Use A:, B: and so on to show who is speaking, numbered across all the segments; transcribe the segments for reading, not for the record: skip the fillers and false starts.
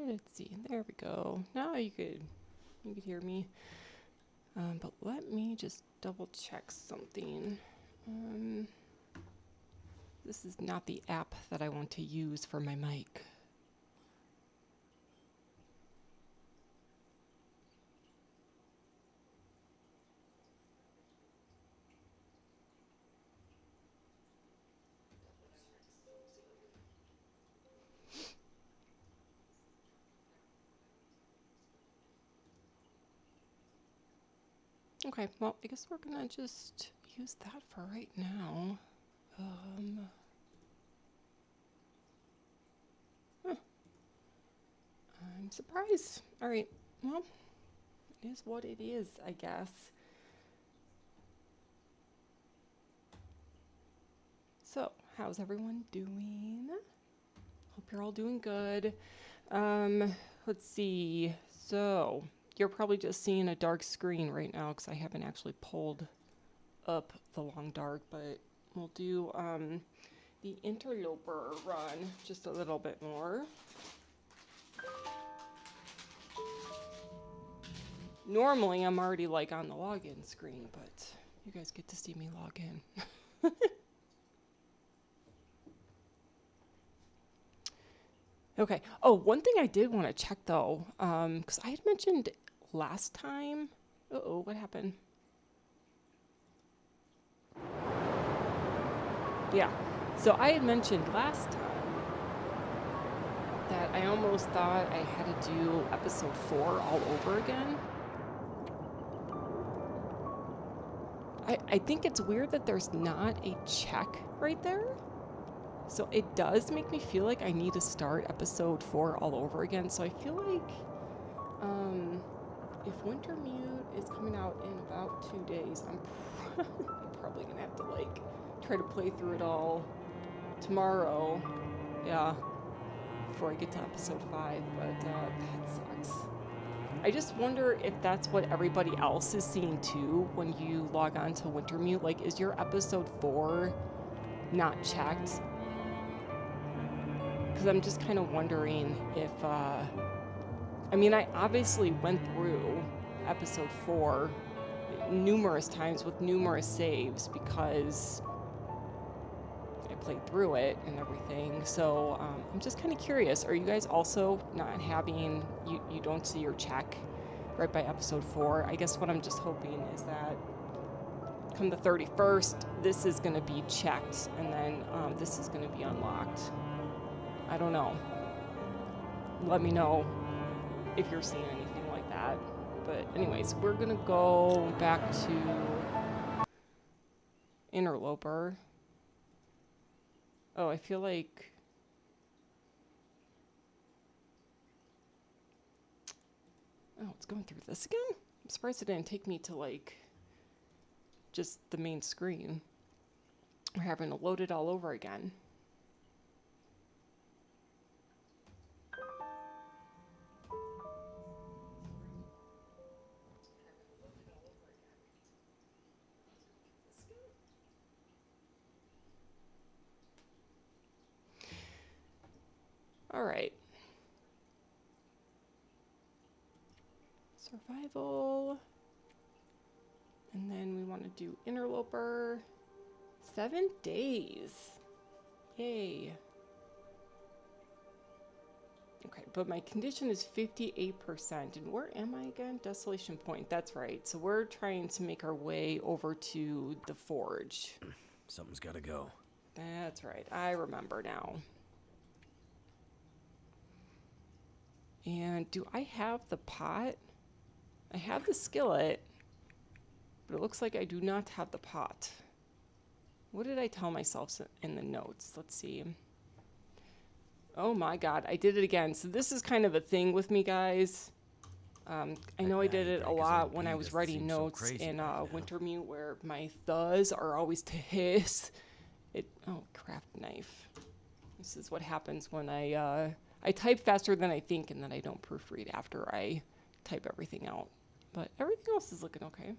A: Let's see. There we go. Now you could hear me. But let me just double check something. This is not the app that I want to use for my mic. Okay, well, I guess we're gonna just use that for right now. I'm surprised. All right, well, it is what it is, I guess. So, how's everyone doing? Hope you're all doing good. Let's see. So, you're probably just seeing a dark screen right now because I haven't actually pulled up the long dark, but we'll do the Interloper run just a little bit more. Normally, I'm already like on the login screen, but you guys get to see me log in. Okay. Oh, one thing I did want to check though, because I had mentioned last time. Uh-oh, what happened? Yeah. So I had mentioned last time that I almost thought I had to do episode 4 all over again. I think it's weird that there's not a check right there. So it does make me feel like I need to start episode 4 all over again. So I feel like if Wintermute is coming out in about 2 days, I'm probably gonna have to like try to play through it all tomorrow. Yeah, before I get to episode 5, but that sucks. I just wonder if that's what everybody else is seeing too when you log on to Wintermute. Like, is your episode 4 not checked? Because I'm just kind of wondering if, I mean, I obviously went through episode 4 numerous times with numerous saves because I played through it and everything. So I'm just kind of curious. Are you guys also not having, you don't see your check right by episode 4? I guess what I'm just hoping is that come the 31st, this is going to be checked and then this is going to be unlocked. I don't know. Let me know if you're seeing anything like that. But anyways, we're going to go back to Interloper. Oh, I feel like it's going through this again? I'm surprised it didn't take me to like just the main screen. We're having to load it all over again. All right. Survival. And then we want to do Interloper. 7 days. Yay. Okay, but my condition is 58%. And where am I again? Desolation Point. That's right. So we're trying to make our way over to the forge.
B: Something's got to go.
A: That's right. I remember now. And do I have the pot? I have the skillet, but it looks like I do not have the pot. What did I tell myself in the notes? Let's see. Oh my god, I did it again. So this is kind of a thing with me, guys. I know I did it a lot when I was writing notes in Wintermute, where my thuhs are always to hiss. Oh, craft knife. This is what happens when I type faster than I think, and then I don't proofread after I type everything out. But everything else is looking okay.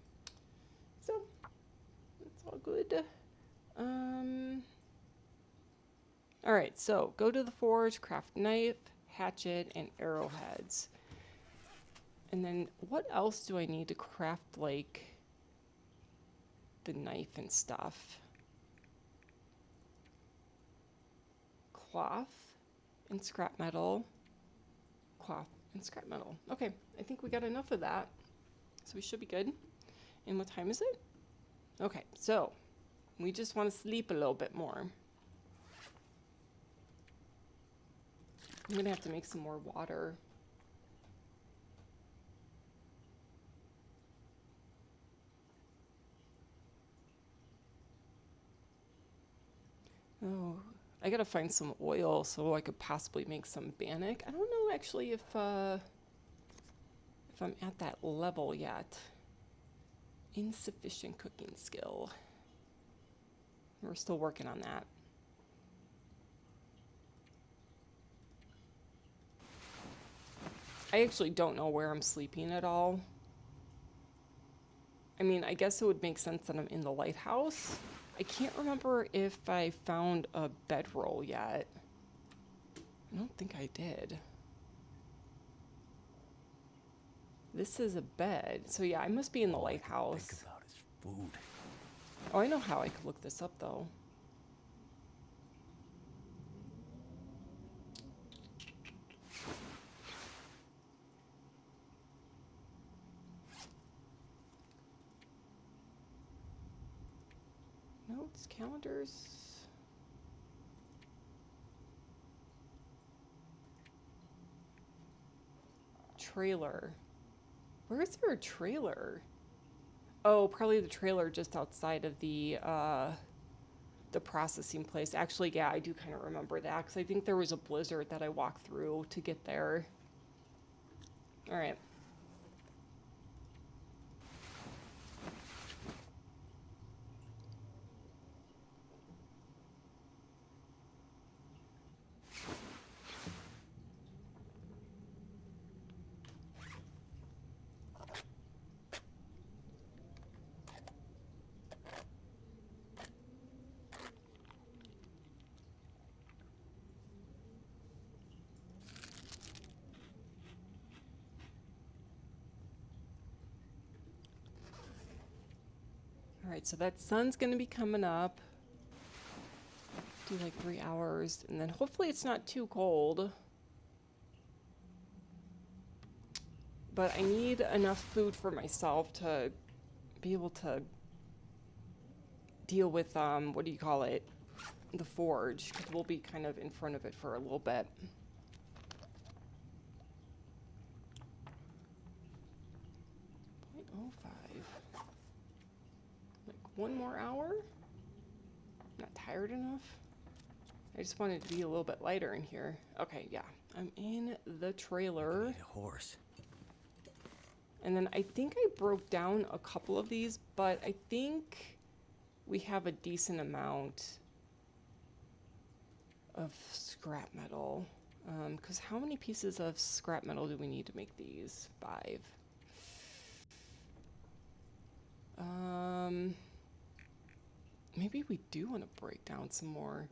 A: So, it's all good. Alright, so go to the forge, craft knife, hatchet, and arrowheads. And then what else do I need to craft, like, the knife and stuff? Cloth and scrap metal. Cloth and scrap metal. Okay, I think we got enough of that. So we should be good. And what time is it? Okay, so we just want to sleep a little bit more. I'm gonna have to make some more water. Oh, I gotta find some oil so I could possibly make some bannock. I don't know actually if I'm at that level yet. Insufficient cooking skill. We're still working on that. I actually don't know where I'm sleeping at all. I mean, I guess it would make sense that I'm in the lighthouse. I can't remember if I found a bedroll yet. I don't think I did. This is a bed. So yeah, I must be in the lighthouse.
B: Think about his food.
A: Oh, I know how I could look this up though. Notes, calendars. Trailer. Where is there a trailer? Oh, probably the trailer just outside of the processing place. Actually, yeah, I do kind of remember that because I think there was a blizzard that I walked through to get there. All right. All right, so that sun's gonna be coming up. Do like 3 hours, and then hopefully it's not too cold. But I need enough food for myself to be able to deal with, what do you call it? The forge, because we'll be kind of in front of it for a little bit. Like 1 more hour? Not tired enough? I just wanted to be a little bit lighter in here. Okay, yeah. I'm in the trailer.
B: Need a horse.
A: And then I think I broke down a couple of these, but I think we have a decent amount of scrap metal. Because how many pieces of scrap metal do we need to make these? 5. Maybe we do want to break down some more.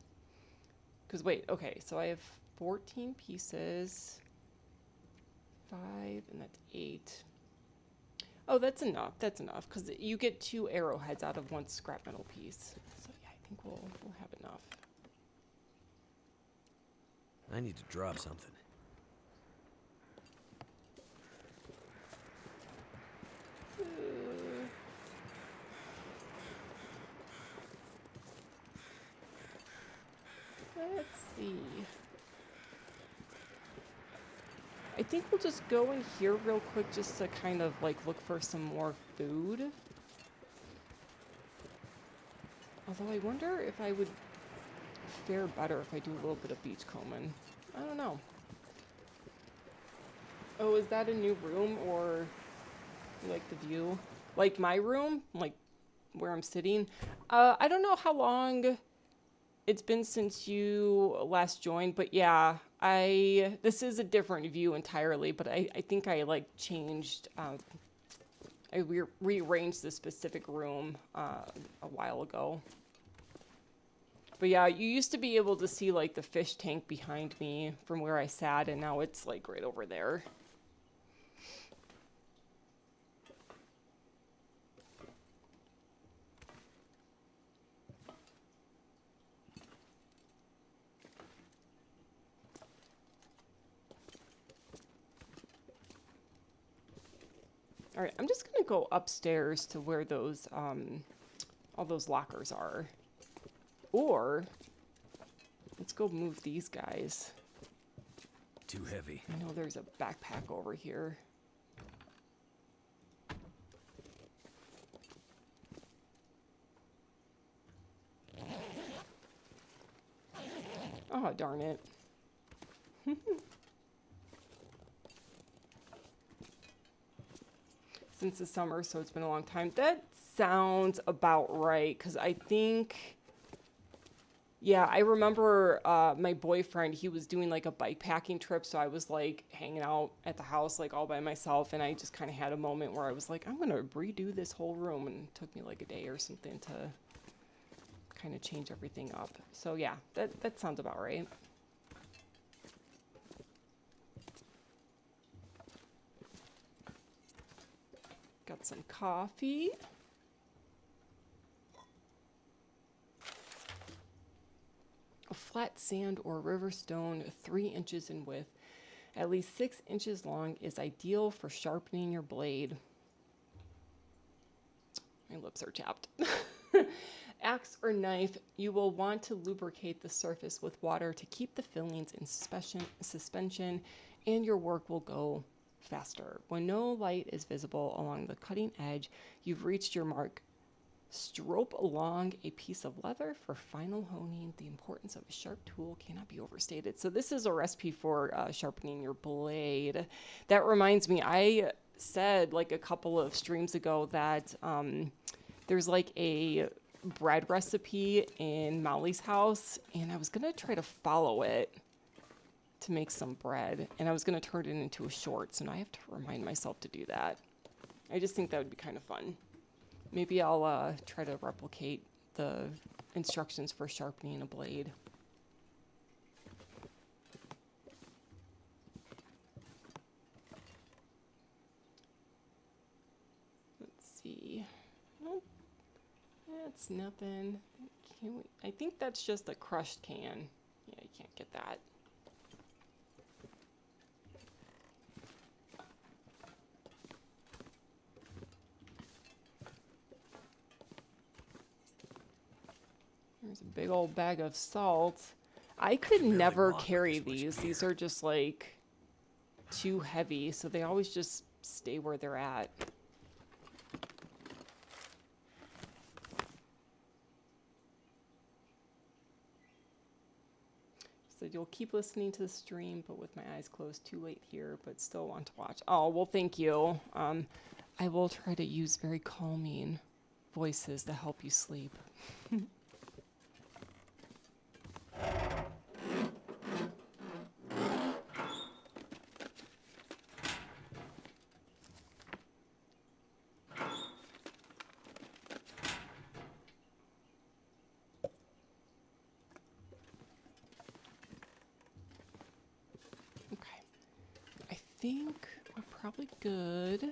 A: Because wait, okay, so I have 14 pieces. 5, and that's 8. Oh, that's enough. That's enough, because you get 2 arrowheads out of 1 scrap metal piece. So yeah, I think we'll have enough.
B: I need to drop something.
A: Let's see. I think we'll just go in here real quick just to kind of like look for some more food. Although I wonder if I would fare better if I do a little bit of beachcombing. I don't know. Oh, is that a new room, or you like the view? Like my room? Like where I'm sitting? I don't know how long it's been since you last joined, but yeah, this is a different view entirely, but I think I like changed, I rearranged this specific room a while ago. But yeah, you used to be able to see like the fish tank behind me from where I sat, and now it's like right over there. All right, I'm just gonna go upstairs to where those all those lockers are. Or let's go move these guys.
B: Too heavy.
A: I know there's a backpack over here. Oh, darn it. Since the summer, so it's been a long time. That sounds about right, because I think, yeah, I remember my boyfriend, he was doing like a bike packing trip, so I was like hanging out at the house like all by myself, and I just kind of had a moment where I was like, I'm going to redo this whole room, and it took me like a day or something to kind of change everything up. So yeah, that sounds about right. Got some coffee. A flat sand or river stone 3 inches in width, at least 6 inches long, is ideal for sharpening your blade. My lips are chapped. Axe or knife, you will want to lubricate the surface with water to keep the fillings in suspension, and your work will go faster. When no light is visible along the cutting edge, you've reached your mark. Strope along a piece of leather for final honing. The importance of a sharp tool cannot be overstated. So this is a recipe for sharpening your blade. That reminds me, I said like a couple of streams ago that there's like a bread recipe in Molly's house, and I was gonna try to follow it to make some bread, and I was gonna turn it into a short, so now I have to remind myself to do that. I just think that would be kind of fun. Maybe I'll try to replicate the instructions for sharpening a blade. Let's see. Nope. That's nothing. I think that's just a crushed can. Yeah, you can't get that. There's a big old bag of salt. I could never carry these. These are just like too heavy, so they always just stay where they're at. So you'll keep listening to the stream, but with my eyes closed, too late here, but still want to watch. Oh, well, thank you. I will try to use very calming voices to help you sleep. I think we're probably good.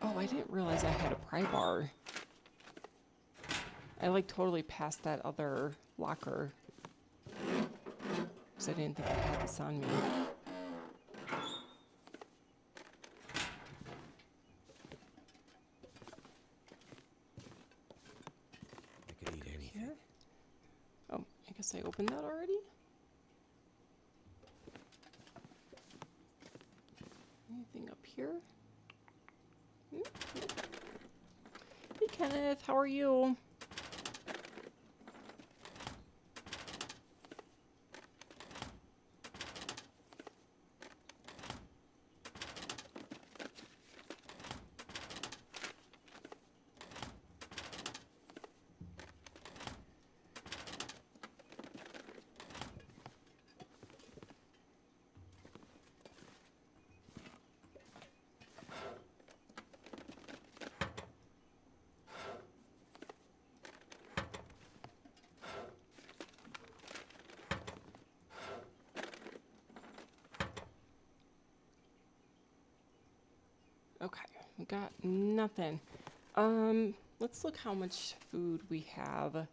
A: Oh, I didn't realize I had a pry bar. I like totally passed that other locker because I didn't think I had this on me. I guess I opened that already? Anything up here? Hey Kenneth, how are you? We got nothing. Let's look how much food we have.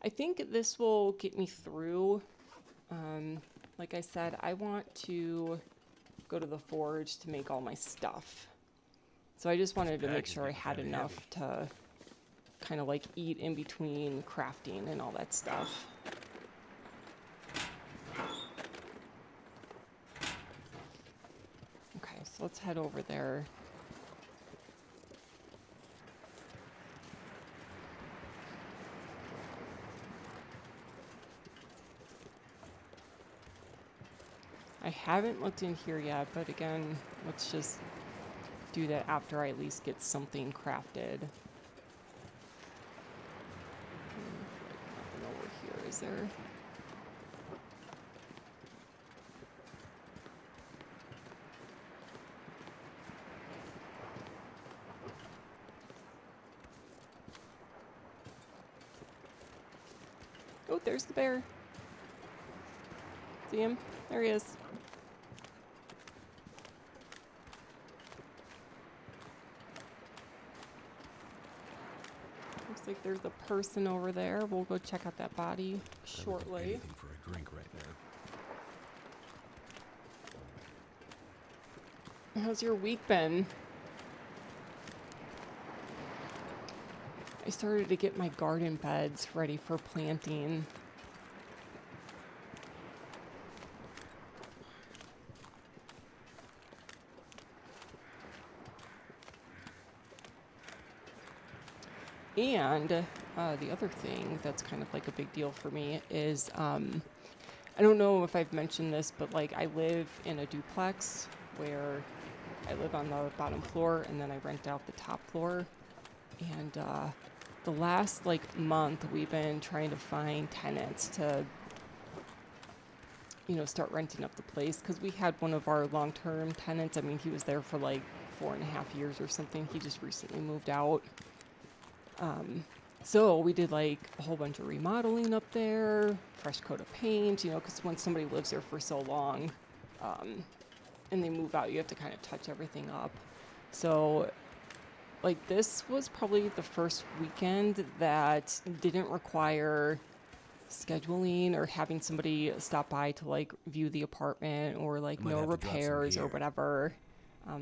A: I think this will get me through. Like I said, I want to go to the forge to make all my stuff. So I just wanted to make sure I had enough to kind of like eat in between crafting and all that stuff. Okay, so let's head over there. I haven't looked in here yet, but again, let's just do that after I at least get something crafted. Nothing over here, is there? Oh, there's the bear. See him? There he is. Looks like there's a person over there. We'll go check out that body shortly.
B: Anything for a drink right now.
A: How's your week been? I started to get my garden beds ready for planting. And the other thing that's kind of like a big deal for me is, I don't know if I've mentioned this, but like I live in a duplex where I live on the bottom floor and then I rent out the top floor. And the last like month we've been trying to find tenants to, you know, start renting up the place, because we had one of our long-term tenants. I mean, he was there for like 4.5 years or something. He just recently moved out. So we did like a whole bunch of remodeling up there, fresh coat of paint, you know, because when somebody lives there for so long, and they move out, you have to kind of touch everything up. So like this was probably the first weekend that didn't require scheduling or having somebody stop by to like view the apartment, or like no repairs or whatever.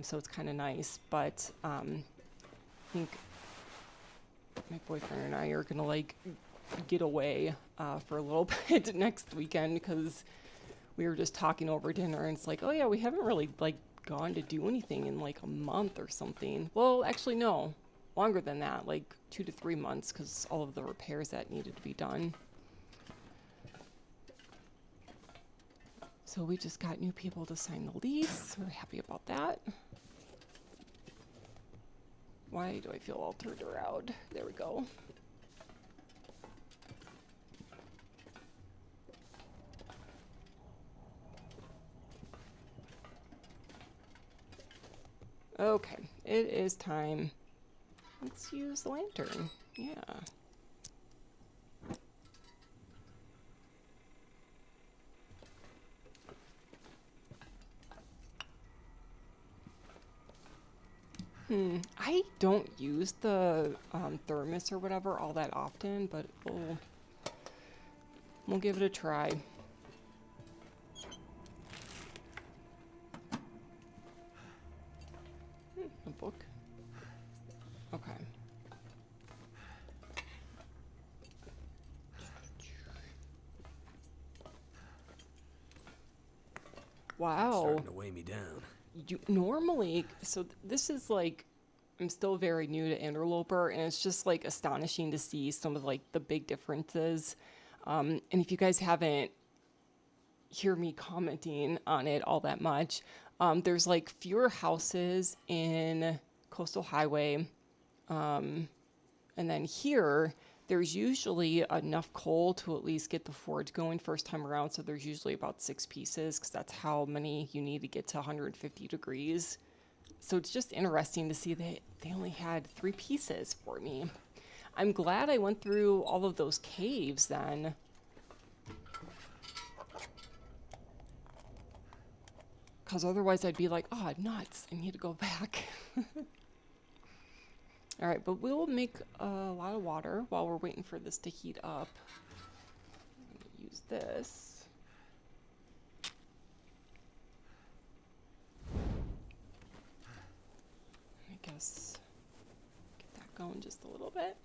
A: So it's kind of nice, but I think my boyfriend and I are gonna like get away for a little bit next weekend, because we were just talking over dinner and it's like, oh yeah, we haven't really like gone to do anything in like a month or something. Well, actually no, longer than that, like 2 to 3 months, because all of the repairs that needed to be done. So we just got new people to sign the lease. We're happy about that. Why do I feel all turned around? There we go. Okay, it is time. Let's use the lantern. Yeah. I don't use the thermos or whatever all that often, but we'll give it a try. A book. Okay. Wow.
B: Starting to weigh me down.
A: You normally, so this is like, I'm still very new to Interloper, and it's just like astonishing to see some of like the big differences. And if you guys haven't hear me commenting on it all that much, there's like fewer houses in Coastal Highway, and then here there's usually enough coal to at least get the forge going first time around. So there's usually about 6 pieces, because that's how many you need to get to 150 degrees. So it's just interesting to see that they only had 3 pieces for me. I'm glad I went through all of those caves then. Because otherwise I'd be like, oh, nuts, I need to go back. All right, but we'll make a lot of water while we're waiting for this to heat up. Use this. I guess get that going just a little bit.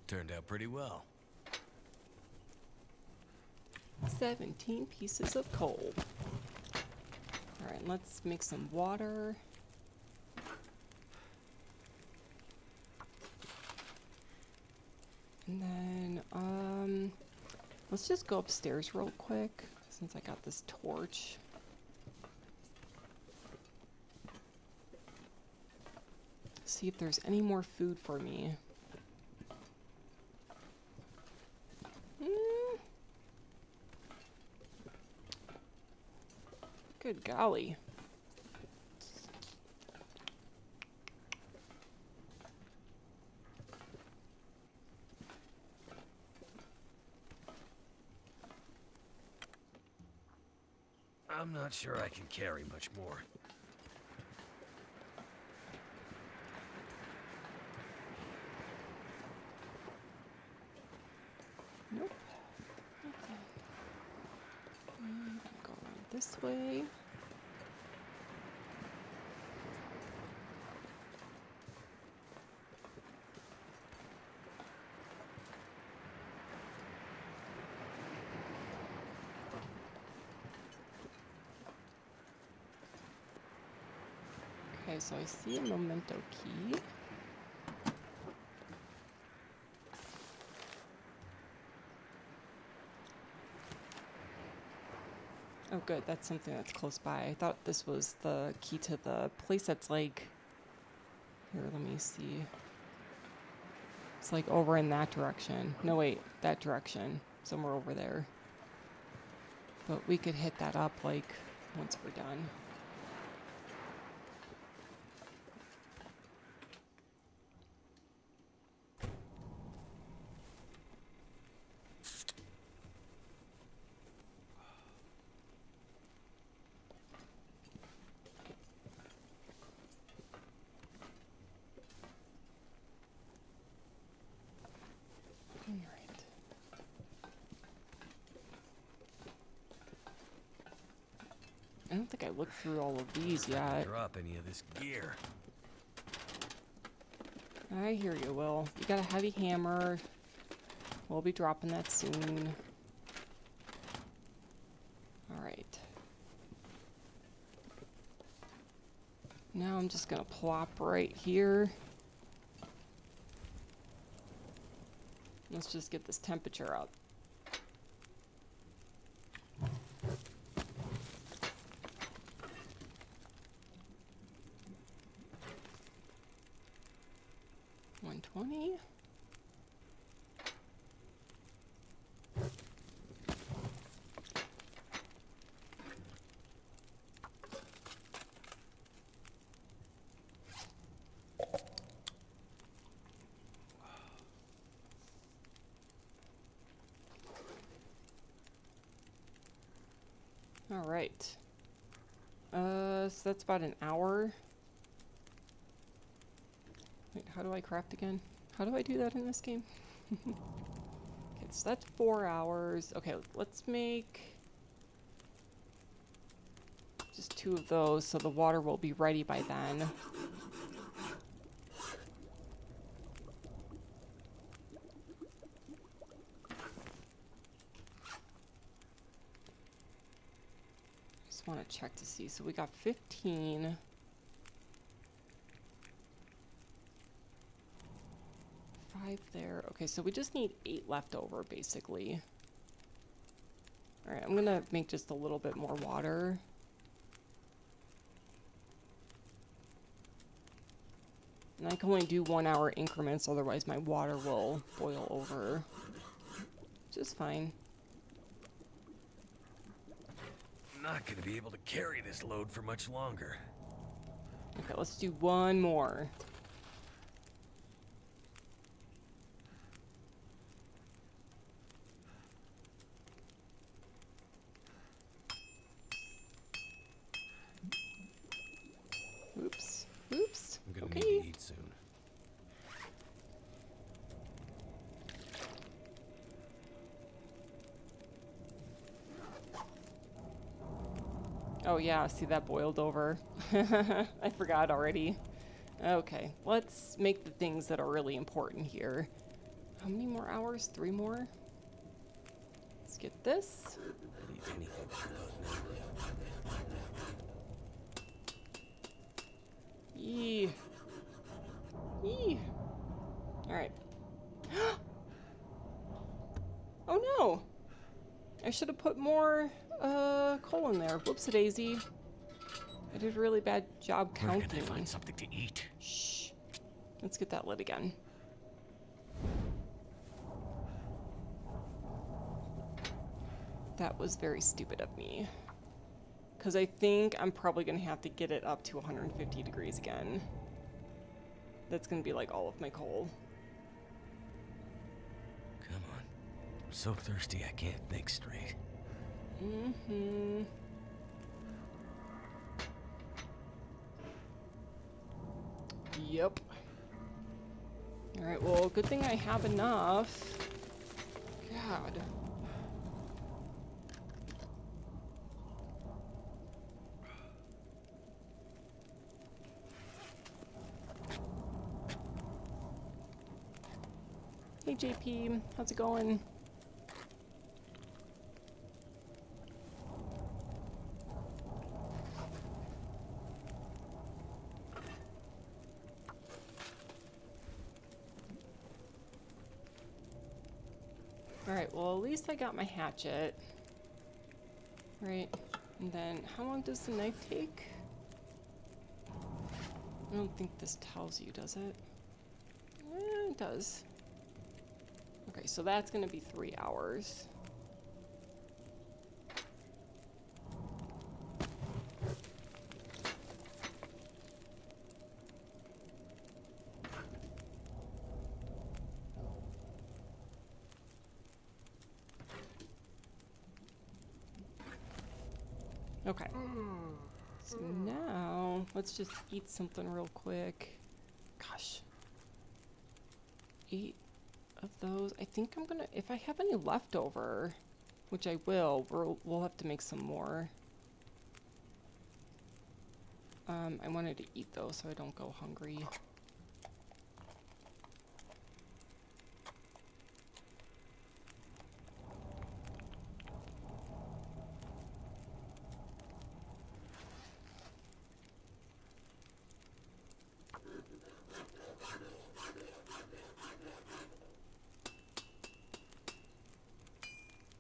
B: Turned out pretty well.
A: 17 pieces of coal. All right, let's make some water. And then, let's just go upstairs real quick since I got this torch. See if there's any more food for me. Good golly.
B: I'm not sure I can carry much more.
A: Nope. Okay. I'm gonna go around this way. Okay, so I see a memento key. Oh good, that's something that's close by. I thought this was the key to the place that's like... Here, let me see. It's like over in that direction. No, wait, that direction. Somewhere over there. But we could hit that up like once we're done. I don't think I looked through all of these yet.
B: Drop any of this gear.
A: I hear you, Will. You got a heavy hammer. We'll be dropping that soon. Alright. Now I'm just gonna plop right here. Let's just get this temperature up. $120. All right. So that's about an hour. Wait, how do I craft again? How do I do that in this game? Okay, so that's 4 hours. Okay, let's make just 2 of those so the water will be ready by then. Just want to check to see. So we got 15. There. Okay, so we just need 8 left over, basically. Alright, I'm gonna make just a little bit more water. And I can only do 1 hour increments, otherwise my water will boil over. which is fine.
B: I'm not gonna be able to carry this load for much longer.
A: Okay, let's do one more. Oops. Oops.
B: I'm gonna
A: Okay.
B: need to eat soon.
A: Oh yeah, see that boiled over. I forgot already. Okay, let's make the things that are really important here. How many more hours? 3 more? Let's get this.
B: Eat anything but now.
A: Yee. Yee. Alright. Oh no! I should have put more coal in there. Whoops-a-daisy. I did a really bad job
B: Where
A: counting.
B: can I find something to eat?
A: Shh. Let's get that lit again. That was very stupid of me. Because I think I'm probably going to have to get it up to 150 degrees again. That's going to be like all of my coal.
B: Come on. I'm so thirsty I can't think straight.
A: Mm-hmm. Yep. Alright, well, good thing I have enough. God. Hey JP, how's it going? Alright, well at least I got my hatchet. Right, and then how long does the knife take? I don't think this tells you, does it? It does. Okay, so that's gonna be 3 hours. Okay. So now, let's just eat something real quick. Gosh. 8 of those. I think I'm gonna, if I have any leftover, which I will, we'll have to make some more. I wanted to eat those so I don't go hungry.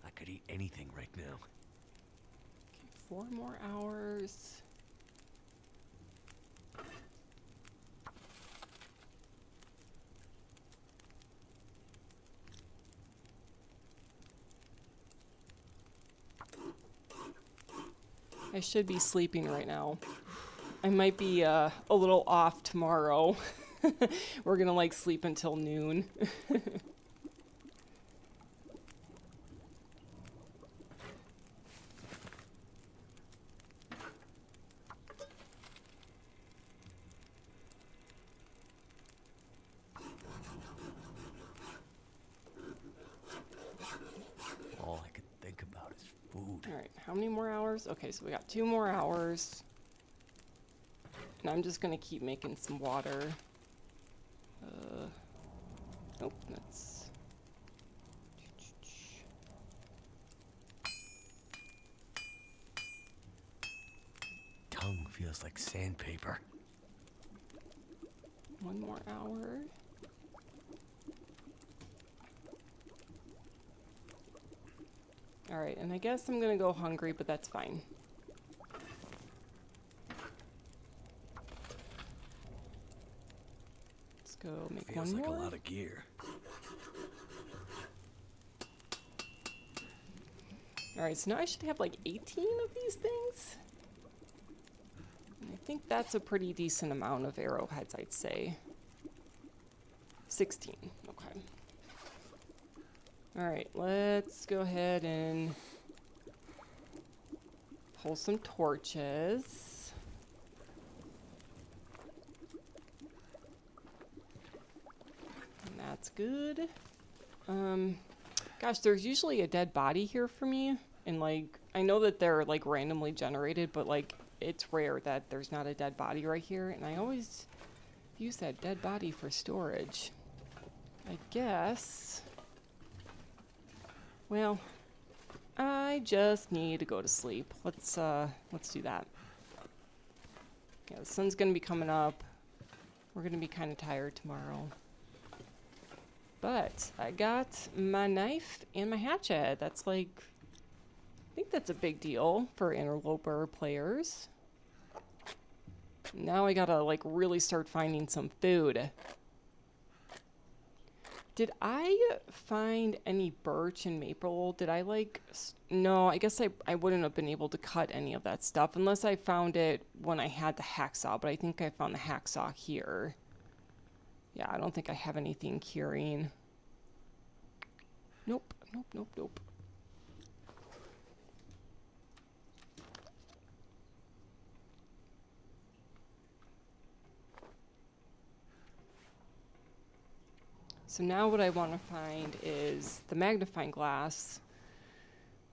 B: I could eat anything right now.
A: Okay, 4 more hours. I should be sleeping right now. I might be a little off tomorrow. We're gonna like sleep until noon.
B: All I can think about is food.
A: Alright, how many more hours? Okay, so we got 2 more hours. And I'm just gonna keep making some water. Nope, that's...
B: Tongue feels like sandpaper.
A: 1 more hour. Alright, and I guess I'm gonna go hungry, but that's fine. Let's go make
B: Feels
A: one
B: like
A: more.
B: a lot of gear.
A: Alright, so now I should have like 18 of these things. And I think that's a pretty decent amount of arrowheads, I'd say. 16, okay. Alright, let's go ahead and pull some torches. And that's good. Gosh, there's usually a dead body here for me. And like, I know that they're like randomly generated, but like, it's rare that there's not a dead body right here. And I always use that dead body for storage. I guess. Well, I just need to go to sleep. Let's do that. Yeah, the sun's gonna be coming up. We're gonna be kind of tired tomorrow. But I got my knife and my hatchet. That's like, I think that's a big deal for Interloper players. Now I gotta like really start finding some food. Did I find any birch and maple? Did I like... No, I guess I wouldn't have been able to cut any of that stuff unless I found it when I had the hacksaw, but I think I found the hacksaw here. Yeah, I don't think I have anything curing. Nope, nope, nope, nope. So now what I want to find is the magnifying glass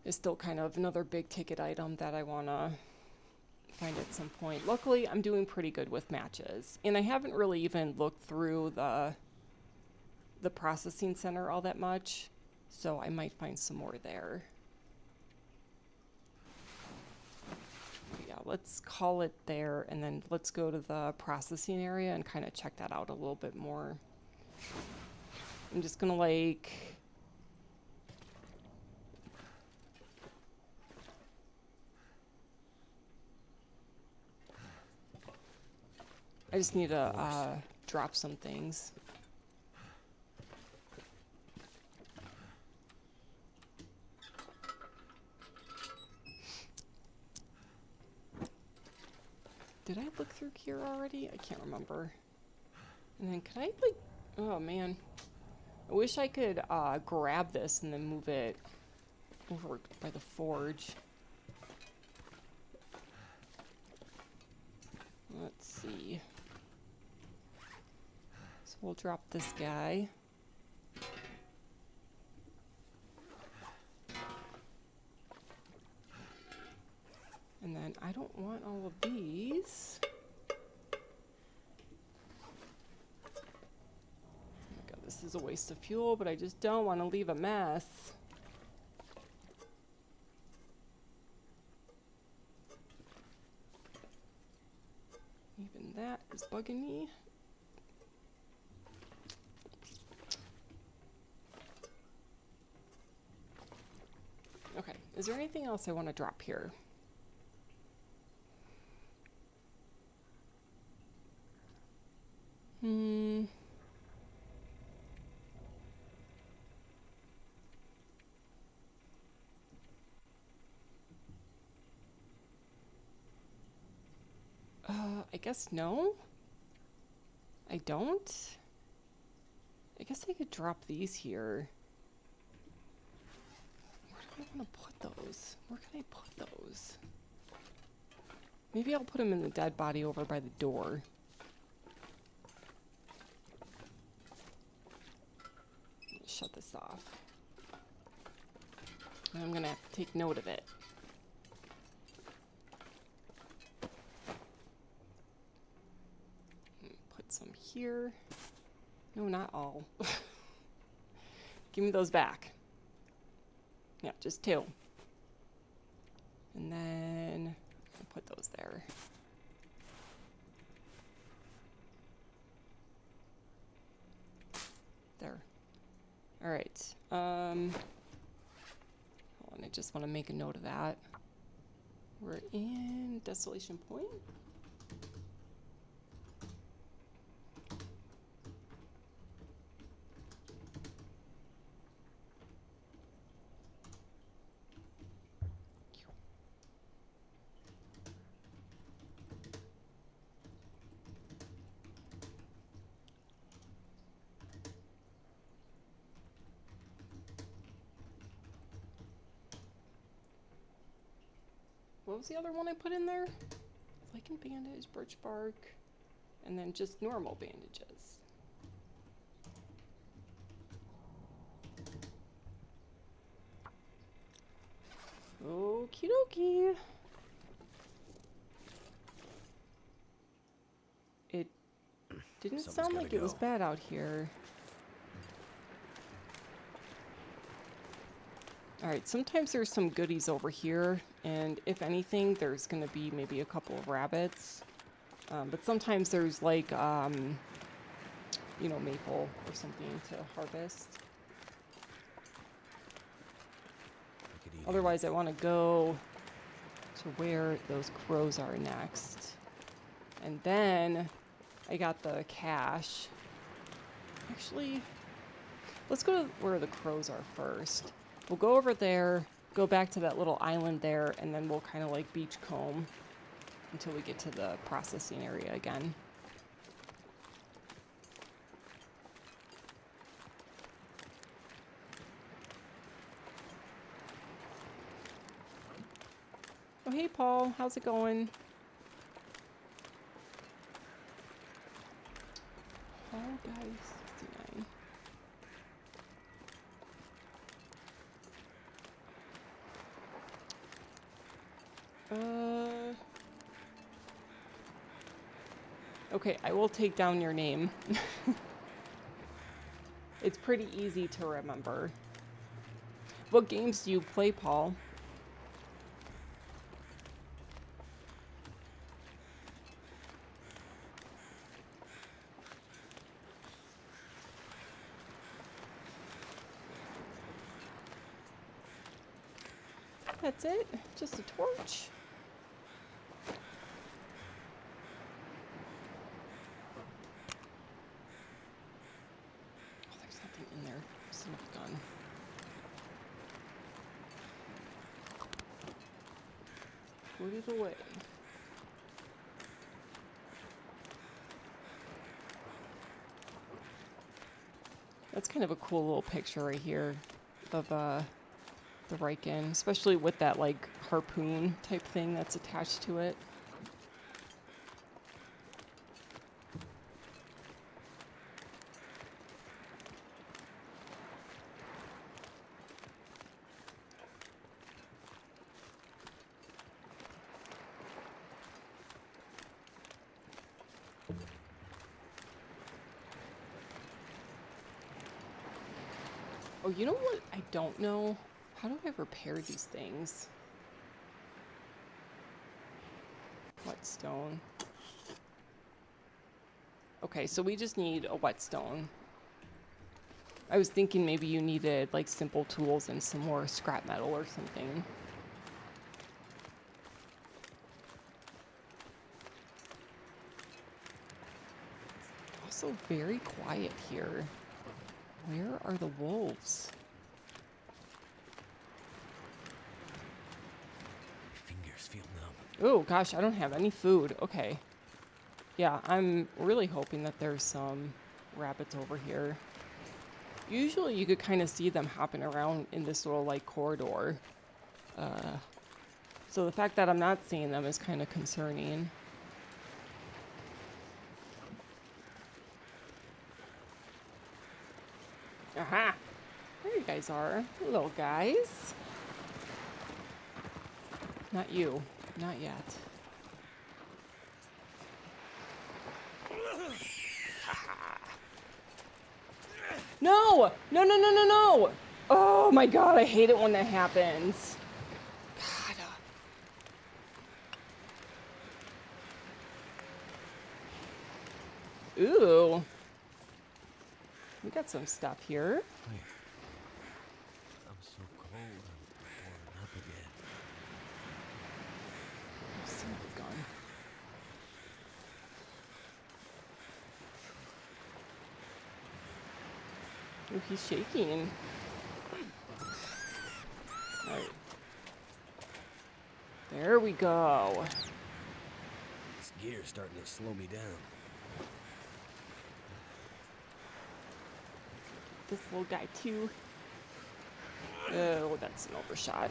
A: is still kind of another big ticket item that I want to find at some point. Luckily, I'm doing pretty good with matches. And I haven't really even looked through the processing center all that much, so I might find some more there. Yeah, let's call it there, and then let's go to the processing area and kind of check that out a little bit more. I'm just gonna like... I just need to drop some things. Did I look through here already? I can't remember. And then could I like... Oh man. I wish I could grab this and then move it over by the forge. Let's see. So we'll drop this guy. And then I don't want all of these. This is a waste of fuel, but I just don't want to leave a mess. Even that is bugging me. Okay, is there anything else I want to drop here? I guess no. I don't. I guess I could drop these here. Where do I want to put those? Where can I put those? Maybe I'll put them in the dead body over by the door. Shut this off. I'm gonna have to take note of it. Put some here. No, not all. Give me those back. Yeah, just 2. And then I'll put those there. There. All right. Hold on, I just want to make a note of that. We're in Desolation Point. What was the other one I put in there? Lichen bandage, birch bark, and then just normal bandages. Okie dokie. It didn't
B: Something's
A: sound
B: gotta
A: like it was
B: go.
A: bad out here. Alright, sometimes there's some goodies over here, and if anything, there's gonna be maybe a couple of rabbits. But sometimes there's like, you know, maple or something to harvest.
B: I could eat
A: Otherwise, I want to go to where those crows are next. And then I got the cache. Actually, let's go to where the crows are first. We'll go over there, go back to that little island there, and then we'll kind of like beachcomb until we get to the processing area again. Oh, hey, Paul. How's it going? Paul Guy 69. Okay, I will take down your name. It's pretty easy to remember. What games do you play, Paul? That's it? Just a torch? Oh, there's nothing in there. Snuff gun. Put it away. That's kind of a cool little picture right here of the Riken, especially with that like harpoon type thing that's attached to it. Oh, you know what I don't know? How do I repair these things? Whetstone. Okay, so we just need a whetstone. I was thinking maybe you needed like simple tools and some more scrap metal or something. It's also very quiet here. Where are the wolves?
B: Fingers feel numb.
A: Oh gosh, I don't have any food. Okay. Yeah, I'm really hoping that there's some rabbits over here. Usually you could kind of see them hopping around in this little like corridor. So the fact that I'm not seeing them is kind of concerning. Aha! There you guys are, little guys. Not you. Not yet. No! No, no, no, no, no! Oh my god, I hate it when that happens. God. Ooh. We got some stuff here.
B: Wait. I'm so cold. I'm warming up again.
A: Son of a gun. Ooh, he's shaking. Alright. There we go.
B: This gear's starting to slow me down.
A: This little guy too. Oh, that's an overshot.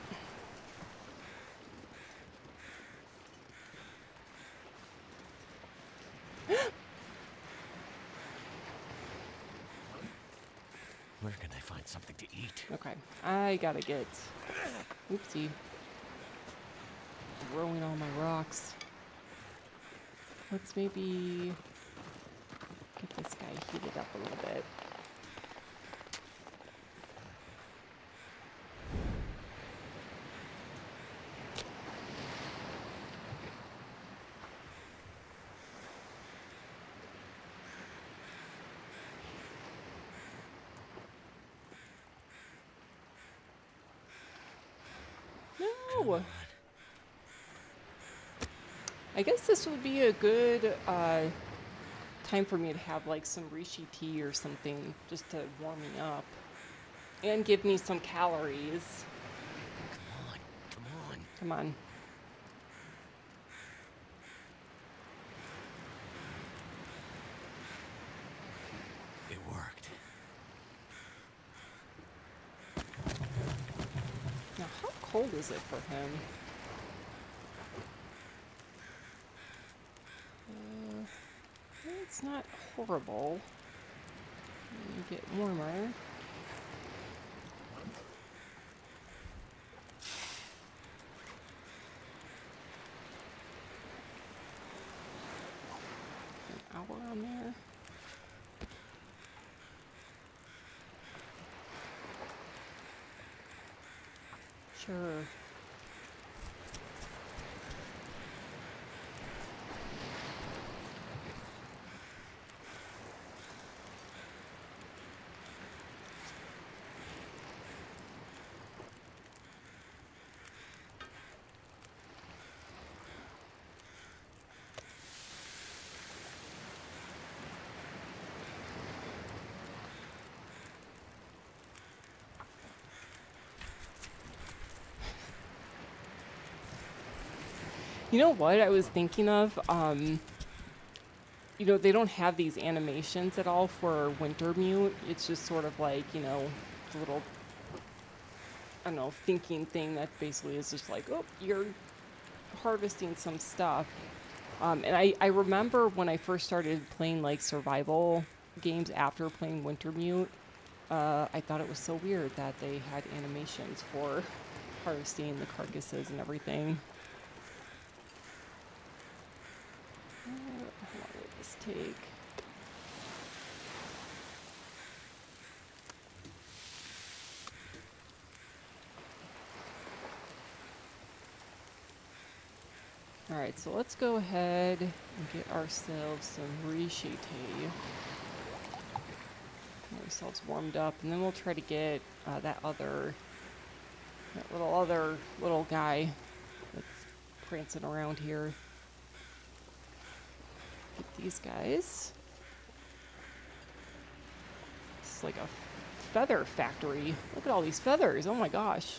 B: find something to eat.
A: Okay, I gotta get... Oopsie. Throwing all my rocks. Let's maybe get this guy heated up a little bit. No! I guess this would be a good time for me to have like some reishi tea or something just to warm me up and give me some calories.
B: Come on, come on.
A: Come on.
B: It worked.
A: Now, how cold is it for him? It's not horrible. You get warmer. An hour on there. Sure. You know what I was thinking of? You know, they don't have these animations at all for winter mute. It's just sort of like, you know, a little, I don't know, thinking thing that basically is just like, oh, you're harvesting some stuff. And I remember when I first started playing like survival games after playing Wintermute, I thought it was so weird that they had animations for harvesting the carcasses and everything. How long will this take? Alright, so let's go ahead and get ourselves some reishi tea. Get ourselves warmed up, and then we'll try to get that little guy that's prancing around here. Get these guys. It's like a feather factory. Look at all these feathers. Oh my gosh.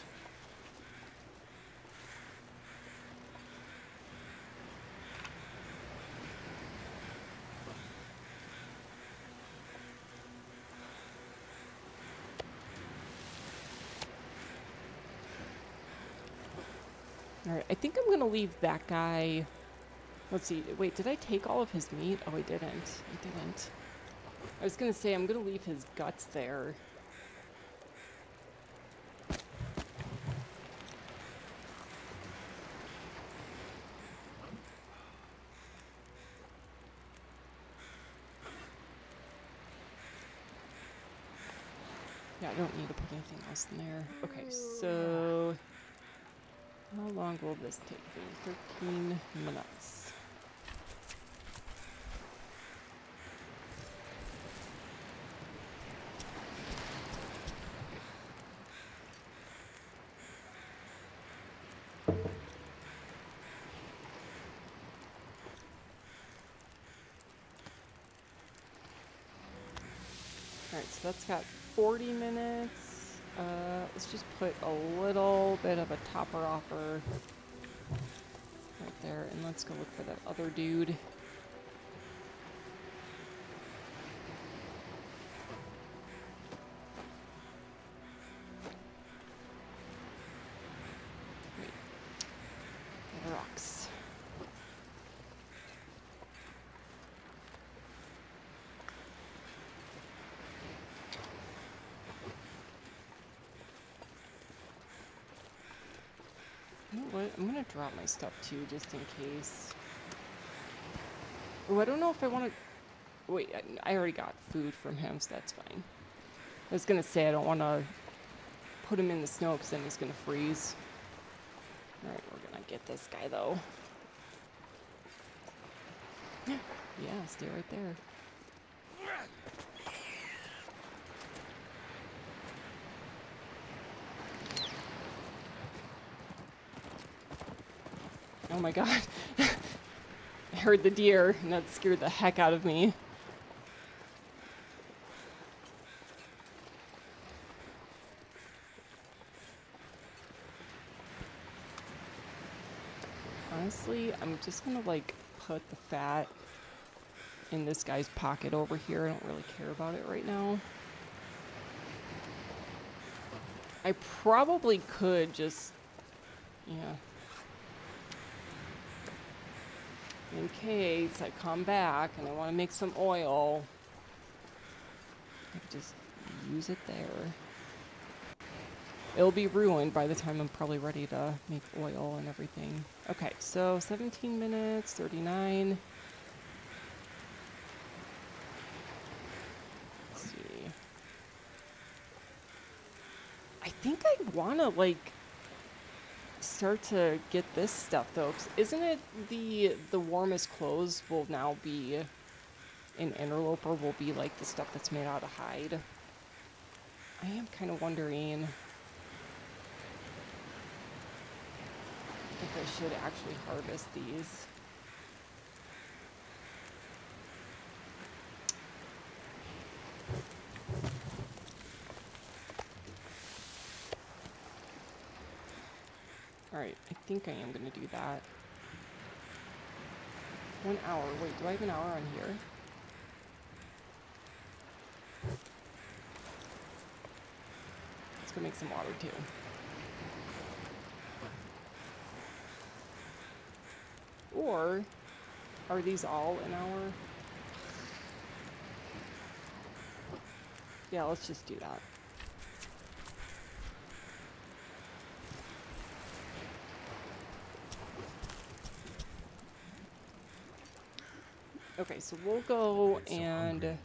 A: Alright, I think I'm gonna leave that guy. Let's see. Wait, did I take all of his meat? Oh, I didn't. I didn't. I was gonna say I'm gonna leave his guts there. Yeah, I don't need to put anything else in there. Okay, so how long will this take me? 13 minutes. Alright, so that's got 40 minutes. Let's just put a little bit of a topper offer right there, and let's go look for that other dude. Wait. Rocks. What? I'm gonna drop my stuff too, just in case. Oh, I don't know if I want to. Wait, I already got food from him, so that's fine. I was gonna say I don't want to put him in the snow because then he's gonna freeze. All right, we're gonna get this guy though. Yeah, stay right there. Oh my god. I heard the deer, and that scared the heck out of me. Honestly, I'm just gonna like put the fat in this guy's pocket over here. I don't really care about it right now. I probably could just, yeah. In case I come back and I want to make some oil, I could just use it there. It'll be ruined by the time I'm probably ready to make oil and everything. Okay, so 17 minutes, 39. Let's see. I think I want to, like, start to get this stuff, though. 'Cause isn't it the warmest clothes will now be, in Interloper, will be, like, the stuff that's made out of hide? I am kind of wondering if I should actually harvest these. Alright, I think I am going to do that. 1 hour. Wait, do I have an hour on here? Let's go make some water, too. Or, are these all an hour? Yeah, let's just do that. Okay, so we'll go and...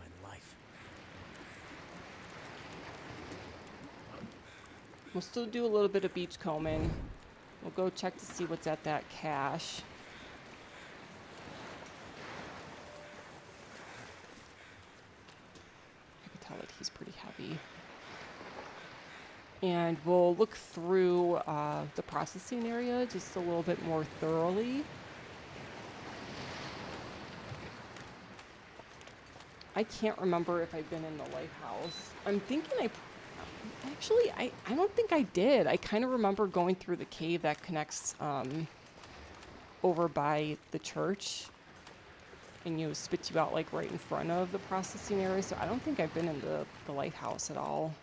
A: We'll still do a little bit of beach combing. We'll go check to see what's at that cache. I can tell that he's pretty heavy. And we'll look through the processing area just a little bit more thoroughly. I can't remember if I've been in the lighthouse. I'm thinking actually, I don't think I did. I kind of remember going through the cave that connects over by the church. And spits you out like right in front of the processing area. So I don't think I've been in the lighthouse at all.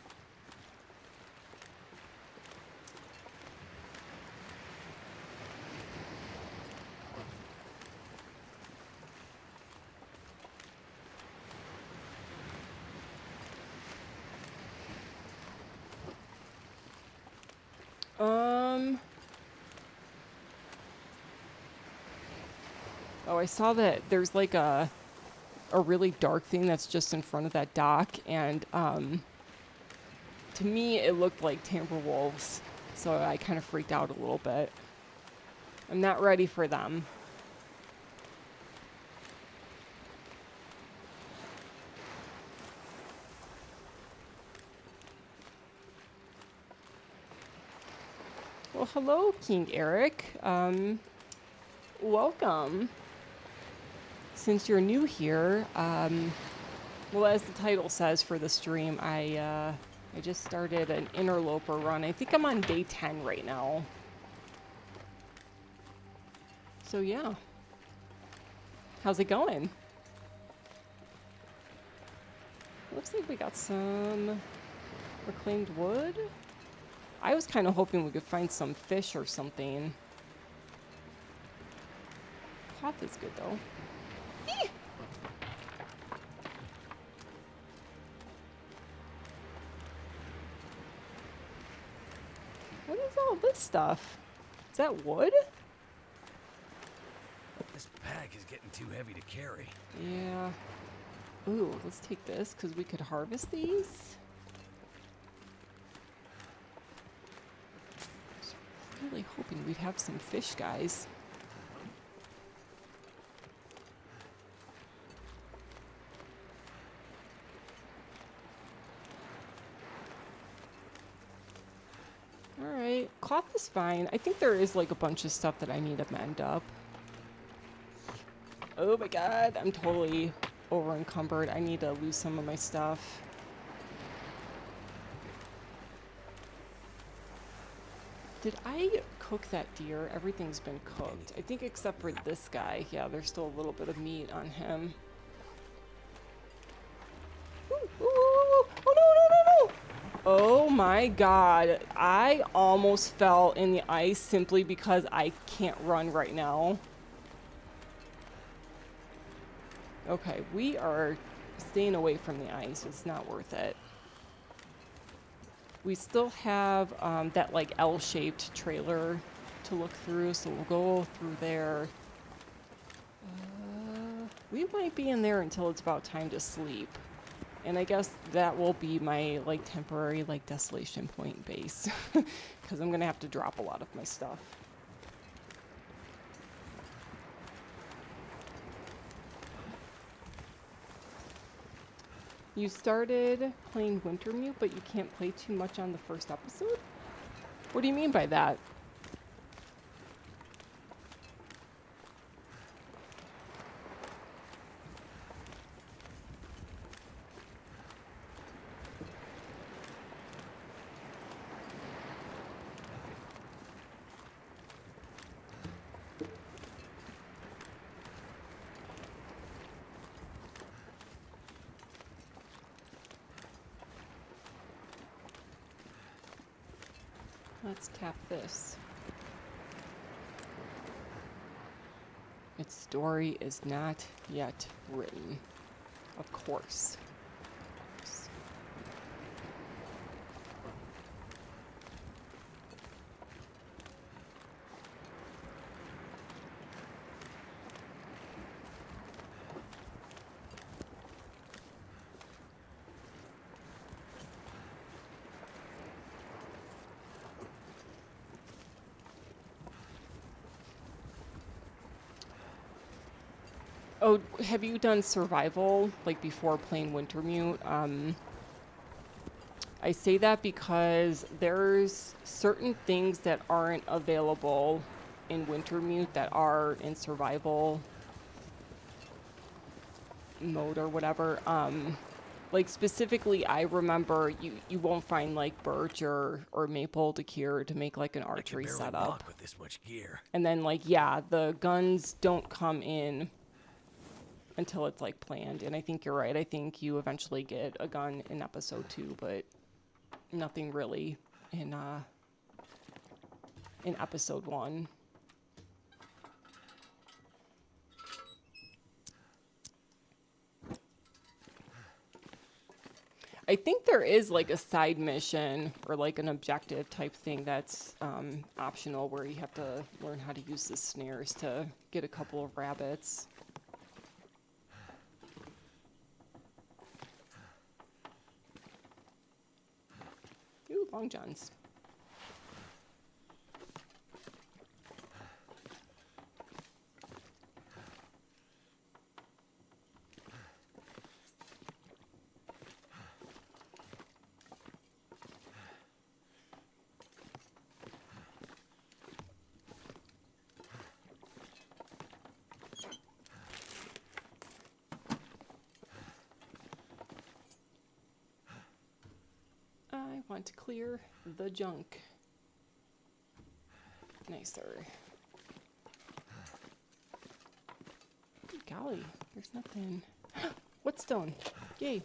A: Oh, I saw that there's like a really dark thing that's just in front of that dock, and to me it looked like timber wolves, so I kind of freaked out a little bit. I'm not ready for them. Well, hello, King Eric. Welcome. Since you're new here, well, as the title says for the stream, I just started an Interloper run. I think I'm on day 10 right now. So yeah. How's it going? Looks like we got some reclaimed wood. I was kind of hoping we could find some fish or something. Cloth is good though. Eee! What is all this stuff? Is that wood?
B: This pack is getting too heavy to carry.
A: Yeah. Ooh, let's take this because we could harvest these. I was really hoping we'd have some fish, guys. Alright, cloth is fine. I think there is like a bunch of stuff that I need to mend up. Oh my god, I'm totally over encumbered. I need to lose some of my stuff. Did I cook that deer? Everything's been cooked. I think except for this guy. Yeah, there's still a little bit of meat on him. Ooh, ooh, ooh, ooh. Oh no, no, no, no! Oh my god. I almost fell in the ice simply because I can't run right now. Okay, we are staying away from the ice. It's not worth it. We still have that like L-shaped trailer to look through, so we'll go through there. We might be in there until it's about time to sleep. And I guess that will be my like temporary like desolation point base because I'm gonna have to drop a lot of my stuff. You started playing Wintermute, but you can't play too much on the first episode? What do you mean by that? Let's tap this. Its story is not yet written. Of course. Oh, have you done survival, like, before playing Wintermute? I say that because there's certain things that aren't available in Wintermute that are in survival mode or whatever. Like, specifically, I remember you won't find, like, birch or maple to cure to make, like, an archery setup.
B: Walk with this much gear.
A: And then, like, yeah, the guns don't come in until it's like planned, and I think you're right. I think you eventually get a gun in episode 2, but nothing really in episode 1. I think there is like a side mission or like an objective type thing that's optional where you have to learn how to use the snares to get a couple of rabbits. Ooh, long johns. I want to clear the junk. Nicer. Good golly, there's nothing. What stone? Yay.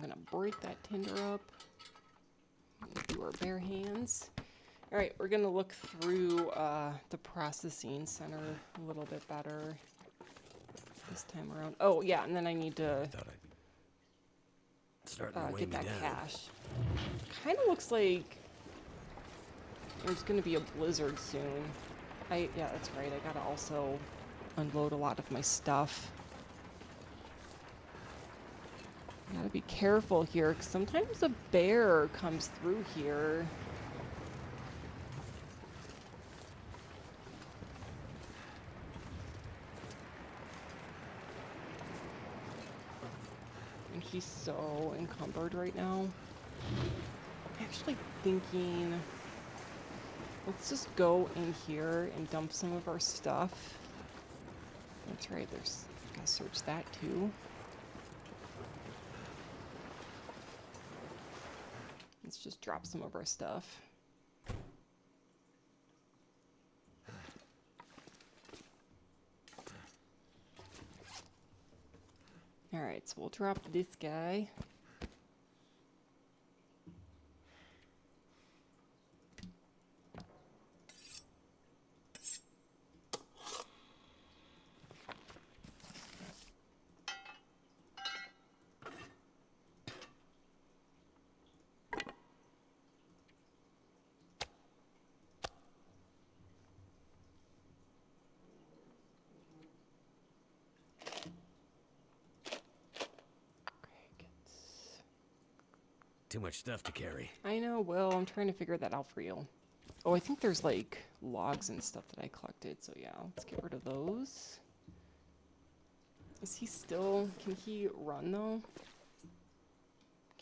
A: gonna break that tinder up. Do our bare hands. All right, we're gonna look through the processing center a little bit better this time around. Oh yeah, and then I need to
B: Thought I'd start to weigh
A: get
B: me
A: that
B: down.
A: cache. Kind of looks like there's gonna be a blizzard soon. Yeah, that's right. I gotta also unload a lot of my stuff. Gotta be careful here, because sometimes a bear comes through here. And he's so encumbered right now. I'm actually thinking, let's just go in here and dump some of our stuff. That's right, gotta search that too. Let's just drop some of our stuff. Alright, so we'll drop this guy.
B: Too much stuff to carry.
A: I know, Will. I'm trying to figure that out for you. Oh, I think there's like logs and stuff that I collected. So yeah, let's get rid of those. Is he still... Can he run though?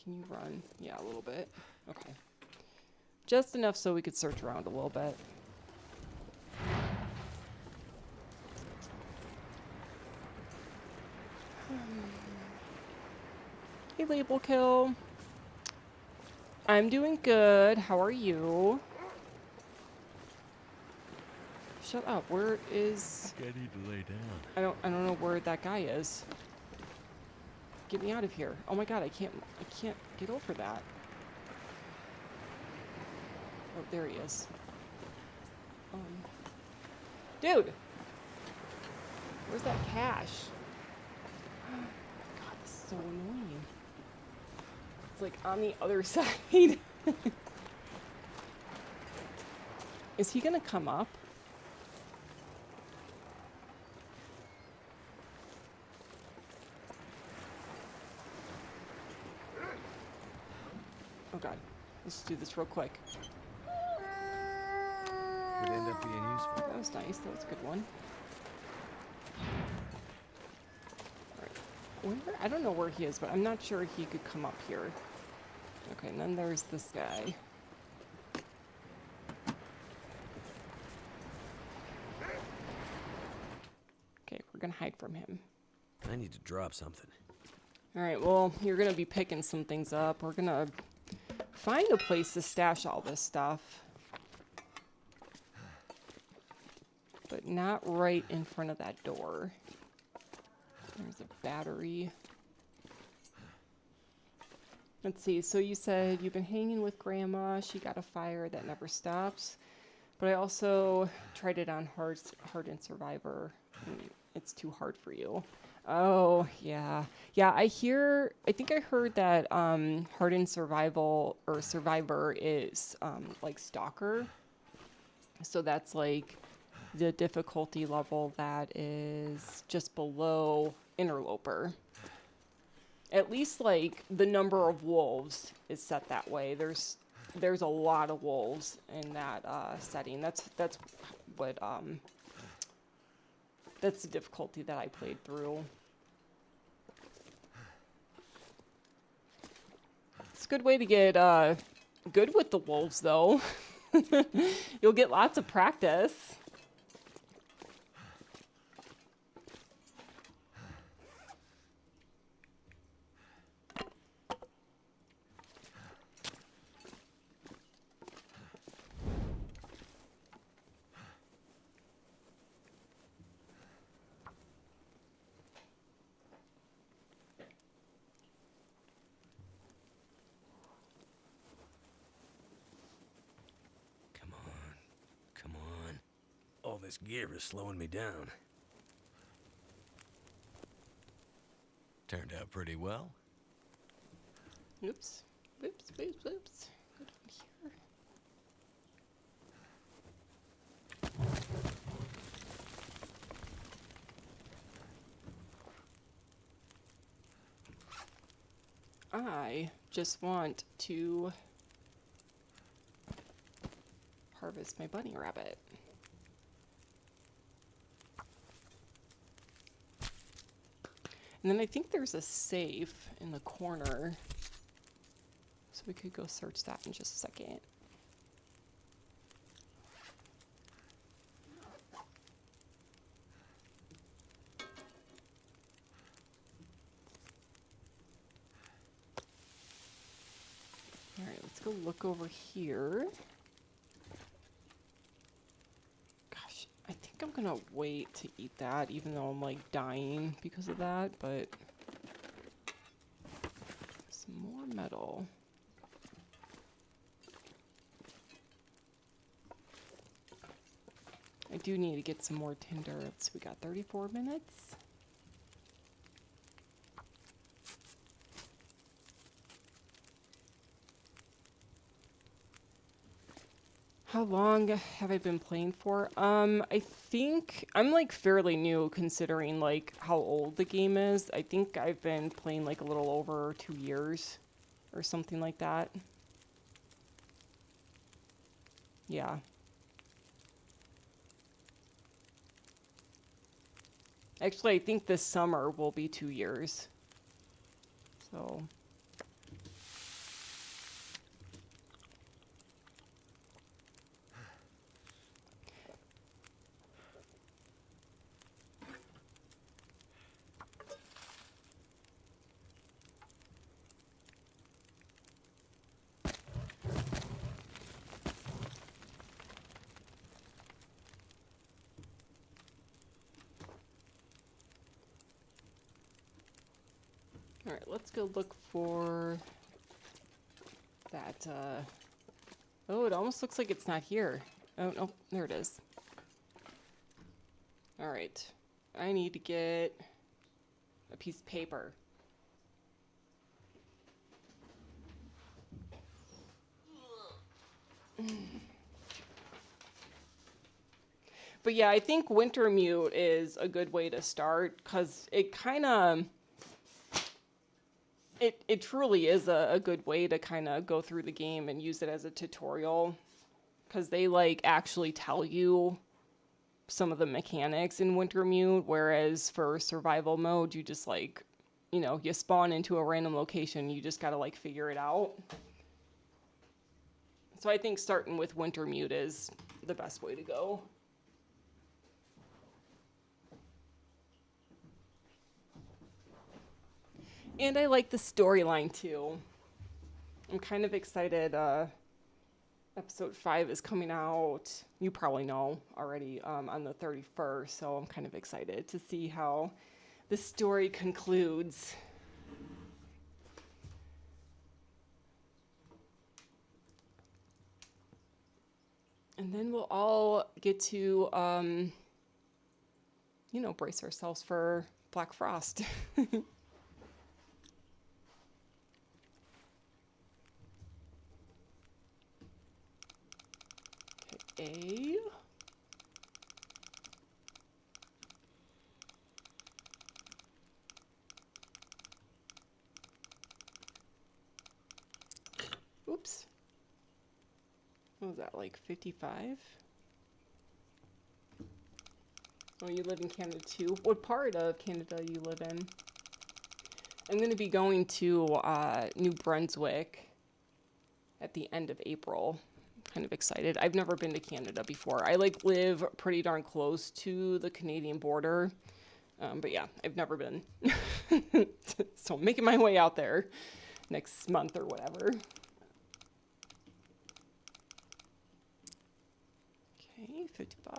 A: Can you run? Yeah, a little bit. Okay. Just enough so we could search around a little bit. Hey, Label Kill. I'm doing good. How are you? Shut up. Where is...
B: I need to lay down.
A: I don't know where that guy is. Get me out of here. Oh my god, I can't get over that. Oh, there he is. Dude! Where's that cache? God, this is so annoying. It's like on the other side. Is he gonna come up? Oh god. Let's do this real quick.
B: Could end up being useful.
A: That was nice. That was a good one. Alright. I don't know where he is, but I'm not sure he could come up here. Okay, and then there's this guy. Okay, we're gonna hide from him.
B: I need to drop something.
A: Alright, well, you're gonna be picking some things up. We're gonna find a place to stash all this stuff. But not right in front of that door. There's a battery. Let's see, so you said you've been hanging with Grandma. She got a fire that never stops. But I also tried it on Hardened Survivor. It's too hard for you. Oh, yeah. Yeah, I think I heard that Hardened Survival or Survivor is like Stalker. So that's like the difficulty level that is just below Interloper. At least like the number of wolves is set that way. There's a lot of wolves in that setting. That's what that's the difficulty that I played through. It's a good way to get good with the wolves though. You'll get lots of practice.
B: This gear is slowing me down. Turned out pretty well.
A: Oops. Oops, oops, oops. Go down here. I just want to harvest my bunny rabbit. And then I think there's a safe in the corner. So we could go search that in just a second. All right, let's go look over here. Gosh, I think I'm gonna wait to eat that, even though I'm like dying because of that, but some more metal. I do need to get some more tinder. We got 34 minutes. How long have I been playing for? I think I'm like fairly new considering like how old the game is. I think I've been playing like a little over 2 years or something like that. Yeah. Actually, I think this summer will be 2 years. So... All right, let's go look for that, oh, it almost looks like it's not here. Oh, no, there it is. All right, I need to get a piece of paper. But yeah, I think Wintermute is a good way to start, because it kind of... It truly is a good way to kind of go through the game and use it as a tutorial, because they like actually tell you some of the mechanics in Wintermute, whereas for survival mode you just like, you know, you spawn into a random location, you just gotta like figure it out. So I think starting with Wintermute is the best way to go. And I like the storyline too. I'm kind of excited. Episode 5 is coming out, you probably know already, on the 31st, so I'm kind of excited to see how the story concludes. And then we'll all get to, you know, brace ourselves for Black Frost. A. Oops. What was that, like 55? Oh, you live in Canada too? What part of Canada you live in? I'm going to be going to New Brunswick at the end of April. Kind of excited. I've never been to Canada before. I like live pretty darn close to the Canadian border. But yeah, I've never been. So I'm making my way out there next month or whatever. Okay, 55.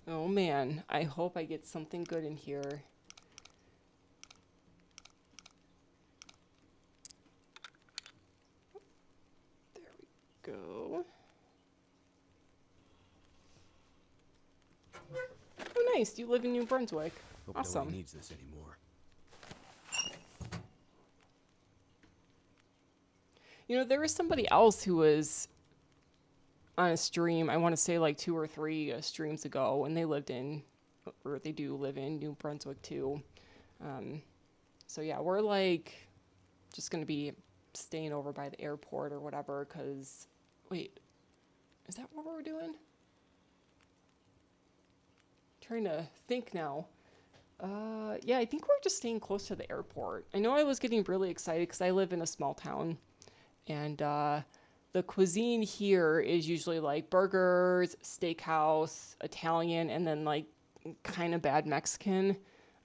A: Oh man, I hope I get something good in here. There we go. Oh nice, you live in New Brunswick.
B: Hope
A: Awesome.
B: nobody needs this anymore.
A: You know, there was somebody else who was on a stream, I want to say like 2 or 3 streams ago, and they lived in, or they do live in New Brunswick too. So yeah, we're like just going to be staying over by the airport or whatever, because, wait, is that what we're doing? Trying to think now. Yeah, I think we're just staying close to the airport. I know I was getting really excited because I live in a small town, and the cuisine here is usually like burgers, steakhouse, Italian, and then like kind of bad Mexican.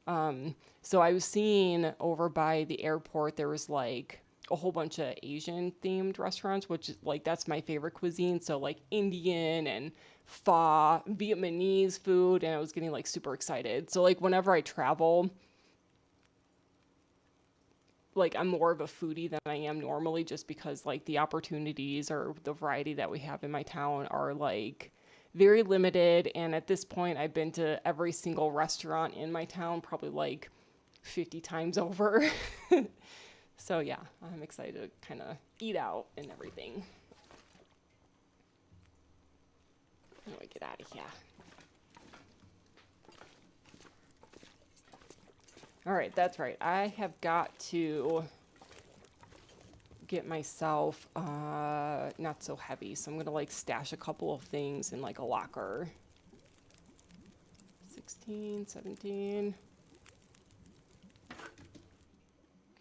A: So I was seeing over by the airport there was like a whole bunch of Asian themed restaurants, which is like that's my favorite cuisine. So like Indian and pho, Vietnamese food, and I was getting like super excited. So like whenever I travel, like I'm more of a foodie than I am normally, just because like the opportunities or the variety that we have in my town are like very limited. And at this point I've been to every single restaurant in my town probably like 50 times over. So yeah, I'm excited to kind of eat out and everything. How do I get out of here? All right, that's right. I have got to get myself not so heavy. So I'm going to like stash a couple of things in like a locker. 16, 17.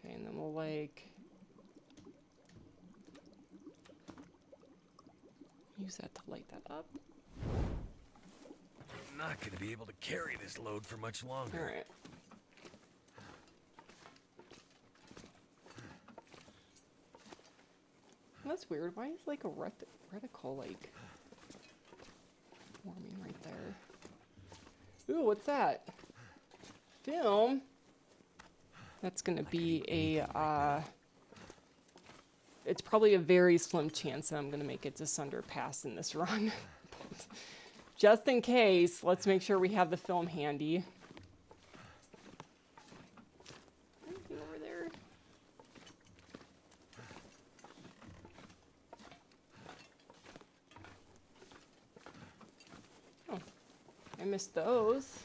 A: Okay, and then we'll like use that to light that up.
B: I'm not gonna be able to carry this load for much longer.
A: All right. That's weird. Why is like a reticle like forming right there? Ooh, what's that? Film. That's gonna be a. It's probably a very slim chance that I'm gonna make it to Sunder Pass in this run. Just in case, let's make sure we have the film handy. Anything over there? Oh, I missed those.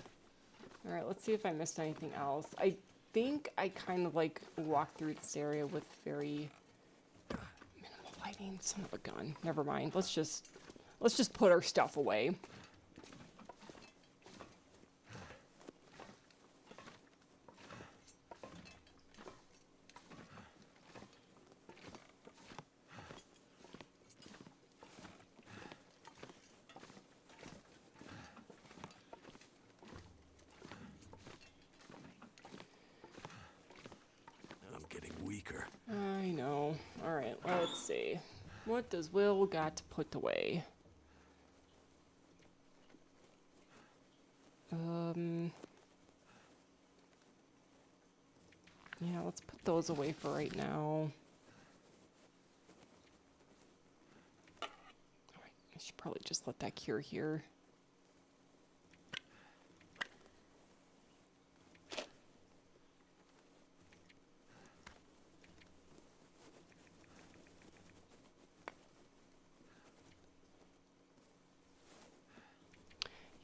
A: All right, let's see if I missed anything else. I think I kind of like walked through this area with very minimal lighting. Son of a gun. Never mind. Let's just put our stuff away.
B: I'm getting weaker.
A: I know. All right, let's see. What does Will got to put away? Yeah, let's put those away for right now. All right, I should probably just let that cure here.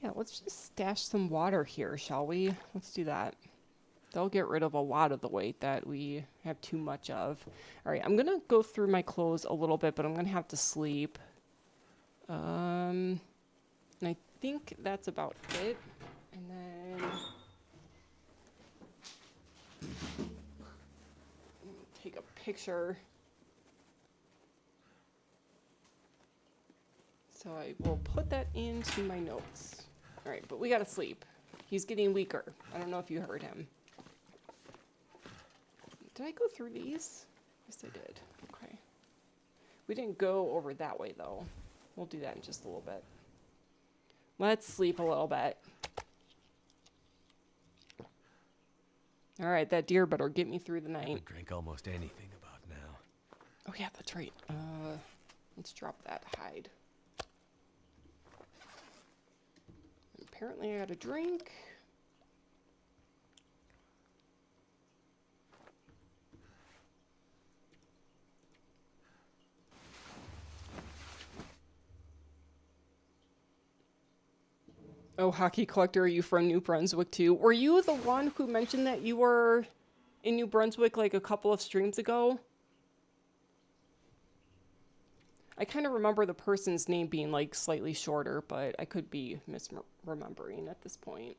A: Yeah, let's just stash some water here, shall we? Let's do that. They'll get rid of a lot of the weight that we have too much of. All right, I'm going to go through my clothes a little bit, but I'm going to have to sleep. And I think that's about it. And then take a picture. So I will put that into my notes. All right, but we gotta sleep. He's getting weaker. I don't know if you heard him. Did I go through these? Yes, I did. Okay. We didn't go over that way, though. We'll do that in just a little bit. Let's sleep a little bit. All right, that deer better get me through the
B: I
A: night.
B: haven't drank almost anything about now.
A: Oh yeah, that's right. Let's drop that hide. Apparently I got a drink. Oh, Hockey Collector, are you from New Brunswick too? Were you the one who mentioned that you were in New Brunswick like a couple of streams ago? I kind of remember the person's name being like slightly shorter, but I could be misremembering at this point.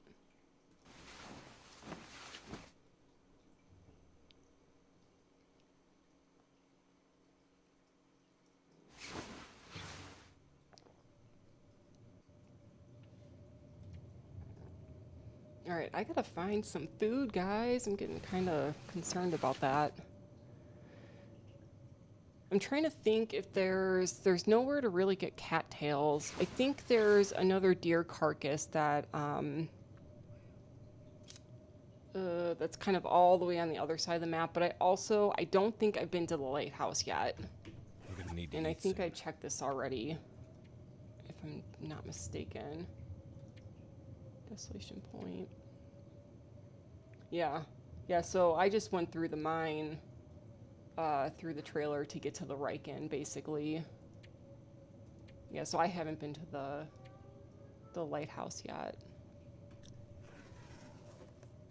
A: All right, I gotta find some food, guys. I'm getting kind of concerned about that. I'm trying to think if there's nowhere to really get cattails. I think there's another deer carcass that that's kind of all the way on the other side of the map, but I don't think I've been to the lighthouse yet.
B: We're gonna need to
A: And I
B: eat
A: think
B: soon.
A: I checked this already, if I'm not mistaken. Desolation Point. Yeah, so I just went through the mine, through the trailer to get to the Riken, basically. Yeah, so I haven't been to the lighthouse yet.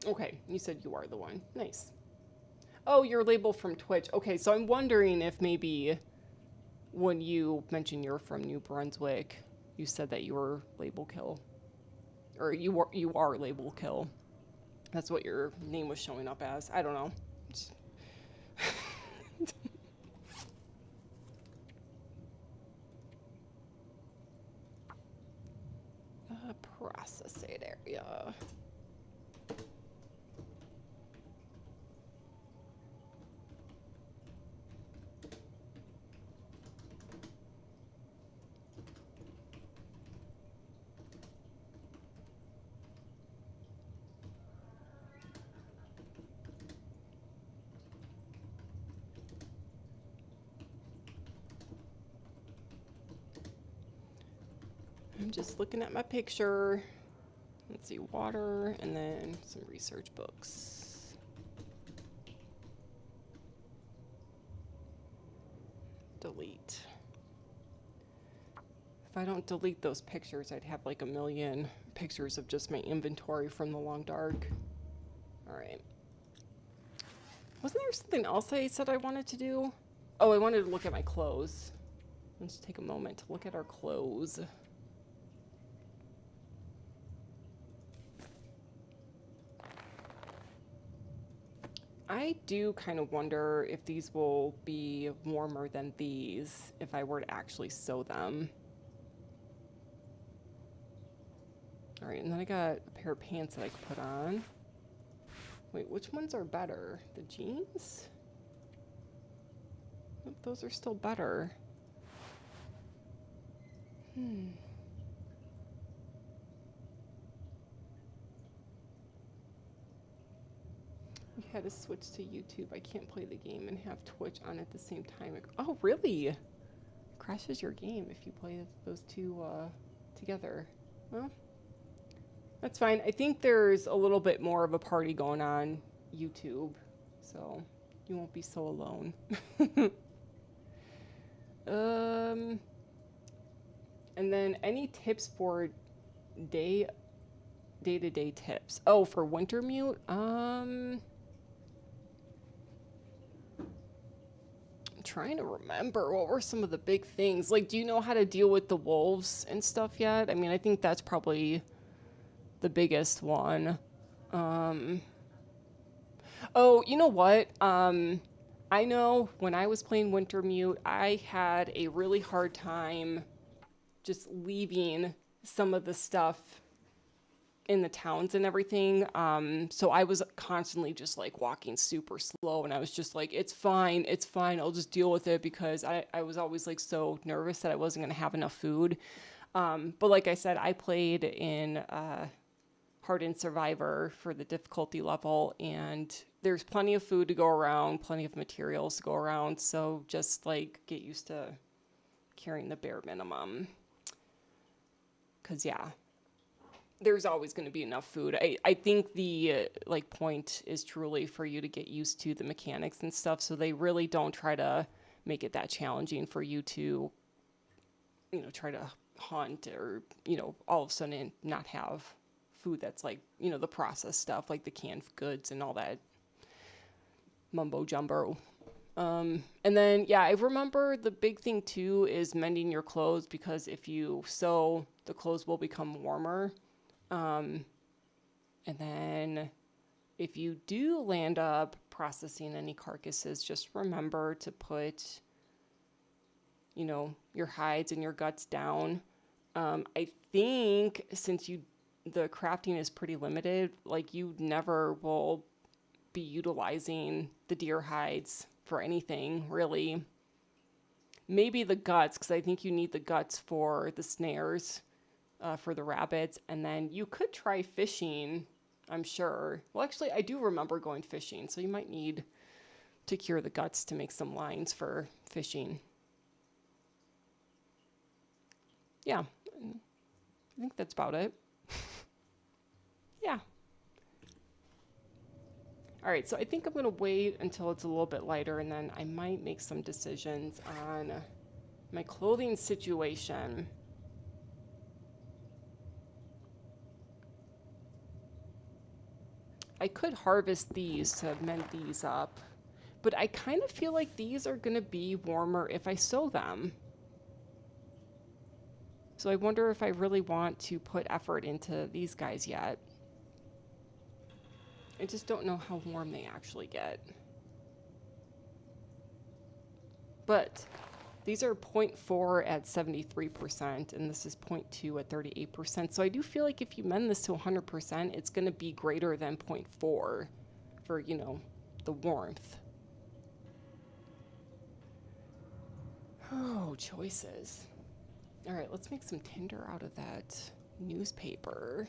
A: Okay, you said you are the one. Nice. Oh, you're labeled from Twitch. Okay, so I'm wondering if maybe when you mentioned you're from New Brunswick, you said that you were label kill. Or you are label kill. That's what your name was showing up as. I don't know. Processate area. I'm just looking at my picture. Let's see, water, and then some research books. Delete. If I don't delete those pictures, I'd have like a million pictures of just my inventory from the Long Dark. All right. Wasn't there something else I said I wanted to do? Oh, I wanted to look at my clothes. Let's take a moment to look at our clothes. I do kind of wonder if these will be warmer than these if I were to actually sew them. All right, and then I got a pair of pants that I could put on. Wait, which ones are better? The jeans? Nope, those are still better. We had to switch to YouTube. I can't play the game and have Twitch on at the same time. Oh, really? It crashes your game if you play those two together. Well, that's fine. I think there's a little bit more of a party going on YouTube, so you won't be so alone. And then any tips for day-to-day tips? Oh, for Wintermute? I'm trying to remember. What were some of the big things? Like, do you know how to deal with the wolves and stuff yet? I mean, I think that's probably the biggest one. Oh, you know what? I know when I was playing Wintermute, I had a really hard time just leaving some of the stuff in the towns and everything. So I was constantly just like walking super slow, and I was just like, it's fine, I'll just deal with it, because I was always like so nervous that I wasn't gonna have enough food. But like I said, I played in Hardened Survivor for the difficulty level, and there's plenty of food to go around, plenty of materials to go around. So just like get used to carrying the bare minimum. Because yeah, there's always going to be enough food. I think the like point is truly for you to get used to the mechanics and stuff. So they really don't try to make it that challenging for you to, try to hunt or, all of a sudden not have food that's like, the processed stuff, like the canned goods and all that mumbo jumbo. And then, yeah, I remember the big thing too is mending your clothes, because if you sew, the clothes will become warmer. And then if you do land up processing any carcasses, just remember to put, your hides and your guts down. I think since the crafting is pretty limited, like you never will be utilizing the deer hides for anything really. Maybe the guts, because I think you need the guts for the snares, for the rabbits. And then you could try fishing, I'm sure. Well, actually, I do remember going fishing, so you might need to cure the guts to make some lines for fishing. Yeah, I think that's about it. Yeah. All right, so I think I'm going to wait until it's a little bit lighter, and then I might make some decisions on my clothing situation. I could harvest these to mend these up, but I kind of feel like these are going to be warmer if I sew them. So I wonder if I really want to put effort into these guys yet. I just don't know how warm they actually get. But these are 0.4 at 73%, and this is 0.2 at 38%. So I do feel like if you mend this to 100%, it's going to be greater than 0.4 for, the warmth. Oh, choices. All right, let's make some tinder out of that newspaper.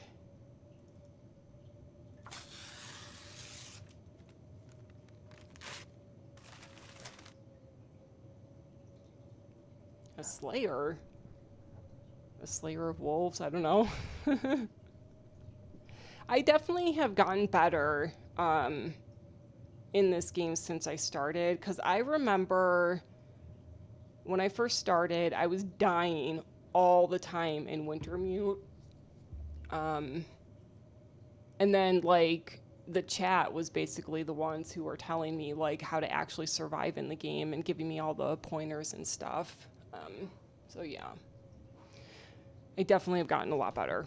A: A slayer? A slayer of wolves? I don't know. I definitely have gotten better in this game since I started, because I remember when I first started, I was dying all the time in Wintermute. And then, like, the chat was basically the ones who were telling me, like, how to actually survive in the game and giving me all the pointers and stuff. So, yeah. I definitely have gotten a lot better.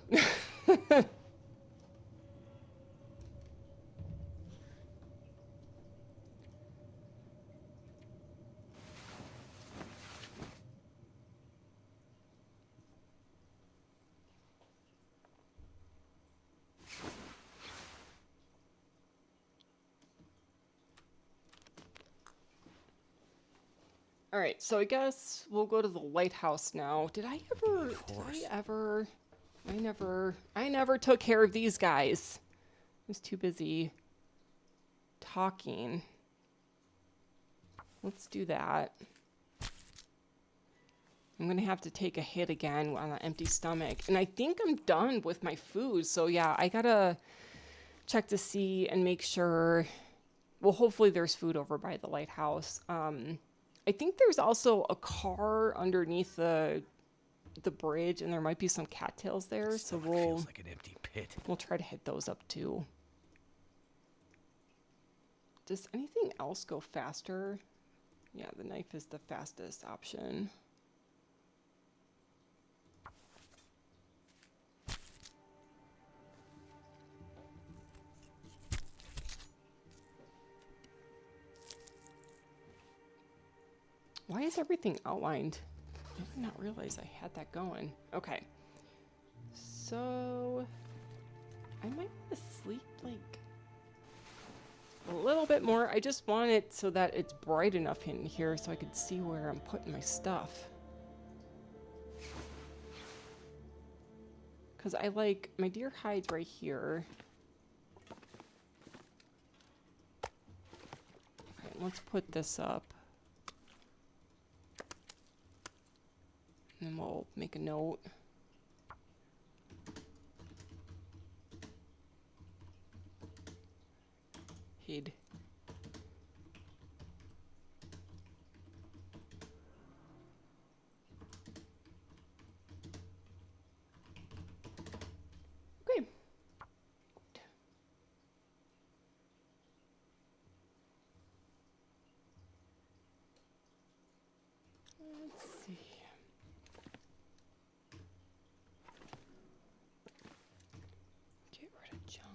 A: All right, so I guess we'll go to the lighthouse now. I never took care of these guys. I was too busy talking. Let's do that. I'm gonna have to take a hit again on an empty stomach. And I think I'm done with my food. So yeah, I gotta check to see and make sure. Well, hopefully there's food over by the lighthouse. I think there's also a car underneath the bridge, and there might be some cattails there. So
B: feels like an empty pit.
A: We'll try to hit those up too. Does anything else go faster? Yeah, the knife is the fastest option. Why is everything outlined? I did not realize I had that going. Okay. So I might want to sleep like a little bit more. I just want it so that it's bright enough in here so I could see where I'm putting my stuff. Because I like my deer hides right here. Okay, let's put this up. And then we'll make a note. Hid. Okay. Let's see. Get rid of junk.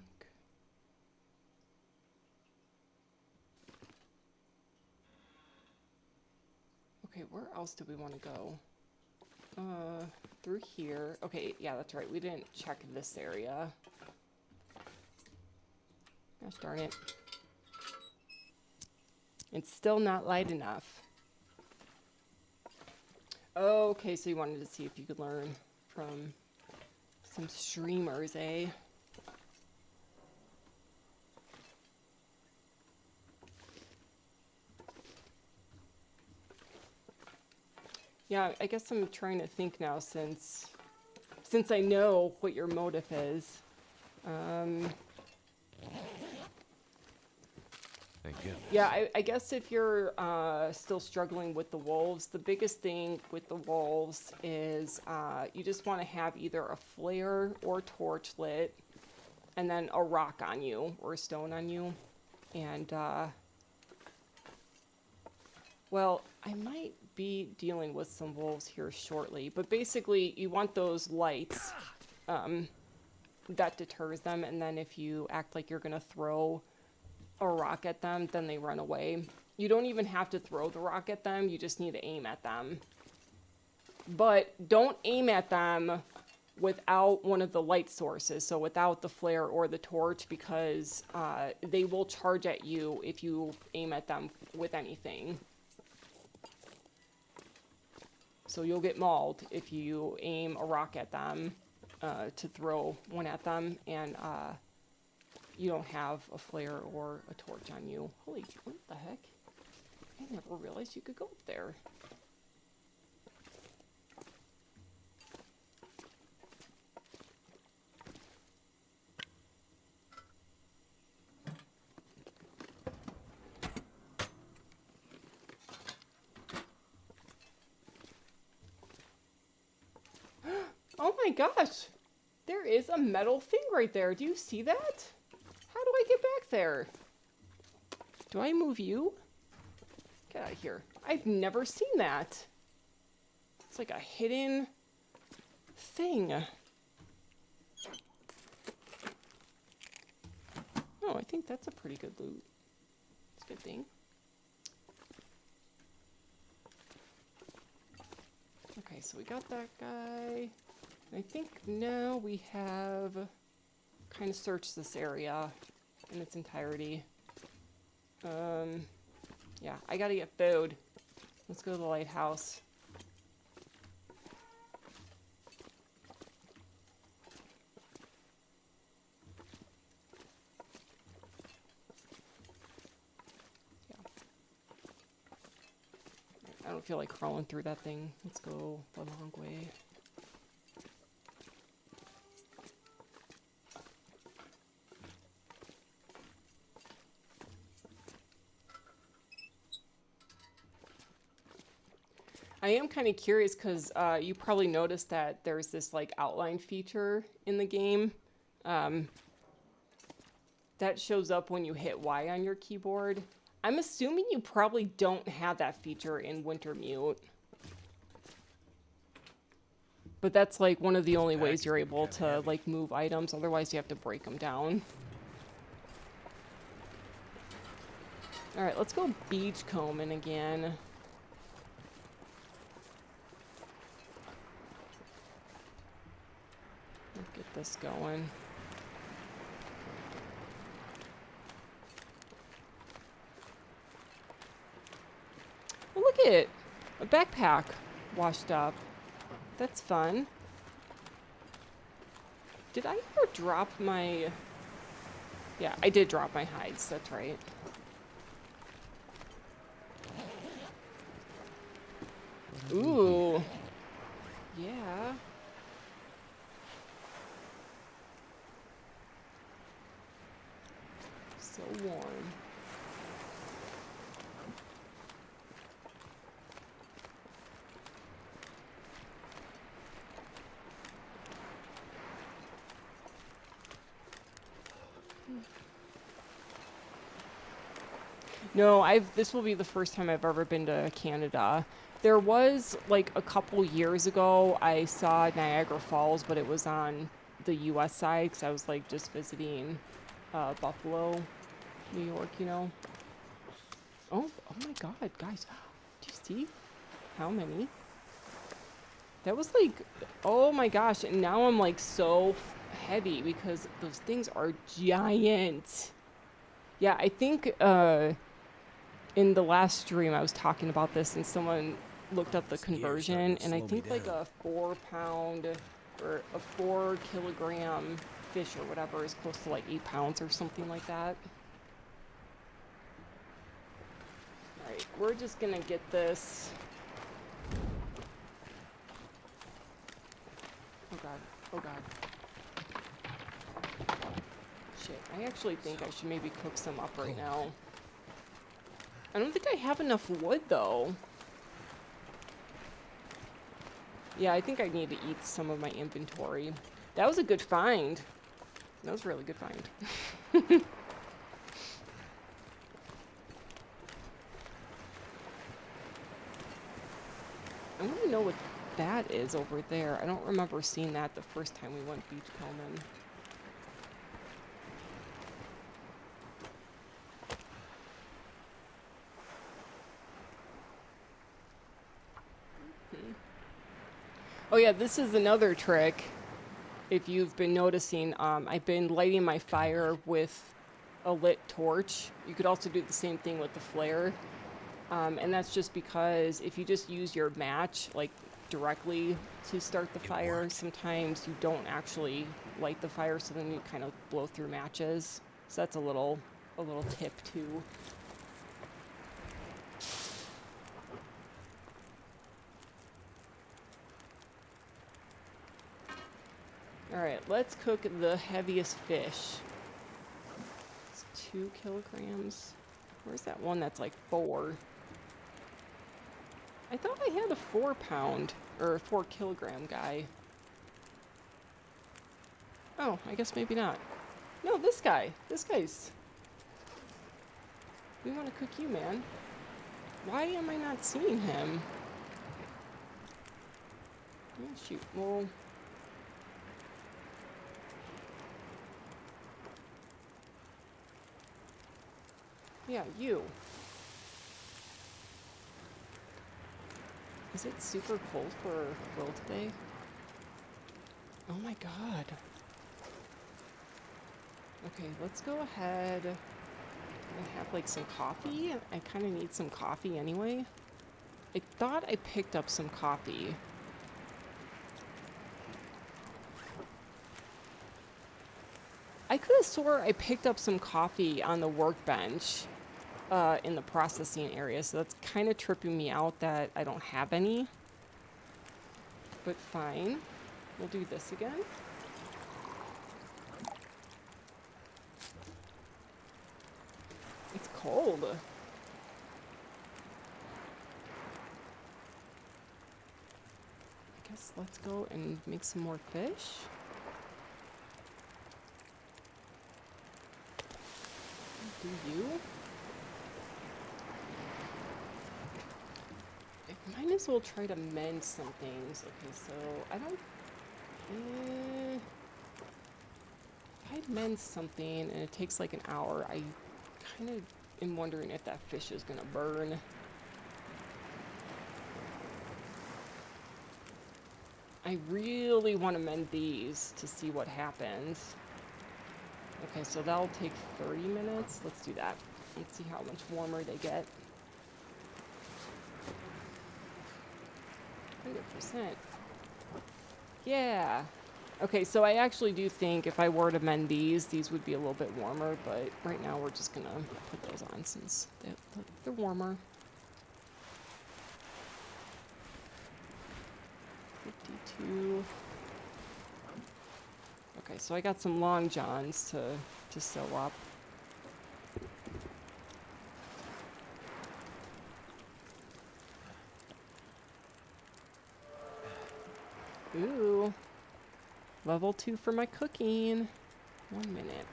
A: Okay, where else do we want to go? Through here. Okay, yeah, that's right. We didn't check this area. Gosh darn it. It's still not light enough. Okay, so you wanted to see if you could learn from some streamers, eh? Yeah, I guess I'm trying to think now since I know what your motive is.
B: Thank you.
A: Yeah, I guess if you're still struggling with the wolves, the biggest thing with the wolves is you just want to have either a flare or torch lit, and then a rock on you or a stone on you. And, well, I might be dealing with some wolves here shortly, but basically you want those lights that deters them, and then if you act like you're going to throw a rock at them, then they run away. You don't even have to throw the rock at them, you just need to aim at them. But don't aim at them without one of the light sources, so without the flare or the torch, because they will charge at you if you aim at them with anything. So you'll get mauled if you aim a rock at them to throw one at them, and you don't have a flare or a torch on you. Holy, what the heck? I never realized you could go up there. Oh my gosh! There is a metal thing right there. Do you see that? How do I get back there? Do I move you? Get out of here. I've never seen that. It's like a hidden thing. Oh, I think that's a pretty good loot. It's a good thing. Okay, so we got that guy. I think now we have kind of searched this area in its entirety. Yeah, I gotta get food. Let's go to the lighthouse. Yeah. I don't feel like crawling through that thing. Let's go the long way. I am kind of curious because you probably noticed that there's this like outline feature in the game that shows up when you hit Y on your keyboard. I'm assuming you probably don't have that feature in Wintermute. But that's like one of the only ways you're able to like move items. Otherwise you have to break them down. All right, let's go beachcombing again. Let's get this going. Oh, look at it! A backpack washed up. That's fun. Did I ever drop my... Yeah, I did drop my hides, that's right. Ooh. Yeah. So warm. No, this will be the first time I've ever been to Canada. There was, like, a couple years ago, I saw Niagara Falls, but it was on the US side, because I was, like, just visiting Buffalo, New York, you know. Oh my god, guys. Do you see how many? That was, like, oh my gosh, and now I'm, like, so heavy, because those things are giant. Yeah, I think, in the last stream, I was talking about this, and someone looked up the
B: This gear's
A: conversion,
B: starting to
A: and I
B: slow me
A: think like
B: down.
A: a 4-pound or a 4-kilogram fish or whatever is close to like 8 pounds or something like that. All right, we're just gonna get this. Oh god, oh god. Shit, I actually think I should maybe cook some up right now. I don't think I have enough wood though. Yeah, I think I need to eat some of my inventory. That was a good find. That was a really good find. I want to know what that is over there. I don't remember seeing that the first time we went beachcombing. Oh yeah, this is another trick. If you've been noticing, I've been lighting my fire with a lit torch. You could also do the same thing with the flare. And that's just because if you just use your match, like, directly to start the fire, sometimes you don't actually light the fire, so then you kind of blow through matches. So that's a little tip too. Alright, let's cook the heaviest fish. It's 2 kilograms. Where's that one that's like 4? I thought I had a 4-pound or a 4-kilogram guy. Oh, I guess maybe not. No, this guy. This guy's... We want to cook you, man. Why am I not seeing him? Oh, shoot. Well... Yeah, you. Is it super cold for Will today? Oh my god. Okay, let's go ahead and have like some coffee. I kind of need some coffee anyway. I thought I picked up some coffee. I could have swore I picked up some coffee on the workbench in the processing area, so that's kind of tripping me out that I don't have any. But fine. We'll do this again. It's cold. I guess let's go and make some more fish. Do you? I might as well try to mend some things. Okay, so I don't... if I mend something and it takes like an hour, I kind of am wondering if that fish is gonna burn. I really want to mend these to see what happens. Okay, so that'll take 30 minutes. Let's do that. Let's see how much warmer they get. 100%. Yeah. Okay, so I actually do think if I were to mend these would be a little bit warmer, but right now we're just gonna put those on since they're warmer. 52. Okay, so I got some long johns to sew up. Ooh. Level 2 for my cooking. 1 minute.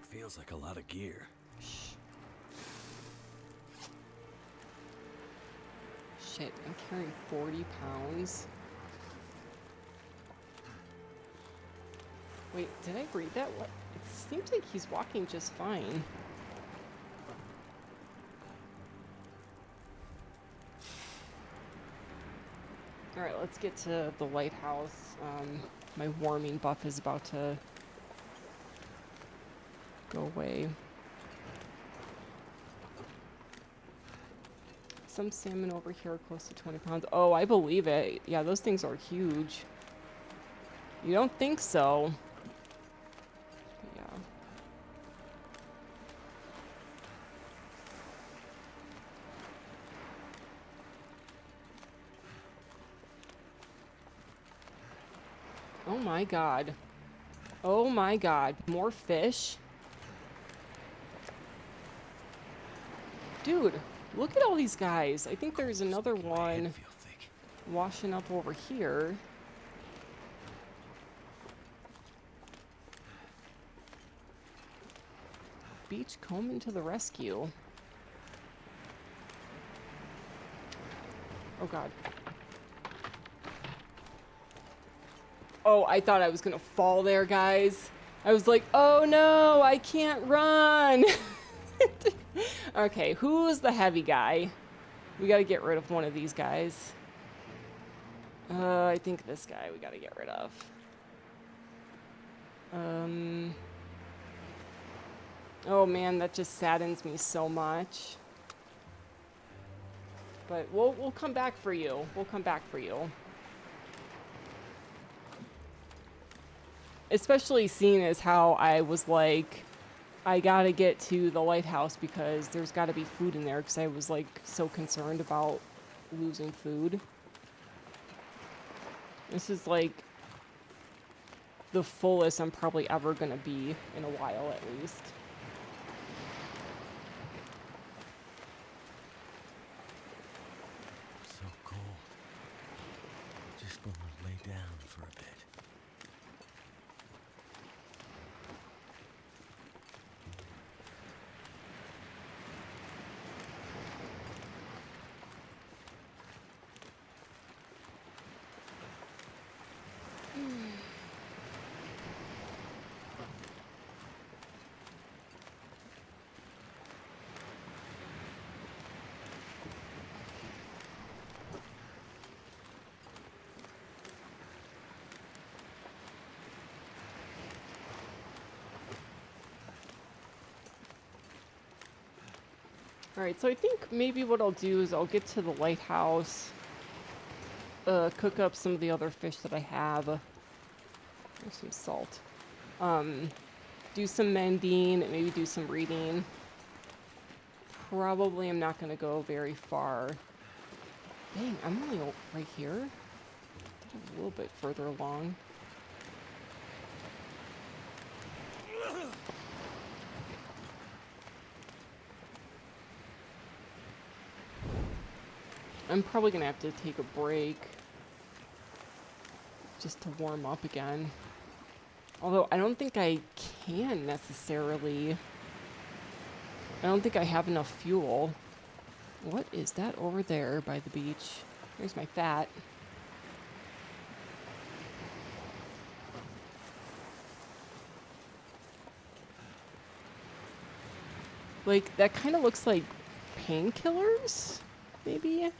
B: Feels like a lot of gear.
A: Shh. Shit, I'm carrying 40 pounds. Wait, did I read that? What? It seems like he's walking just fine. Alright, let's get to the lighthouse. My warming buff is about to go away. Some salmon over here close to 20 pounds. Oh, I believe it. Yeah, those things are huge. You don't think so? But yeah. Oh my god. Oh my god. More fish? Dude, look at all these guys. I think there's another one washing up over here. Beachcomber to the rescue. Oh god. Oh, I thought I was gonna fall there, guys. I was like, oh no, I can't run. Okay, who's the heavy guy? We gotta get rid of one of these guys. I think this guy we gotta get rid of. Oh man, that just saddens me so much. But we'll come back for you. We'll come back for you. Especially seeing as how I was like, I gotta get to the lighthouse because there's gotta be food in there because I was like so concerned about losing food. This is like the fullest I'm probably ever gonna be in a while at least.
B: So cold. Just want to lay down for a bit.
A: Alright, so I think maybe what I'll do is I'll get to the lighthouse, cook up some of the other fish that I have. There's some salt. Do some mending, maybe do some reading. Probably I'm not going to go very far. Dang, I'm only right here. A little bit further along. I'm probably gonna have to take a break just to warm up again. Although I don't think I can necessarily. I don't think I have enough fuel. What is that over there by the beach? There's my fat. Like, that kind of looks like painkillers, maybe?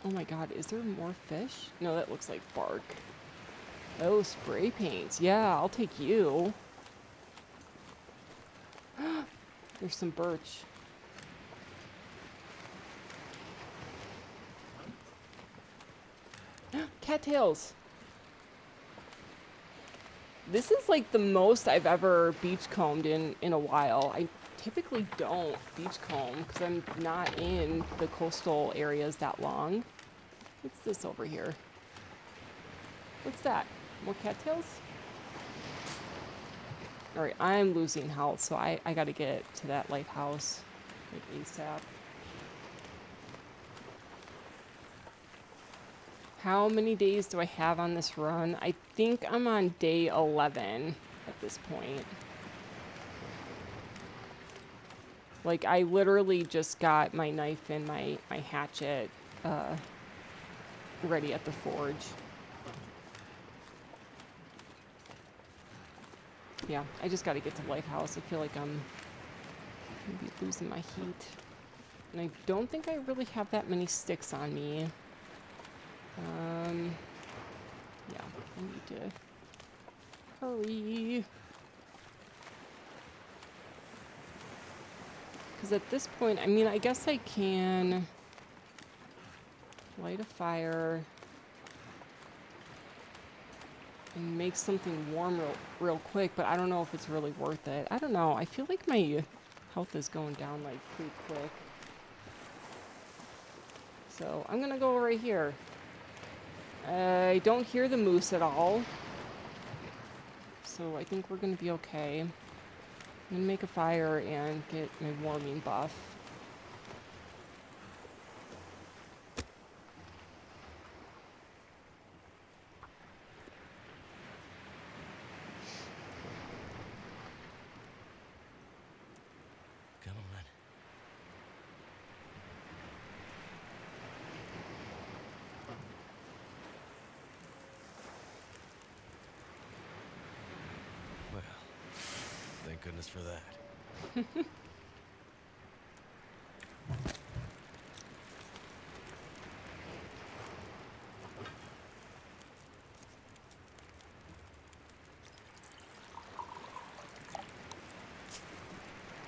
A: Oh my god, is there more fish? No, that looks like bark. Oh, spray paints. Yeah, I'll take you. There's some birch. Cattails. This is like the most I've ever beachcombed in a while. I typically don't beachcomb because I'm not in the coastal areas that long. What's this over here? What's that? More cattails? Alright, I'm losing health, so I gotta get to that lighthouse like ASAP. How many days do I have on this run? I think I'm on day 11 at this point. Like, I literally just got my knife and my hatchet ready at the forge. Yeah, I just gotta get to Lighthouse. I feel like I'm gonna be losing my heat. And I don't think I really have that many sticks on me. Yeah, I need to hurry. Because at this point, I mean, I guess I can light a fire and make something warm real quick, but I don't know if it's really worth it. I don't know. I feel like my health is going down, like, pretty quick. So I'm gonna go right here. I don't hear the moose at all. So I think we're gonna be okay. I'm gonna make a fire and get my warming buff.
B: Come on. Well, thank goodness for that.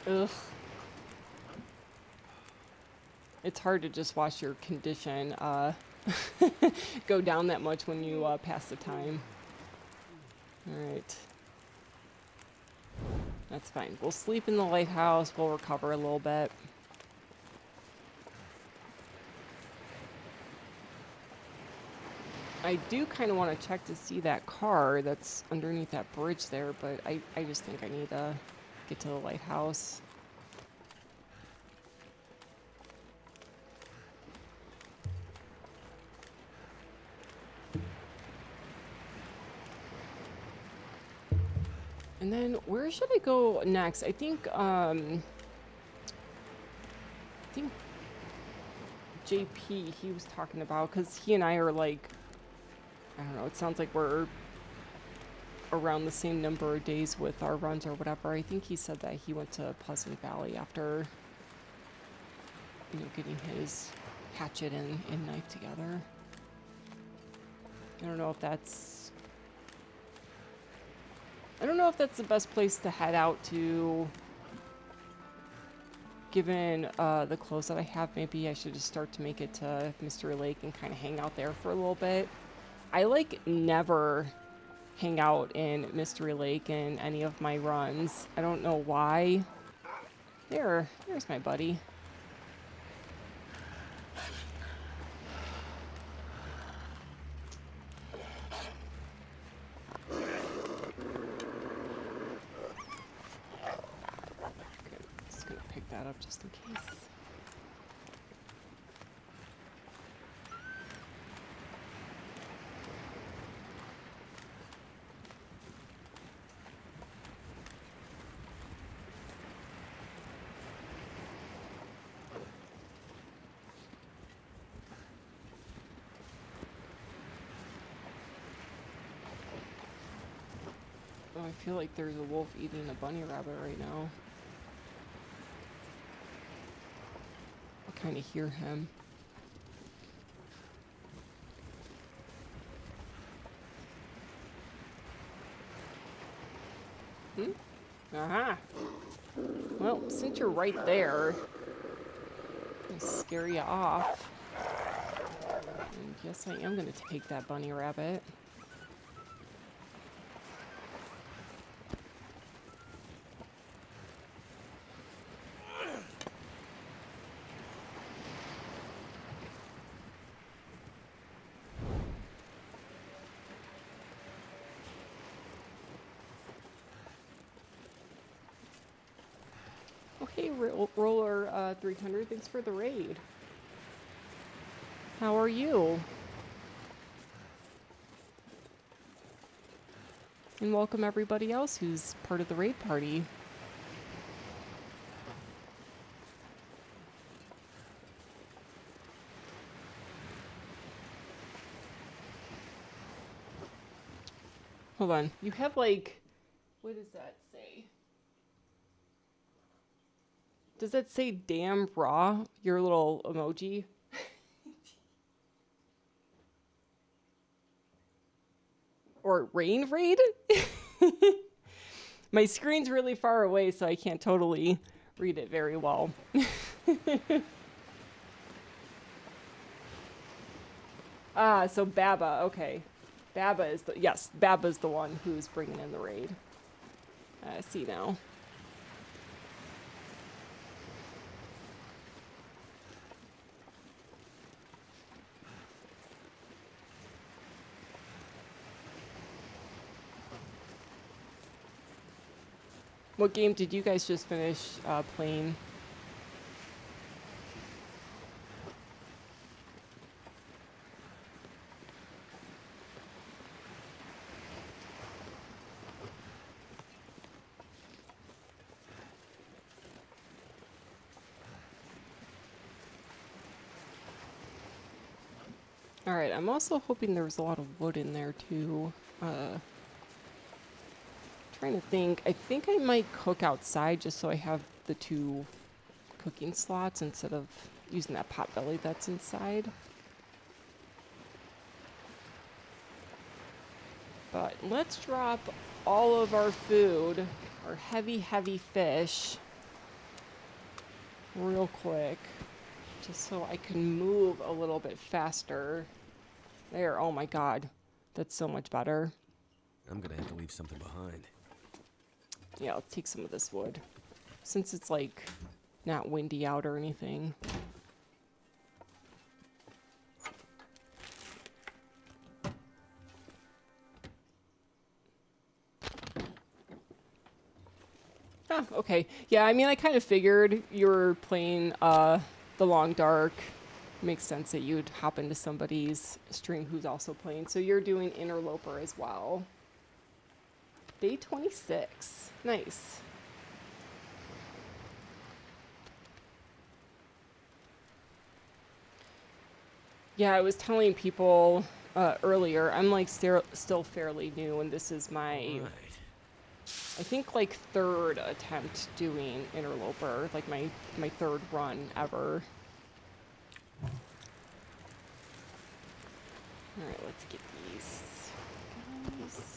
A: Ugh. It's hard to just watch your condition go down that much when you pass the time. Alright. That's fine. We'll sleep in the lighthouse. We'll recover a little bit. I do kind of want to check to see that car that's underneath that bridge there, but I just think I need to get to the lighthouse. And then where should I go next? I think JP, he was talking about, because he and I are like, I don't know, it sounds like we're around the same number of days with our runs or whatever. I think he said that he went to Pleasant Valley after, you know, getting his hatchet and knife together. I don't know if that's the best place to head out to. Given the clothes that I have, maybe I should just start to make it to Mystery Lake and kind of hang out there for a little bit. I like never hang out in Mystery Lake in any of my runs. I don't know why. There's my buddy. That up just in case. Oh, I feel like there's a wolf eating a bunny rabbit right now. Kind of hear him. Aha. Well, Well, since you're right there, I'm gonna scare you off. And yes, I am gonna take that bunny rabbit. Oh, hey, Roller 300, thanks for the raid. How are you? And welcome everybody else who's part of the raid party. Hold on. You have like, what does that say? Does that say damn raw? Your little emoji? Or rain raid? My screen's really far away, so I can't totally read it very well. Ah, so Baba, okay. Baba is the, yes, Baba's the one who's bringing in the raid. I see now. What game did you guys just finish playing? Alright, I'm also hoping there was a lot of wood in there too. Trying to think. I think I might cook outside just so I have the 2 cooking slots instead of using that pot belly that's inside. But let's drop all of our food, our heavy, heavy fish, real quick, just so I can move a little bit faster. There, oh my god, that's so much better.
B: I'm gonna have to leave something behind.
A: Yeah, I'll take some of this wood, since it's like not windy out or anything. Ah, okay. Yeah, I mean, I kind of figured you were playing The Long Dark. Makes sense that you'd hop into somebody's stream who's also playing. So you're doing Interloper as well. Day 26. Nice. Yeah, I was telling people earlier, I'm like still fairly new, and this is my...
B: Right.
A: I think like 3rd attempt doing Interloper, like my 3rd run ever. Alright, let's get these guys.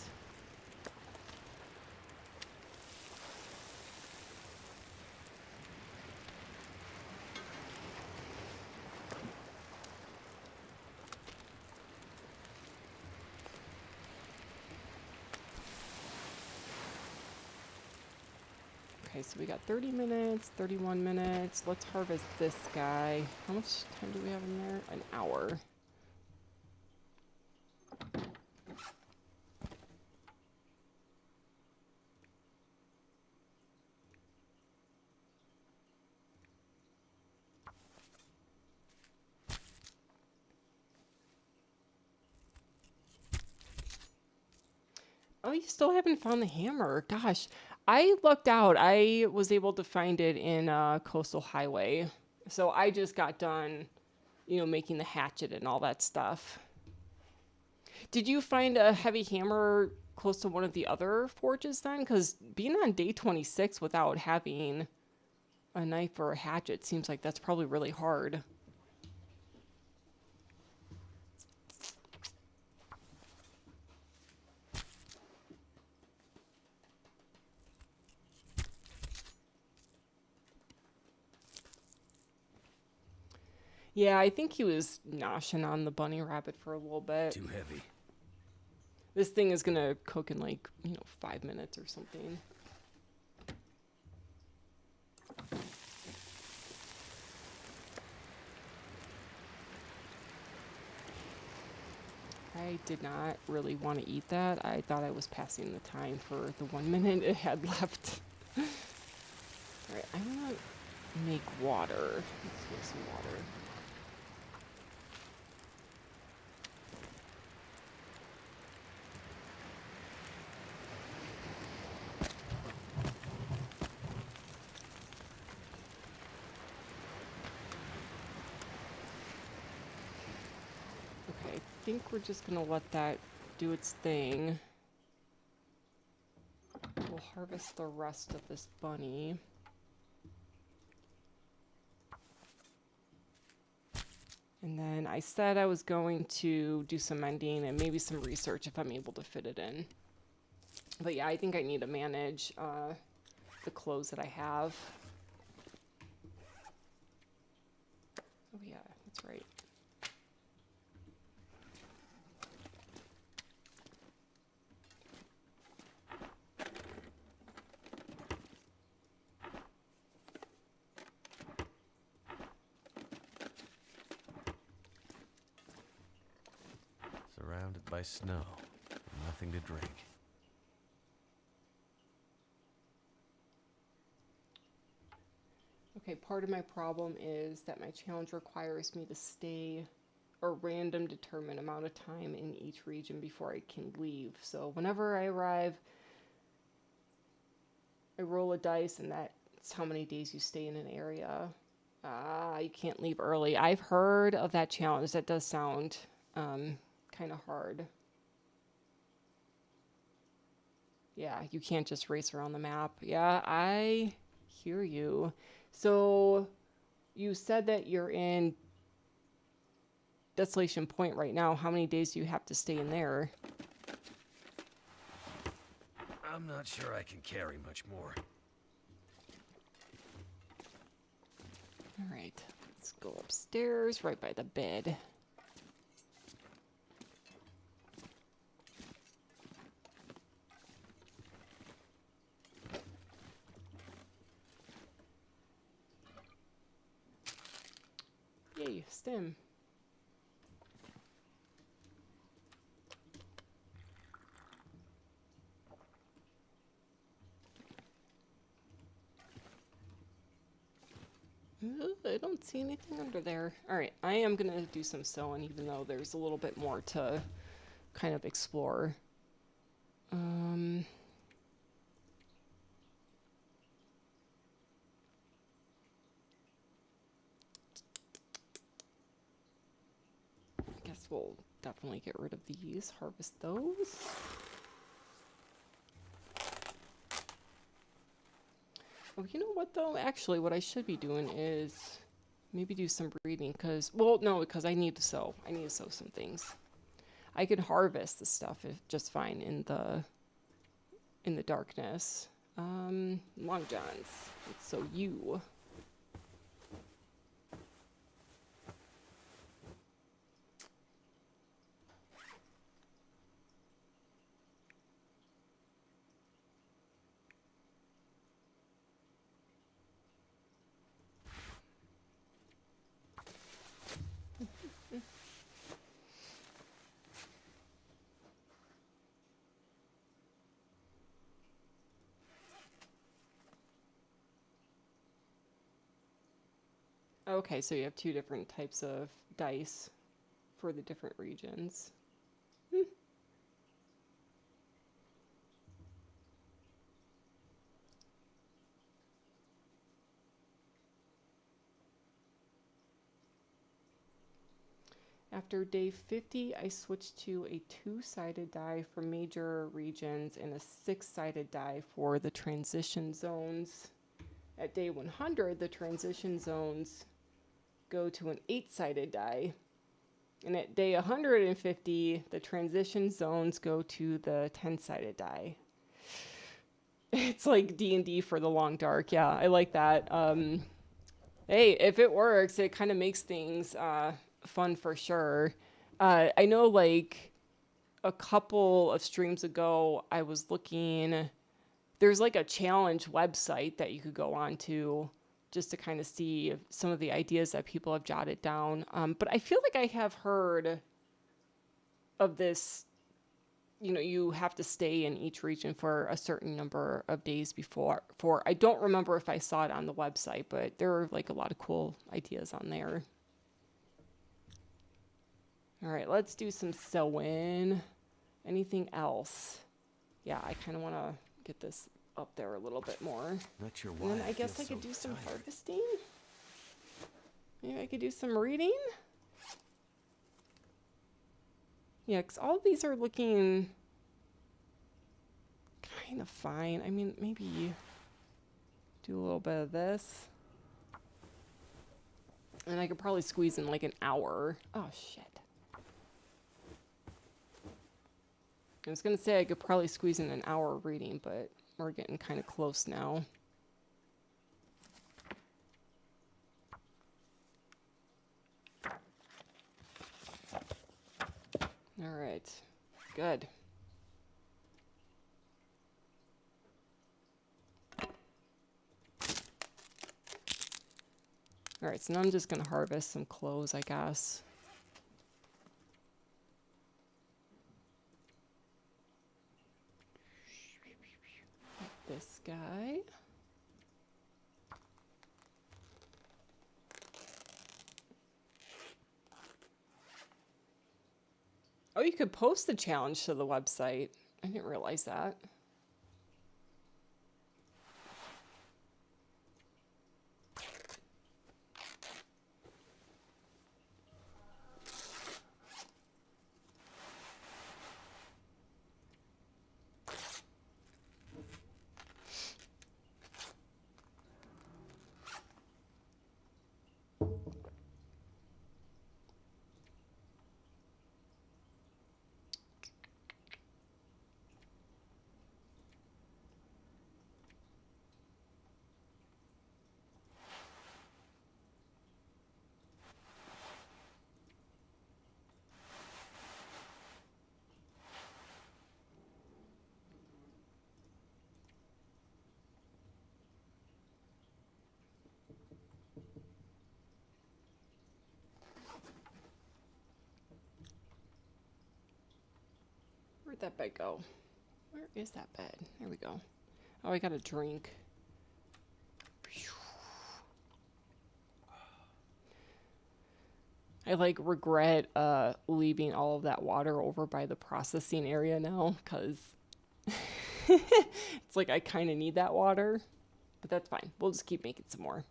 A: Okay, so we got 30 minutes, 31 minutes. Let's harvest this guy. How much time do we have in there? An hour. Oh, you still haven't found the hammer. Gosh, I lucked out. I was able to find it in Coastal Highway. So I just got done, you know, making the hatchet and all that stuff. Did you find a heavy hammer close to one of the other forges then? Because being on day 26 without having a knife or a hatchet seems like that's probably really hard. Yeah, I think he was noshing on the bunny rabbit for a little bit.
B: Too heavy.
A: This thing is gonna cook in like, 5 minutes or something. I did not really want to eat that. I thought I was passing the time for the 1 minute it had left. Alright, I want to make water. Let's make some water. Okay, I think we're just going to let that do its thing. We'll harvest the rest of this bunny. And then I said I was going to do some mending and maybe some research if I'm able to fit it in. But yeah, I think I need to manage the clothes that I have. Oh yeah, that's right.
B: Surrounded by snow. Nothing to drink.
A: Okay, part of my problem is that my challenge requires me to stay a random determined amount of time in each region before I can leave. So whenever I arrive, I roll a dice and that's how many days you stay in an area. You can't leave early. I've heard of that challenge. That does sound kind of hard. Yeah, you can't just race around the map. Yeah, I hear you. So you said that you're in Desolation Point right now. How many days do you have to stay in there?
B: I'm not sure I can carry much more.
A: All right, let's go upstairs right by the bed. Yay, stem. I don't see anything under there. All right, I am going to do some sewing, even though there's a little bit more to kind of explore. I guess we'll definitely get rid of these, harvest those. Oh, you know what though? Actually, what I should be doing is maybe do some breeding because, well, no, because I need to sew. I need to sew some things. I can harvest the stuff just fine in the darkness. Long johns. Let's sew you. Okay, so you have two different types of dice for the different regions. After day 50, I switched to a two-sided die for major regions and a six-sided die for the transition zones. At day 100, the transition zones go to an eight-sided die. And at day 150, the transition zones go to the 10-sided die. It's like D&D for the long dark. Yeah, I like that. Hey, if it works, it kind of makes things fun for sure. I know, like, a couple of streams ago, I was looking. There's like a challenge website that you could go on to just to kind of see if some of the ideas that people have jotted down. But I feel like I have heard of this. You know, you have to stay in each region for a certain number of days before. For I don't remember if I saw it on the website, but there are like a lot of cool ideas on there. All right, let's do some sewing. Anything else? Yeah, I kind of want to get this up there a little bit more.
B: Not sure
A: And
B: why.
A: then I guess I
B: feel
A: could
B: so
A: do some
B: tired.
A: harvesting. Maybe I could do some reading. Yeah, because all of these are looking kind of fine. I mean, maybe do a little bit of this. And I could probably squeeze in like an hour. Oh, shit. I was going to say I could probably squeeze in an hour of reading, but we're getting kind of close now. All right. Good. All right, so now I'm just going to harvest some clothes, I guess. This guy. Oh, you could post the challenge to the website. I didn't realize that. Where'd that bed go? Where is that bed? There we go. Oh, I got a drink. I like regret leaving all of that water over by the processing area now because it's like I kind of need that water, but that's fine. We'll just keep making some more.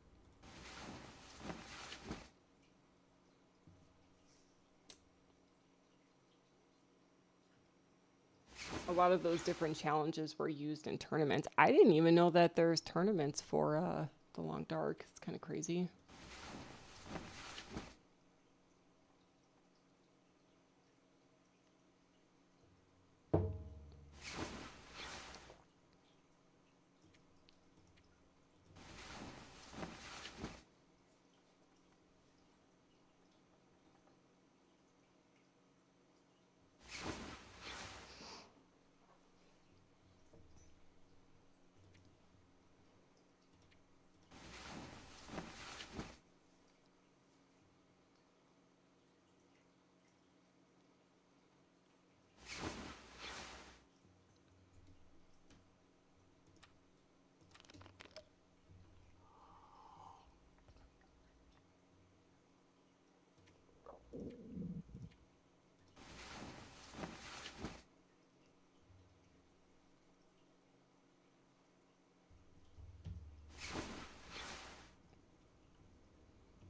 A: A lot of those different challenges were used in tournaments. I didn't even know that there's tournaments for the Long Dark. It's kind of crazy.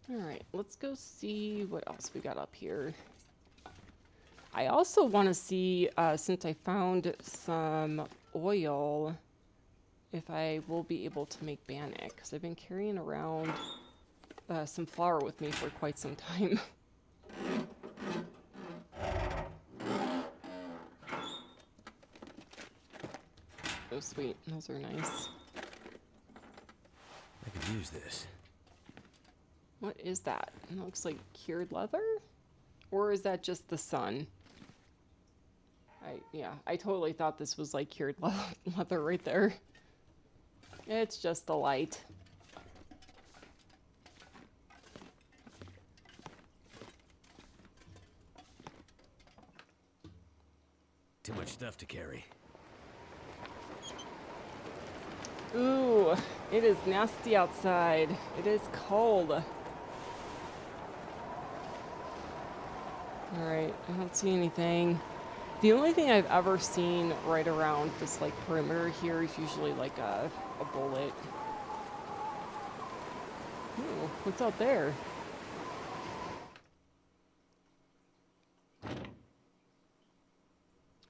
A: All right, let's go see what else we got up here. I also want to see, since I found some oil, if I will be able to make bannock, because I've been carrying around some flour with me for quite some time. Oh, sweet. Those are nice.
B: I could use this.
A: What is that? It looks like cured leather? Or is that just the sun? Yeah, I totally thought this was like cured leather right there. It's just the light.
B: Too much stuff to carry.
A: Ooh, it is nasty outside. It is cold. Alright, I don't see anything. The only thing I've ever seen right around this like perimeter here is usually like a bullet. Ooh, what's out there?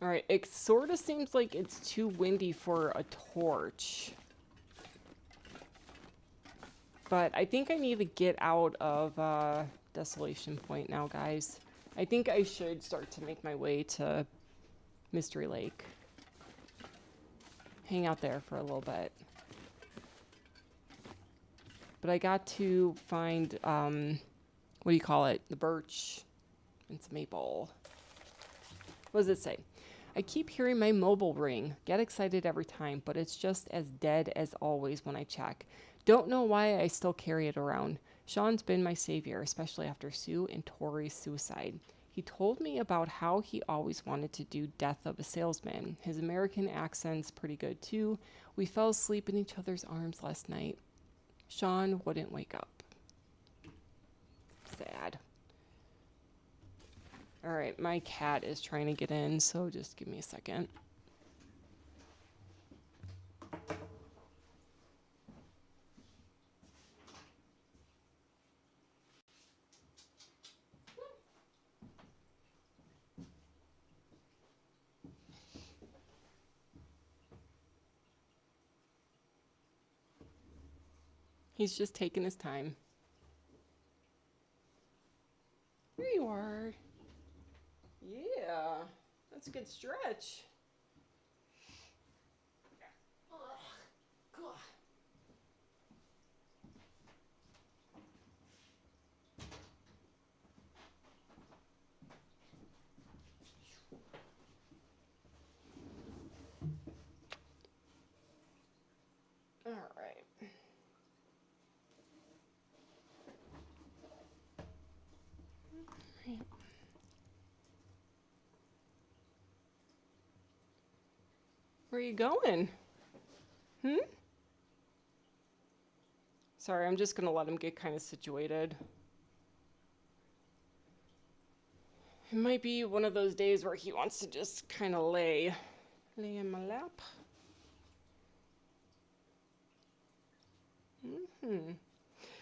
A: Alright, it sort of seems like it's too windy for a torch. But I think I need to get out of Desolation Point now, guys. I think I should start to make my way to Mystery Lake. Hang out there for a little bit. But I got to find, what do you call it? The birch and some maple. What does it say? I keep hearing my mobile ring. Get excited every time, but it's just as dead as always when I check. Don't know why I still carry it around. Sean's been my savior, especially after Sue and Tori's suicide. He told me about how he always wanted to do Death of a Salesman. His American accent's pretty good too. We fell asleep in each other's arms last night. Sean wouldn't wake up. Sad. Alright, my cat is trying to get in, so just give me a second. He's just taking his time. There you are. Yeah, that's a good stretch. All right. Where are you going? Sorry, I'm just gonna let him get kind of situated. It might be one of those days where he wants to just kind of lay in my lap.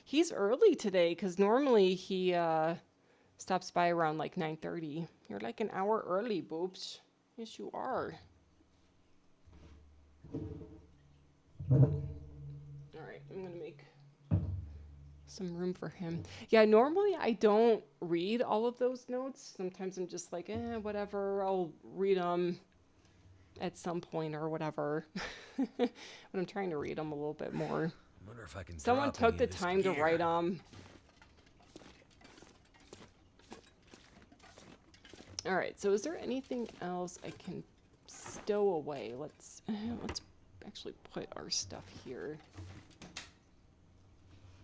A: He's early today because normally he stops by around like 9:30. You're like an hour early, Boobs. Yes, you are. All right, I'm gonna make some room for him. Yeah, normally I don't read all of those notes. Sometimes I'm just like, whatever. I'll read them at some point or whatever. But I'm trying to read them a little bit more.
B: I wonder if I can.
A: Someone took the time to write them. All right. So, is there anything else I can stow away? Let's actually put our stuff here.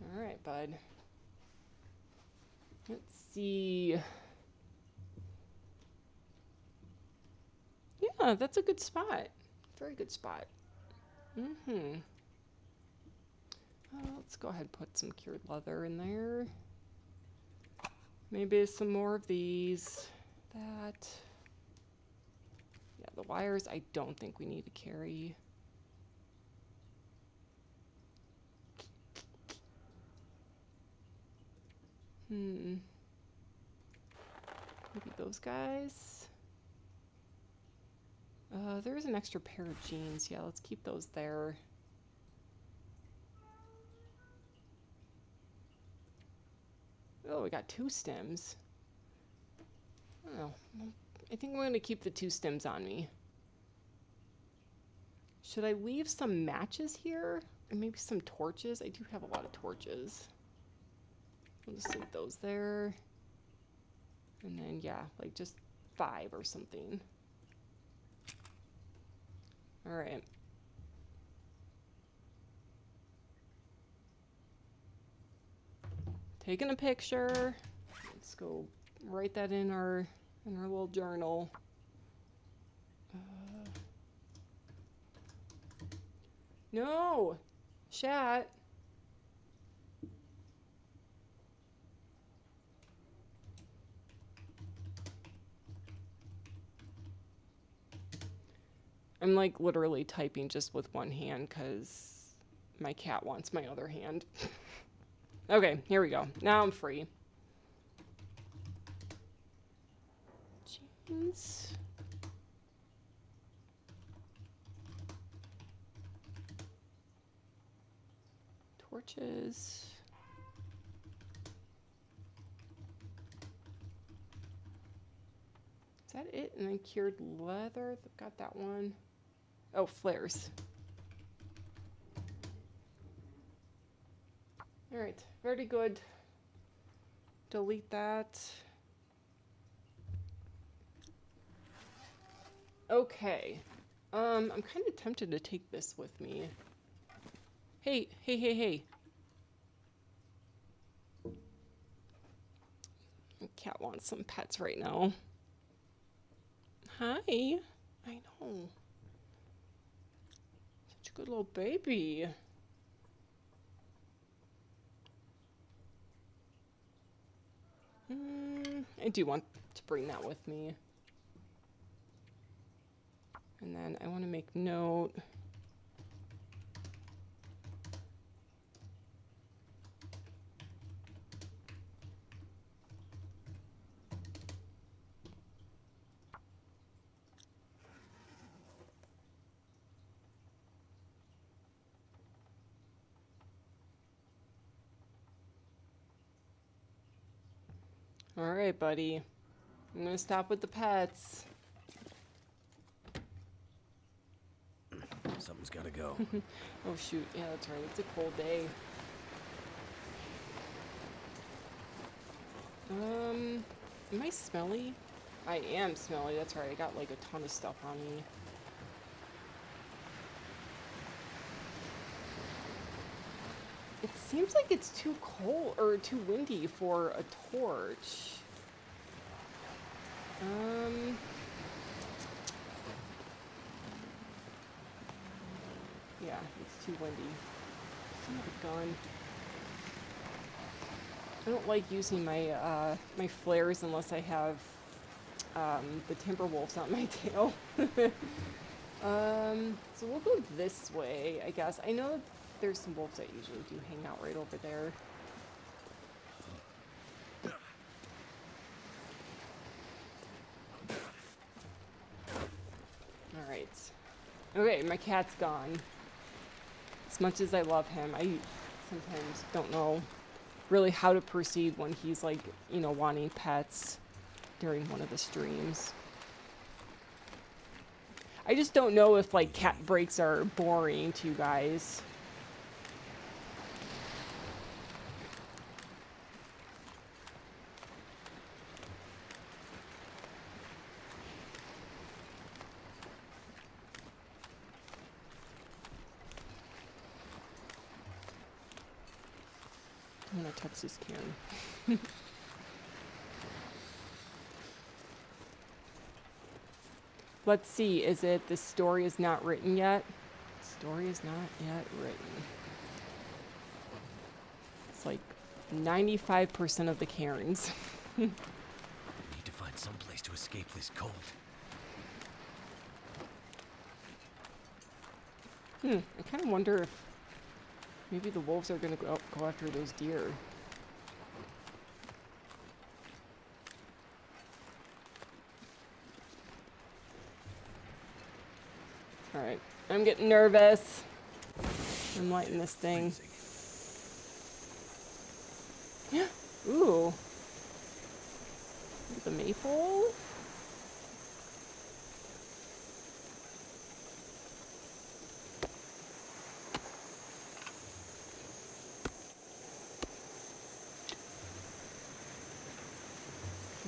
A: All right, bud. Let's see. Yeah, that's a good spot. Very good spot. Let's go ahead and put some cured leather in there. Maybe some more of these. That. Yeah, the wires I don't think we need to carry. Maybe those guys. There's an extra pair of jeans. Yeah, let's keep those there. Oh, we got 2 stems. Oh, I think I'm going to keep the 2 stems on me. Should I leave some matches here? And maybe some torches? I do have a lot of torches. We'll just leave those there. And then, yeah, like just 5 or something. All right. Taking a picture. Let's go write that in our little journal. No, chat. I'm like literally typing just with one hand because my cat wants my other hand. Okay, here we go. Now I'm free. Jeans. Torches. Is that it? And then cured leather. Got that one. Oh, flares. All right, very good. Delete that. Okay. I'm kind of tempted to take this with me. Hey, hey, hey, hey. My cat wants some pets right now. Hi. I know. Such a good little baby. I do want to bring that with me. And then I want to make note. All right, buddy. I'm going to stop with the pets.
B: Something's gotta go.
A: Oh, shoot. Yeah, that's right. It's a cold day. Am I smelly? I am smelly. That's right. I got like a ton of stuff on me. It seems like it's too cold or too windy for a torch. Yeah, it's too windy. Oh my gun. I don't like using my my flares unless I have the timber wolves on my tail. So we'll go this way, I guess. I know there's some wolves that usually do hang out right over there. All right. Okay, my cat's gone. As much as I love him, I sometimes don't know really how to proceed when he's like, you know, wanting pets during one of the streams. I just don't know if like cat breaks are boring to you guys. I'm gonna touch this can. Let's see, is it the story is not written yet? Story is not yet written. It's like 95% of the cairns.
B: Need to find some place to escape this cold.
A: I kind of wonder if maybe the wolves are gonna go after those deer. Alright, I'm getting nervous. I'm lighting this thing. Ooh. The maple?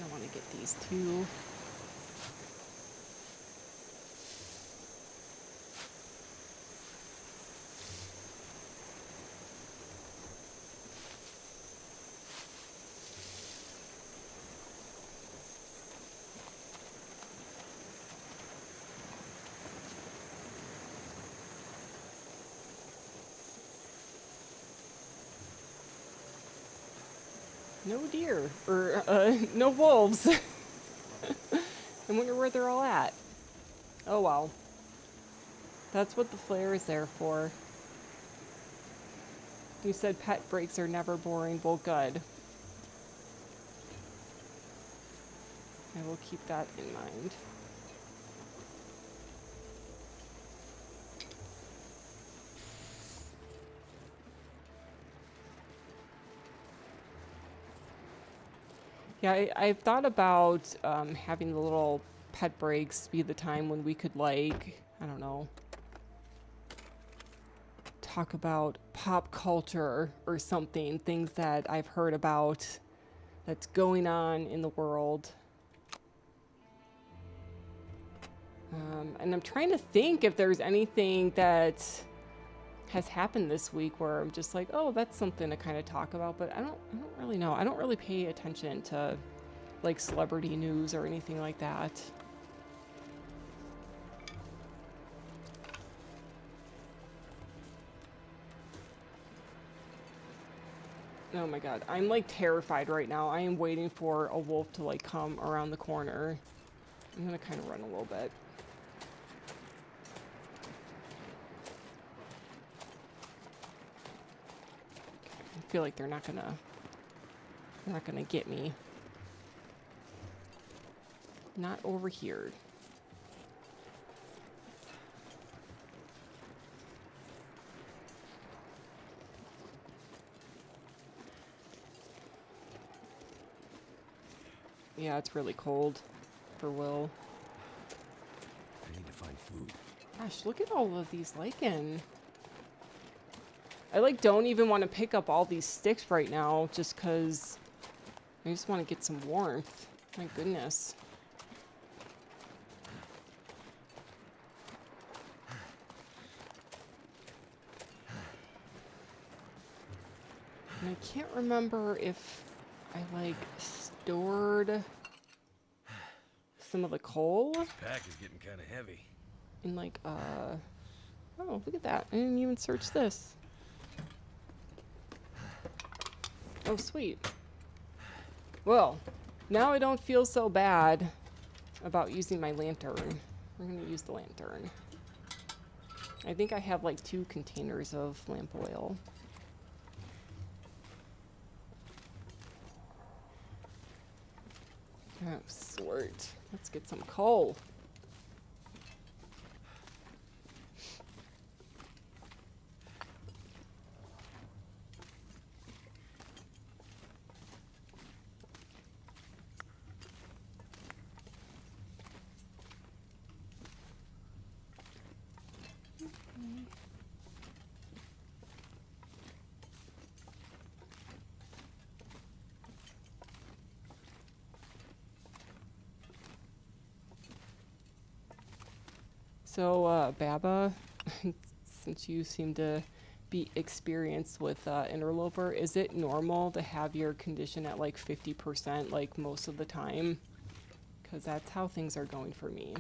A: I want to get these two. No deer, or no wolves. I wonder where they're all at. Oh well. That's what the flare is there for. You said pet breaks are never boring. Well, good. I will keep that in mind. Yeah, I've thought about having the little pet breaks be the time when we could, like, I don't know, talk about pop culture or something, things that I've heard about that's going on in the world. And I'm trying to think if there's anything that has happened this week where I'm just like, oh, that's something to kind of talk about, but I don't really know. I don't really pay attention to like celebrity news or anything like that. Oh my god, I'm like terrified right now. I am waiting for a wolf to like come around the corner. I'm gonna kind of run a little bit. I feel like they're not gonna get me. Not over here. Yeah, it's really cold for Will.
B: I need to find food.
A: Gosh, look at all of these lichen. I like don't even want to pick up all these sticks right now just because I just want to get some warmth. My goodness. And I can't remember if I like stored some of the coal
B: This pack is getting kind of heavy.
A: in like oh, look at that. I didn't even search this. Oh, sweet. Well, now I don't feel so bad about using my lantern. We're going to use the lantern. I think I have like 2 containers of lamp oil. Oh, sweet. Let's get some coal. So, Baba, since you seem to be experienced with Interloper, is it normal to have your condition at like 50% like most of the time? Because that's how things are going for me.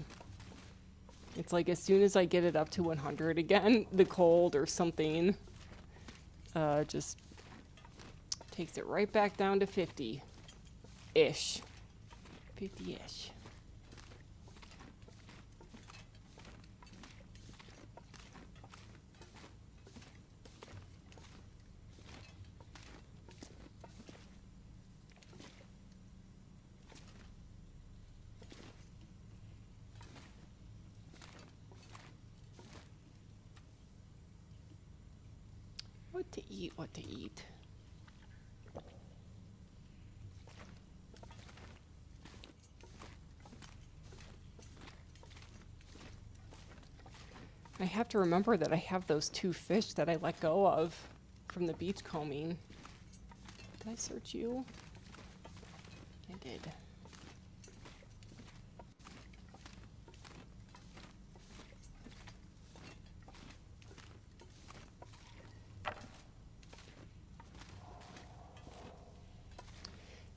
A: It's like as soon as I get it up to 100 again, the cold or something just takes it right back down to 50-ish. 50-ish. What to eat, what to eat. I have to remember that I have those 2 fish that I let go of from the beach combing. Did I search you? I did.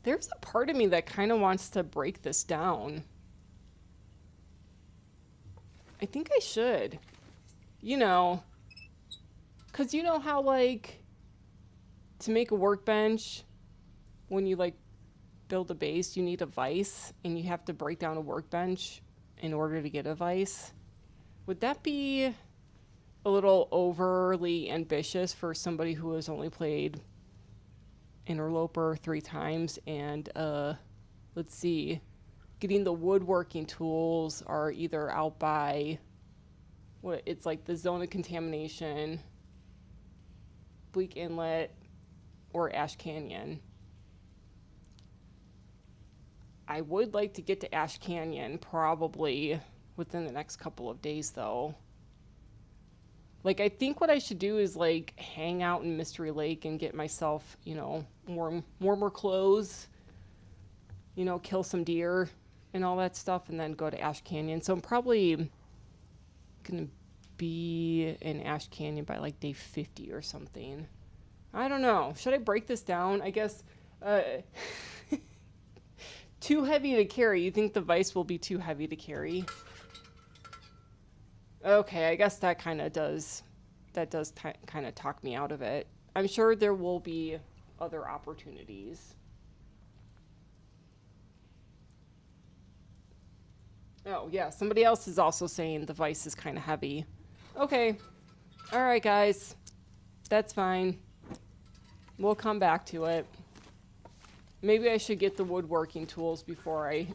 A: There's a part of me that kind of wants to break this down. I think I should. You know, because you know how, like, to make a workbench, when you, like, build a base, you need a vise, and you have to break down a workbench in order to get a vise. Would that be a little overly ambitious for somebody who has only played Interloper 3 times? And, let's see, getting the woodworking tools are either out by, what, it's like the zone of contamination, Bleak Inlet, or Ash Canyon. I would like to get to Ash Canyon probably within the next couple of days, though. Like, I think what I should do is, like, hang out in Mystery Lake and get myself, you know, warmer clothes, you know, kill some deer and all that stuff, and then go to Ash Canyon. So I'm probably gonna be in Ash Canyon by, like, day 50 or something. I don't know. Should I break this down? I guess, too heavy to carry. You think the vise will be too heavy to carry? Okay, I guess that kind of does, kind of talk me out of it. I'm sure there will be other opportunities. Oh, yeah, somebody else is also saying the vise is kind of heavy. Okay. All right, guys. That's fine. We'll come back to it. Maybe I should get the woodworking tools before I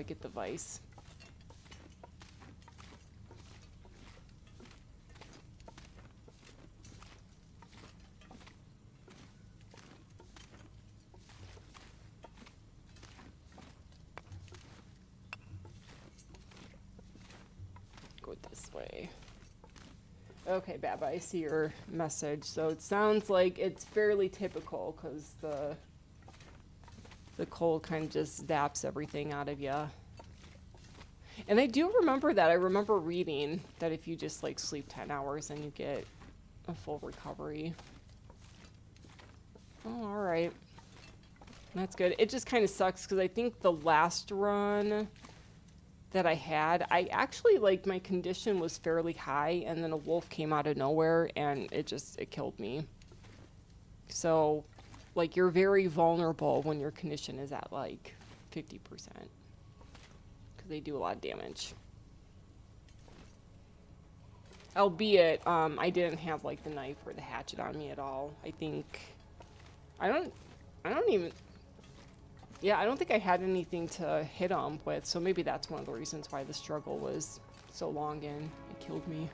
A: get the vise. Go this way. Okay, Baba, I see your message. So it sounds like it's fairly typical because the cold kind of just zaps everything out of you. And I do remember that. I remember reading that if you just, like, sleep 10 hours, then you get a full recovery. Oh, all right. That's good. It just kind of sucks because I think the last run that I had, I actually, like, my condition was fairly high, and then a wolf came out of nowhere, and it killed me. So, like, you're very vulnerable when your condition is at, like, 50%. Because they do a lot of damage. Albeit, I didn't have, like, the knife or the hatchet on me at all. I think... I don't think I had anything to hit them with, so maybe that's one of the reasons why the struggle was so long and it killed me.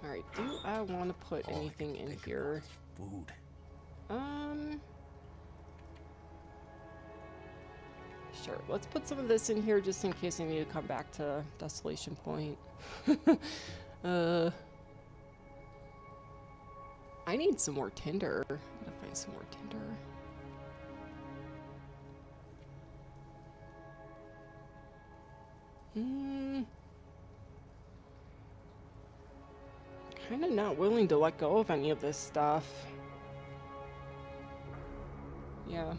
A: Alright, do I want to put anything in here?
B: Food.
A: Sure, let's put some of this in here just in case I need to come back to Desolation Point. I need some more tinder. I'm gonna find some more tinder. Kind of not willing to let go of any of this stuff. Yeah,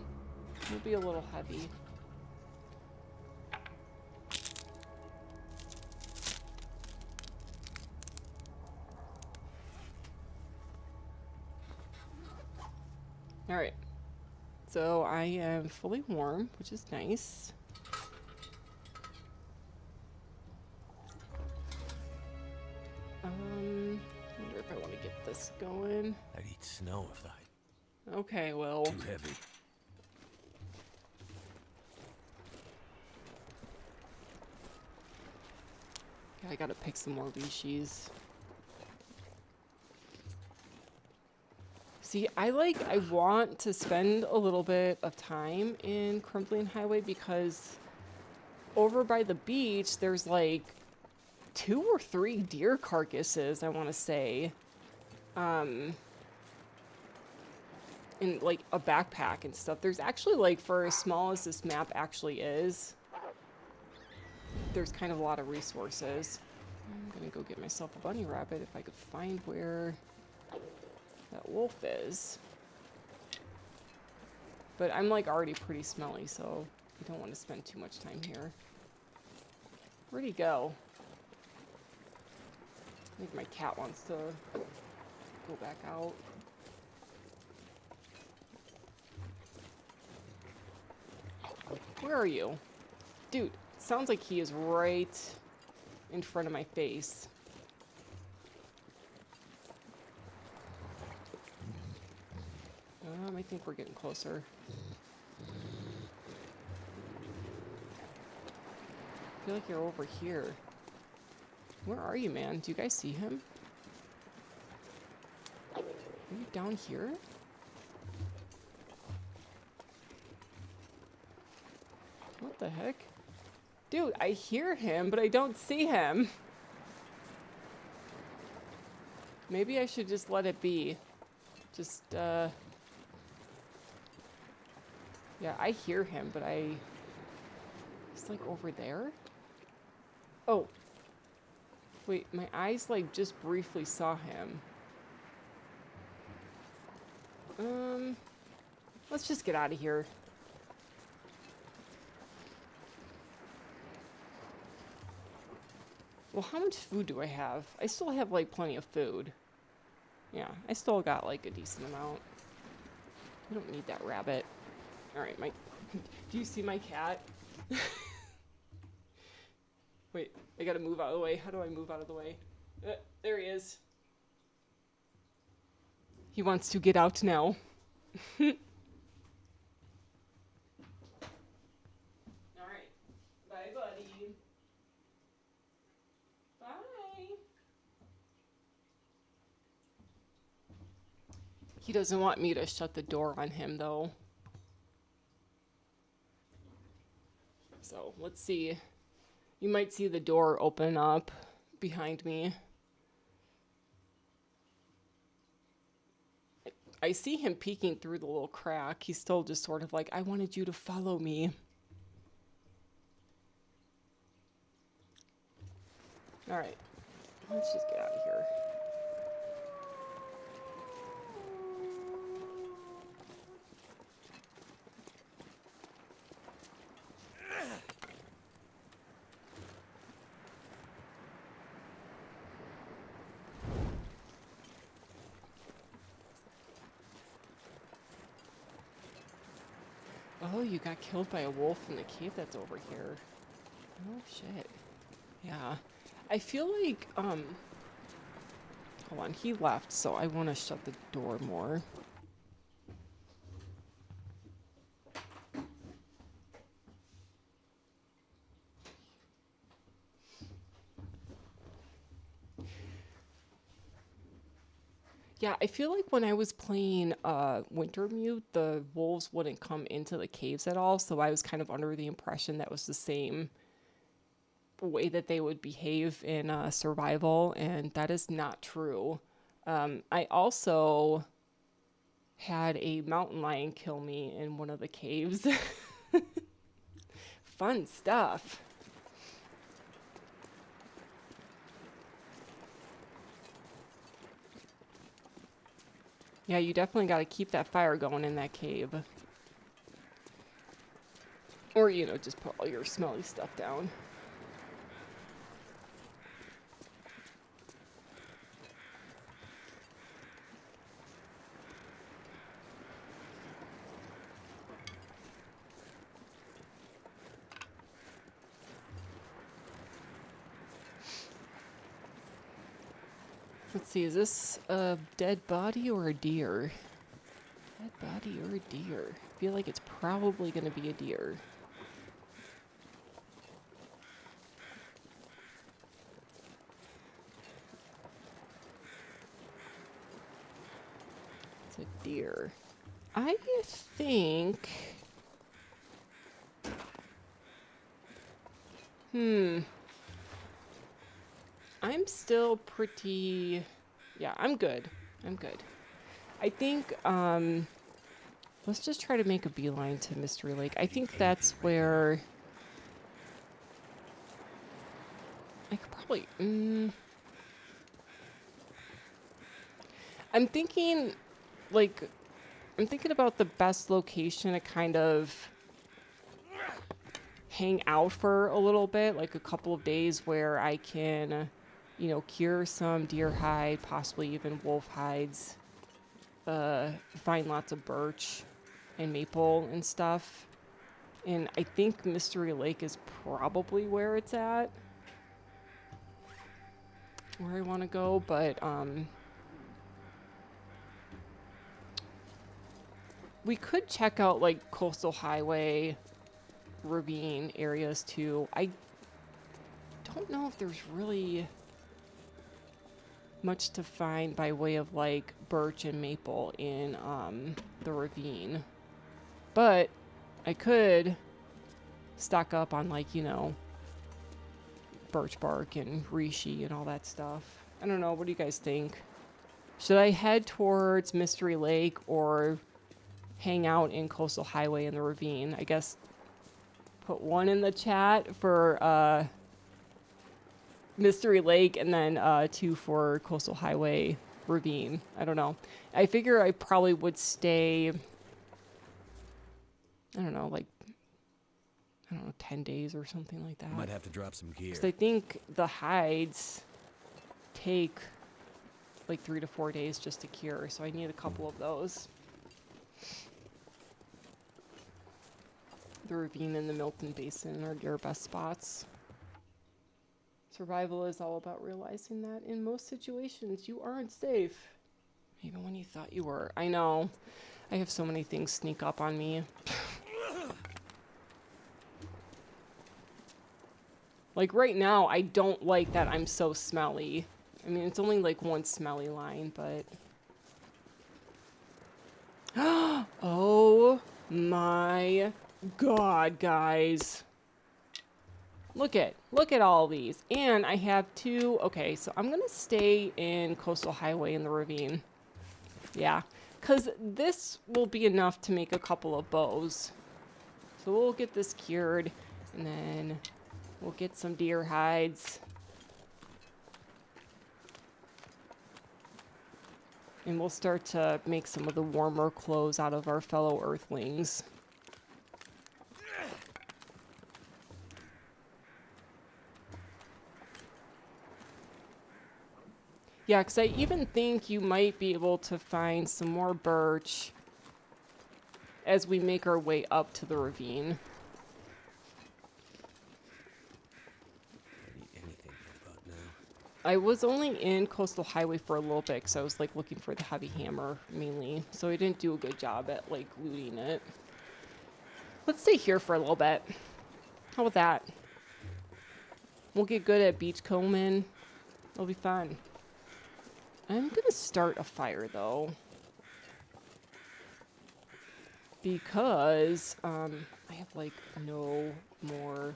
A: it'll be a little heavy. Alright, so I am fully warm, which is nice. Wonder if I want to get this going.
B: I'd eat snow if I...
A: Okay, well...
B: Too heavy.
A: I gotta pick some more Rishis. See, I want to spend a little bit of time in Crumbling Highway because over by the beach, there's like 2 or 3 deer carcasses, I want to say. and like a backpack and stuff. There's actually like, for as small as this map actually is, there's kind of a lot of resources. I'm gonna go get myself a bunny rabbit if I could find where that wolf is. But I'm like already pretty smelly, so I don't want to spend too much time here. Where'd he go? I think my cat wants to go back out. Where are you? Dude, sounds like he is right in front of my face. I think we're getting closer. I feel like you're over here. Where are you, man? Do you guys see him? Are you down here? What the heck? Dude, I hear him, but I don't see him. Maybe I should just let it be. Just, yeah, I hear him, but he's like over there? Oh. Wait, my eyes like just briefly saw him. Let's just get out of here. Well, how much food do I have? I still have like plenty of food. Yeah, I still got like a decent amount. I don't need that rabbit. Alright, do you see my cat? Wait, I gotta move out of the way. How do I move out of the way? There he is. He wants to get out now. Alright. Bye, buddy. Bye. He doesn't want me to shut the door on him, though. So, let's see. You might see the door open up behind me. I see him peeking through the little crack. He's still just sort of like, I wanted you to follow me. Alright. Let's just get out of here. Oh, you got killed by a wolf in the cave that's over here. Oh, shit. Yeah. I feel like, hold on, he left, so I want to shut the door more. Yeah, I feel like when I was playing Wintermute, the wolves wouldn't come into the caves at all, so I was kind of under the impression that was the same way that they would behave in survival, and that is not true. I also had a mountain lion kill me in one of the caves. Fun stuff. Yeah, you definitely got to keep that fire going in that cave. Or, you know, just put all your smelly stuff down. Let's see, is this a dead body or a deer? Dead body or a deer? I feel like it's probably going to be a deer. It's a deer. I think... I'm still pretty... Yeah, I'm good. I'm good. I think, Let's just try to make a beeline to Mystery Lake. I think that's where I could probably... I'm thinking, like, I'm thinking about the best location to kind of hang out for a little bit, like a couple of days where I can, you know, cure some deer hide, possibly even wolf hides, find lots of birch and maple and stuff. And I think Mystery Lake is probably where it's at, where I want to go, but we could check out like Coastal Highway, ravine areas too. I don't know if there's really much to find by way of like birch and maple in the ravine, but I could stock up on, like, you know, birch bark and reishi and all that stuff. I don't know, what do you guys think? Should I head towards Mystery Lake or hang out in Coastal Highway in the ravine? I guess put 1 in the chat for Mystery Lake and then 2 for Coastal Highway ravine. I don't know. I figure I probably would stay, I don't know, like, I don't know, 10 days or something like that.
B: Might have to drop some gear.
A: Because I think the hides take like 3 to 4 days just to cure, so I need a couple of those. The ravine and the Milton Basin are your best spots. Survival is all about realizing that in most situations you aren't safe, even when you thought you were. I know. I have so many things sneak up on me. Like right now, I don't like that I'm so smelly. I mean, it's only like one smelly line, but... Oh my god, guys. Look at all these. And I have 2... Okay, so I'm gonna stay in Coastal Highway in the ravine. Yeah, because this will be enough to make a couple of bows. So we'll get this cured, and then we'll get some deer hides. And we'll start to make some of the warmer clothes out of our fellow earthlings. Yeah, because I even think you might be able to find some more birch as we make our way up to the ravine.
B: Anything about now?
A: I was only in Coastal Highway for a little bit because I was like looking for the heavy hammer mainly, so I didn't do a good job at like looting it. Let's stay here for a little bit. How about that? We'll get good at beachcombing. It'll be fun. I'm gonna start a fire though, because I have like no more.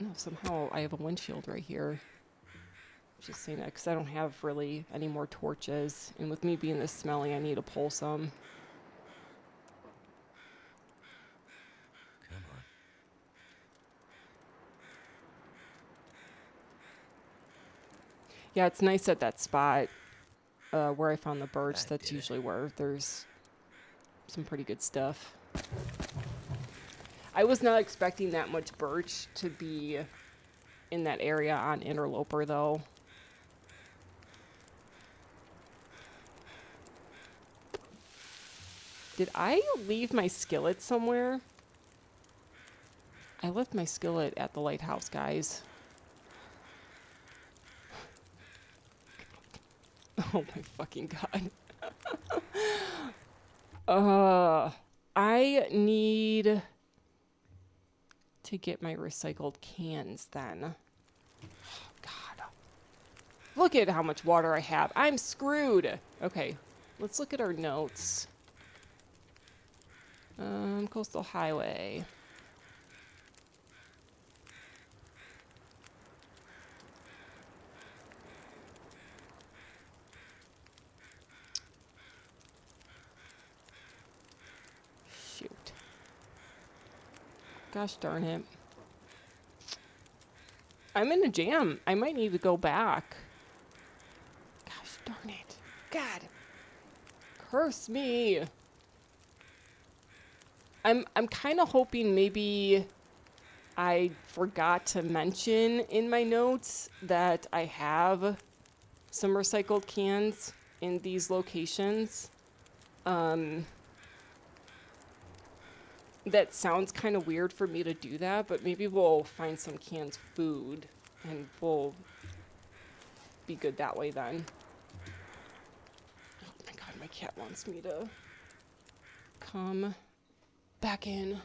A: No, somehow I have a windshield right here. Just saying that because I don't have really any more torches, and with me being this smelly, I need to pull some.
B: Come on.
A: Yeah, it's nice at that spot where I found the birch.
B: I
A: That's
B: did it.
A: usually where there's some pretty good stuff. I was not expecting that much birch to be in that area on Interloper, though. Did I leave my skillet somewhere? I left my skillet at the lighthouse, guys. Oh my fucking god. I need to get my recycled cans then. Oh, god. Look at how much water I have. I'm screwed. Okay, let's look at our notes. Coastal Highway. Gosh darn it. I'm in a jam. I might need to go back. Gosh darn it. God. Curse me. I'm kind of hoping maybe I forgot to mention in my notes that I have some recycled cans in these locations. That sounds kind of weird for me to do that, but maybe we'll find some canned food and we'll be good that way then. Oh my god, my cat wants me to come back in.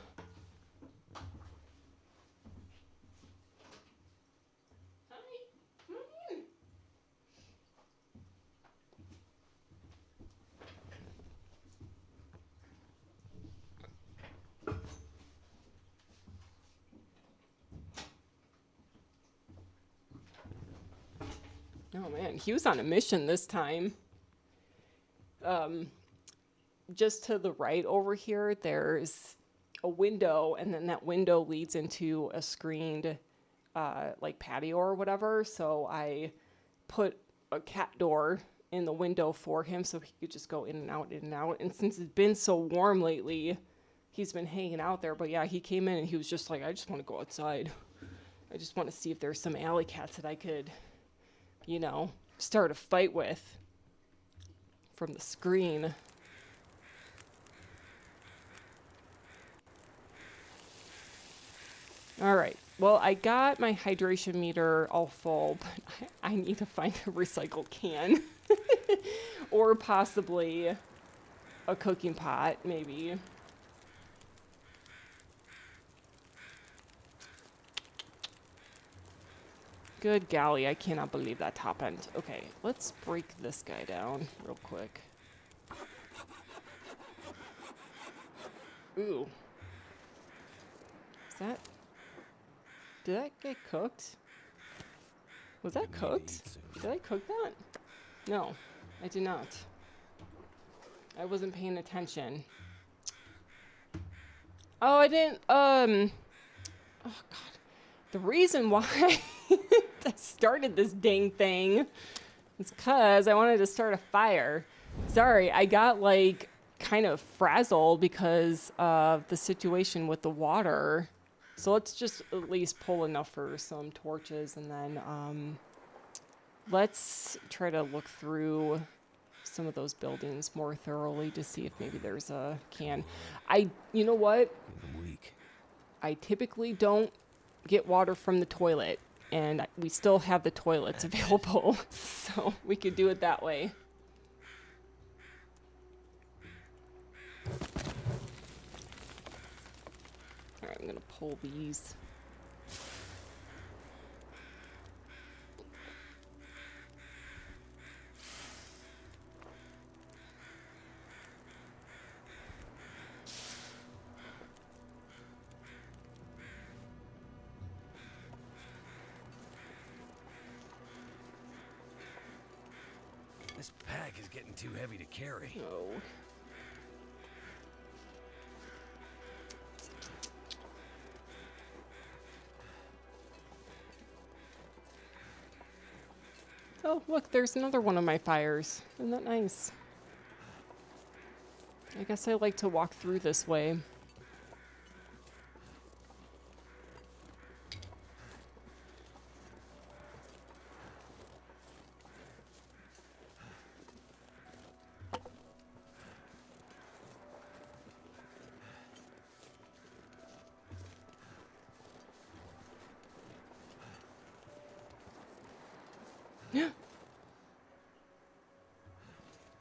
A: Oh man, he was on a mission this time. Just to the right over here, there's a window, and then that window leads into a screened, like patio or whatever. So I put a cat door in the window for him so he could just go in and out, in and out. And since it's been so warm lately, he's been hanging out there. But yeah, he came in and he was just like, I just want to go outside. I just want to see if there's some alley cats that I could, you know, start a fight with from the screen. All right. Well, I got my hydration meter all full, but I need to find a recycled can. Or possibly a cooking pot, maybe. Good golly, I cannot believe that top end. Okay, let's break this guy down real quick. Ooh. Is that... Did that get cooked? Was that cooked? Did I cook that? No, I did not. I wasn't paying attention. Oh, I didn't, oh god. The reason why I started this dang thing is because I wanted to start a fire. Sorry, I got like kind of frazzled because of the situation with the water. So let's just at least pull enough for some torches, and then let's try to look through some of those buildings more thoroughly to see if maybe there's a can. You know what? I typically don't get water from the toilet, and we still have the toilets available, so we could do it that way. All right, I'm gonna pull these.
B: This pack is getting too heavy to carry.
A: Oh. Oh, look, there's another one of my fires. Isn't that nice? I guess I like to walk through this way.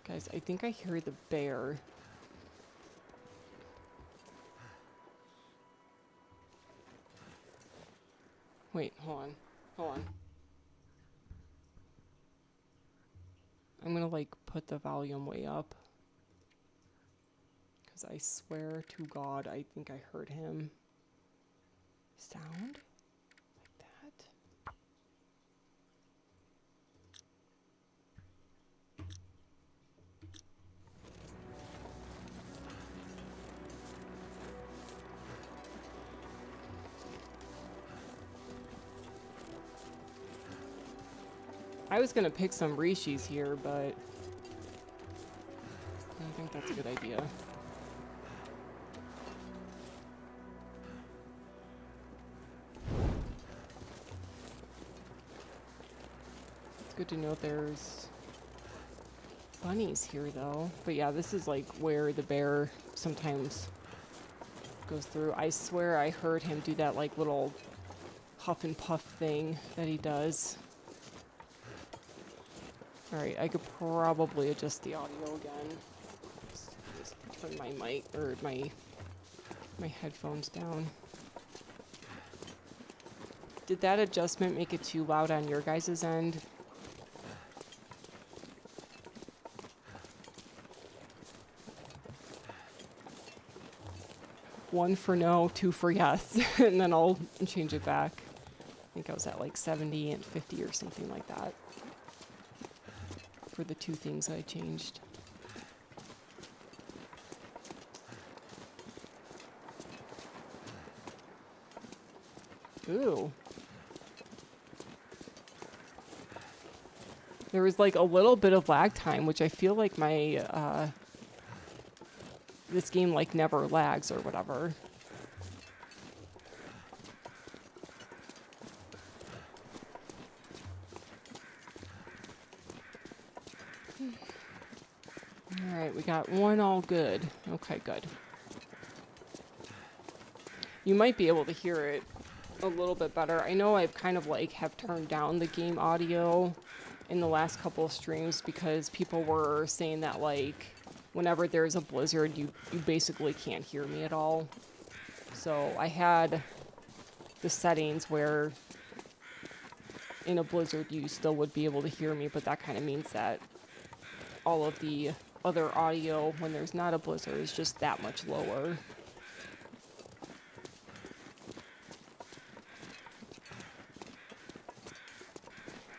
A: Guys, I think I hear the bear. Wait, hold on. Hold on. I'm gonna, like, put the volume way up. Because I swear to God, I think I heard him. Sound? Like that? I was gonna pick some rishis here, but I don't think that's a good idea. It's good to know there's bunnies here, though. But yeah, this is like where the bear sometimes goes through. I swear I heard him do that like little huff and puff thing that he does. Alright, I could probably adjust the audio again. Just turn my mic or my headphones down. Did that adjustment make it too loud on your guys' end? One for no, two for yes, and then I'll change it back. I think I was at like 70 and 50 or something like that for the two things I changed. Ooh. There was like a little bit of lag time, which I feel like my, this game like never lags or whatever. Alright, we got one all good. Okay, good. You might be able to hear it a little bit better. I know I've kind of like have turned down the game audio in the last couple of streams because people were saying that like whenever there's a blizzard you basically can't hear me at all. So I had the settings where in a blizzard you still would be able to hear me, but that kind of means that all of the other audio when there's not a blizzard is just that much lower.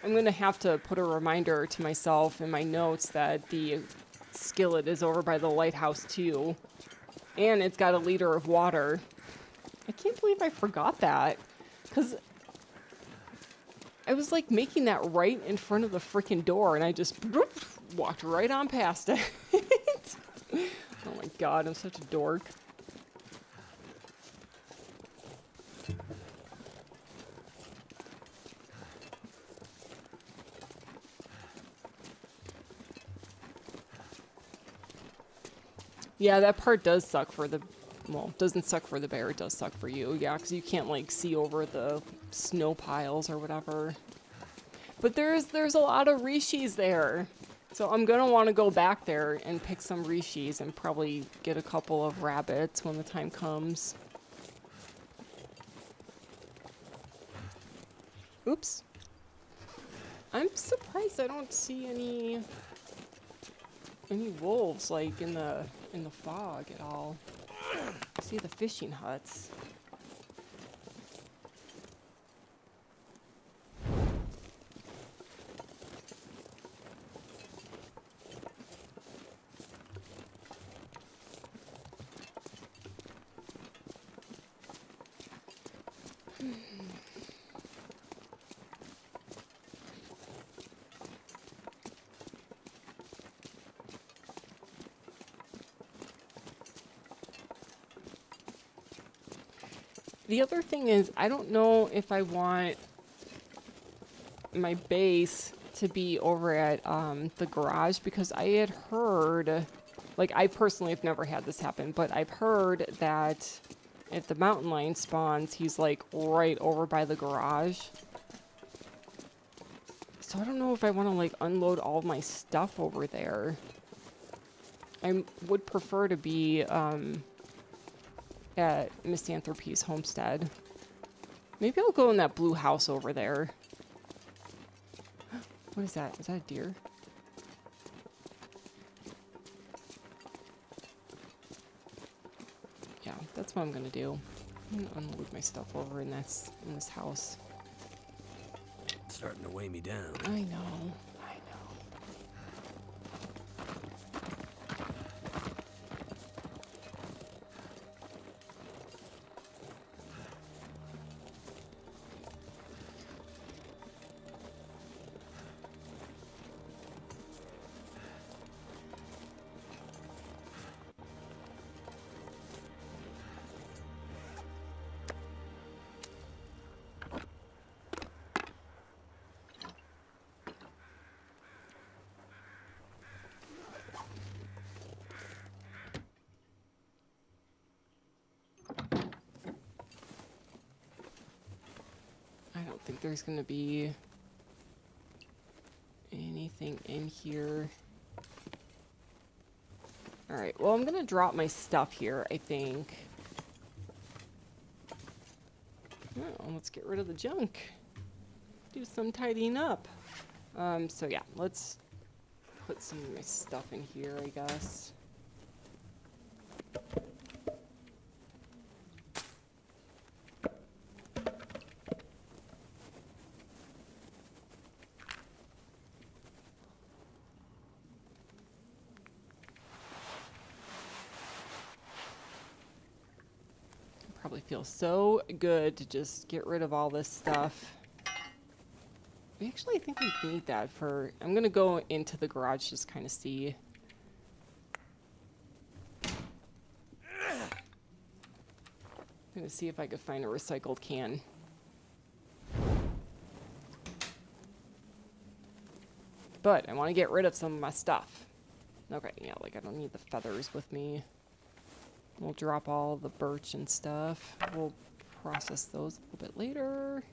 A: I'm going to have to put a reminder to myself in my notes that the skillet is over by the lighthouse too. And it's got a liter of water. I can't believe I forgot that. Because I was like making that right in front of the freaking door and I just walked right on past it. Oh my god, I'm such a dork. Yeah, that part does suck for the... Well, doesn't suck for the bear, it does suck for you. Yeah, because you can't, like, see over the snow piles or whatever. But there's a lot of rishis there. So I'm going to want to go back there and pick some rishis and probably get a couple of rabbits when the time comes. Oops. I'm surprised I don't see any wolves, like, in the fog at all. I see the fishing huts. The other thing is, I don't know if I want my base to be over at the garage, because I had heard, like, I personally have never had this happen, but I've heard that if the mountain lion spawns, he's like right over by the garage. So I don't know if I want to like unload all my stuff over there. I would prefer to be at Misanthropy's homestead. Maybe I'll go in that blue house over there. What is that? Is that a deer? Yeah, that's what I'm gonna do. I'm gonna unload my stuff over in this house.
B: It's starting to weigh me down.
A: I know. think there's gonna be anything in here. Alright, well, I'm gonna drop my stuff here, I think. Oh, let's get rid of the junk. Do some tidying up. So yeah, let's put some of my stuff in here, I guess. Probably feels so good to just get rid of all this stuff. I actually think we need that for... I'm going to go into the garage, just kind of see. I'm going to see if I could find a recycled can. But I want to get rid of some of my stuff. Okay, yeah, like I don't need the feathers with me. We'll drop all the birch and stuff. We'll process those a little bit later.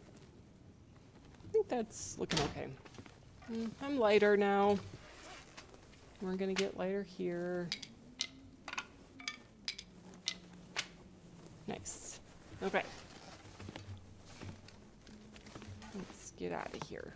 A: I think that's looking okay. I'm lighter now. We're gonna get lighter here. Nice. Okay. Let's get out of here.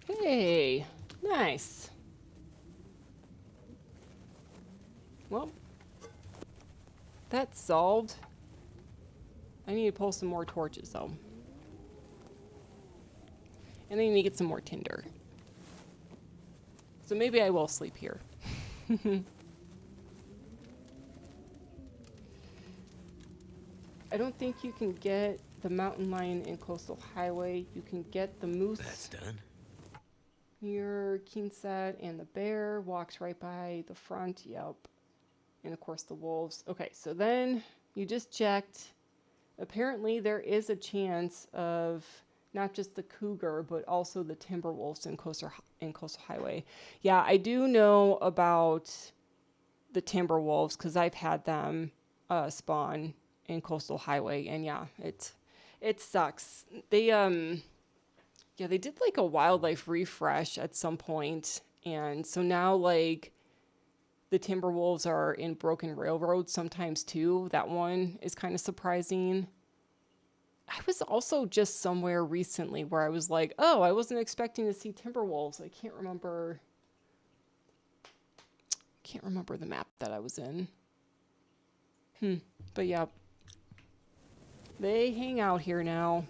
A: Hey, nice. Well, that's solved. I need to pull some more torches, though. And I need to get some more tinder. So maybe I will sleep here. I don't think you can get the mountain lion in Coastal Highway. You can get the moose.
B: That's done.
A: Here, Keenset and the bear walks right by the front. Yep. And of course the wolves. Okay, so then you just checked. Apparently there is a chance of not just the cougar, but also the timber wolves in Coastal Highway. Yeah, I do know about the timber wolves because I've had them spawn in Coastal Highway, and yeah, it sucks. They yeah, they did like a wildlife refresh at some point, and so now like the timber wolves are in Broken Railroad sometimes too. That one is kind of surprising. I was also just somewhere recently where I was like, oh, I wasn't expecting to see timber wolves. I can't remember the map that I was in. But yeah, they hang out here now.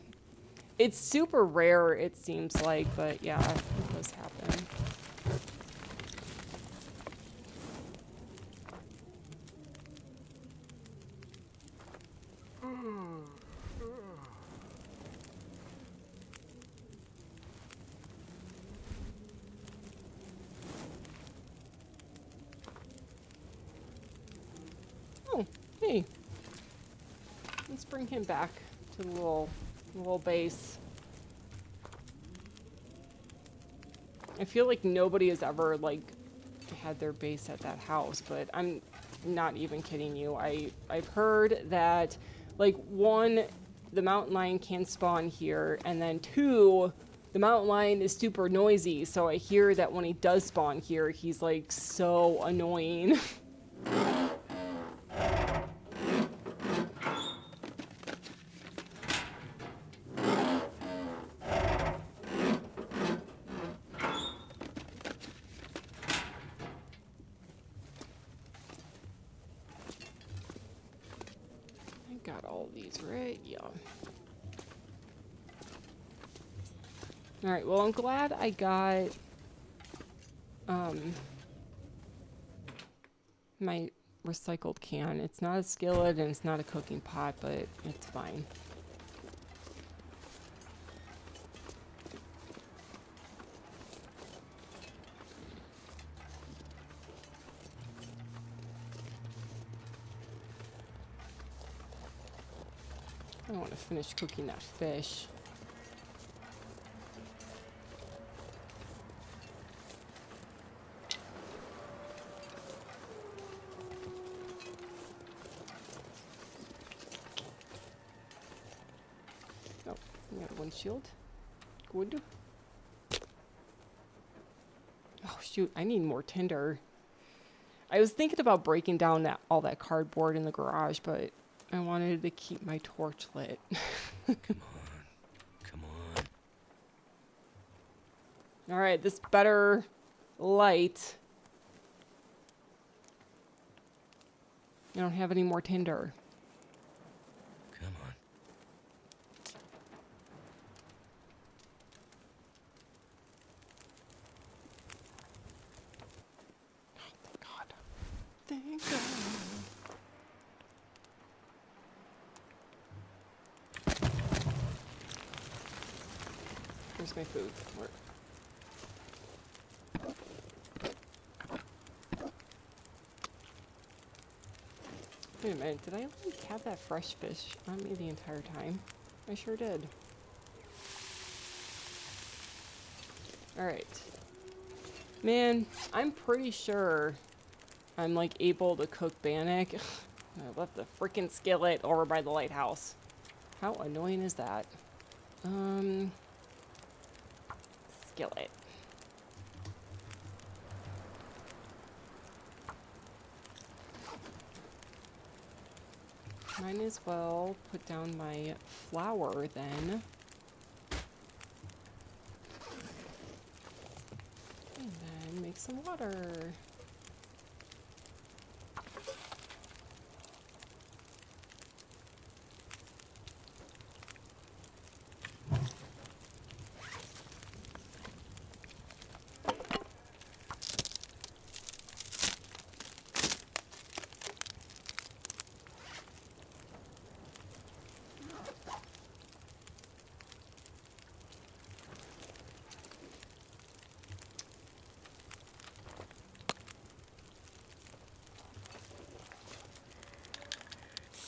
A: It's super rare, it seems like, but yeah, it does happen. Oh, hey. Let's bring him back to the little base. I feel like nobody has ever like had their base at that house, but I'm not even kidding you. I've heard that like one, the mountain lion can spawn here, and then two, the mountain lion is super noisy, so I hear that when he does spawn here, he's like so annoying. Got all these right, yeah. All right, well, I'm glad I got my recycled can. It's not a skillet and it's not a cooking pot, but it's fine. I want to finish cooking that fish. Oh, we got a windshield. Good. Oh shoot, I need more tinder. I was thinking about breaking down all that cardboard in the garage, but I wanted to keep my torch lit.
B: Come on.
A: All right, this better light. I don't have any more tinder.
B: Come on.
A: Thank God. Thank God. Where's my food? Where? Wait a minute, did I have that fresh fish on me the entire time? I sure did. Alright. Man, I'm pretty sure I'm like able to cook bannock. I left the freaking skillet over by the lighthouse. How annoying is that? Skillet. Might as well put down my flour then. And then make some water.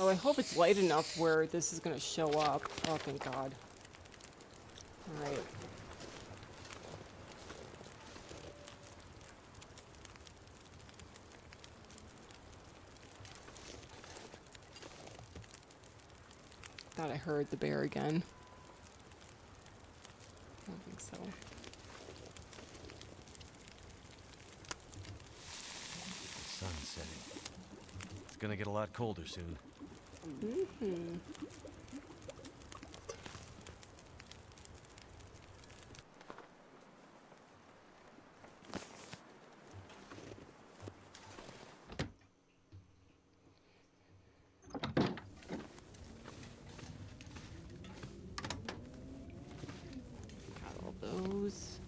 A: Oh, I hope it's light enough where this is gonna show up. Oh, thank God. Alright. Thought I heard the bear again. I don't think so.
B: Sun's setting. It's gonna get a lot colder soon.
A: Mm-hmm. Got all those.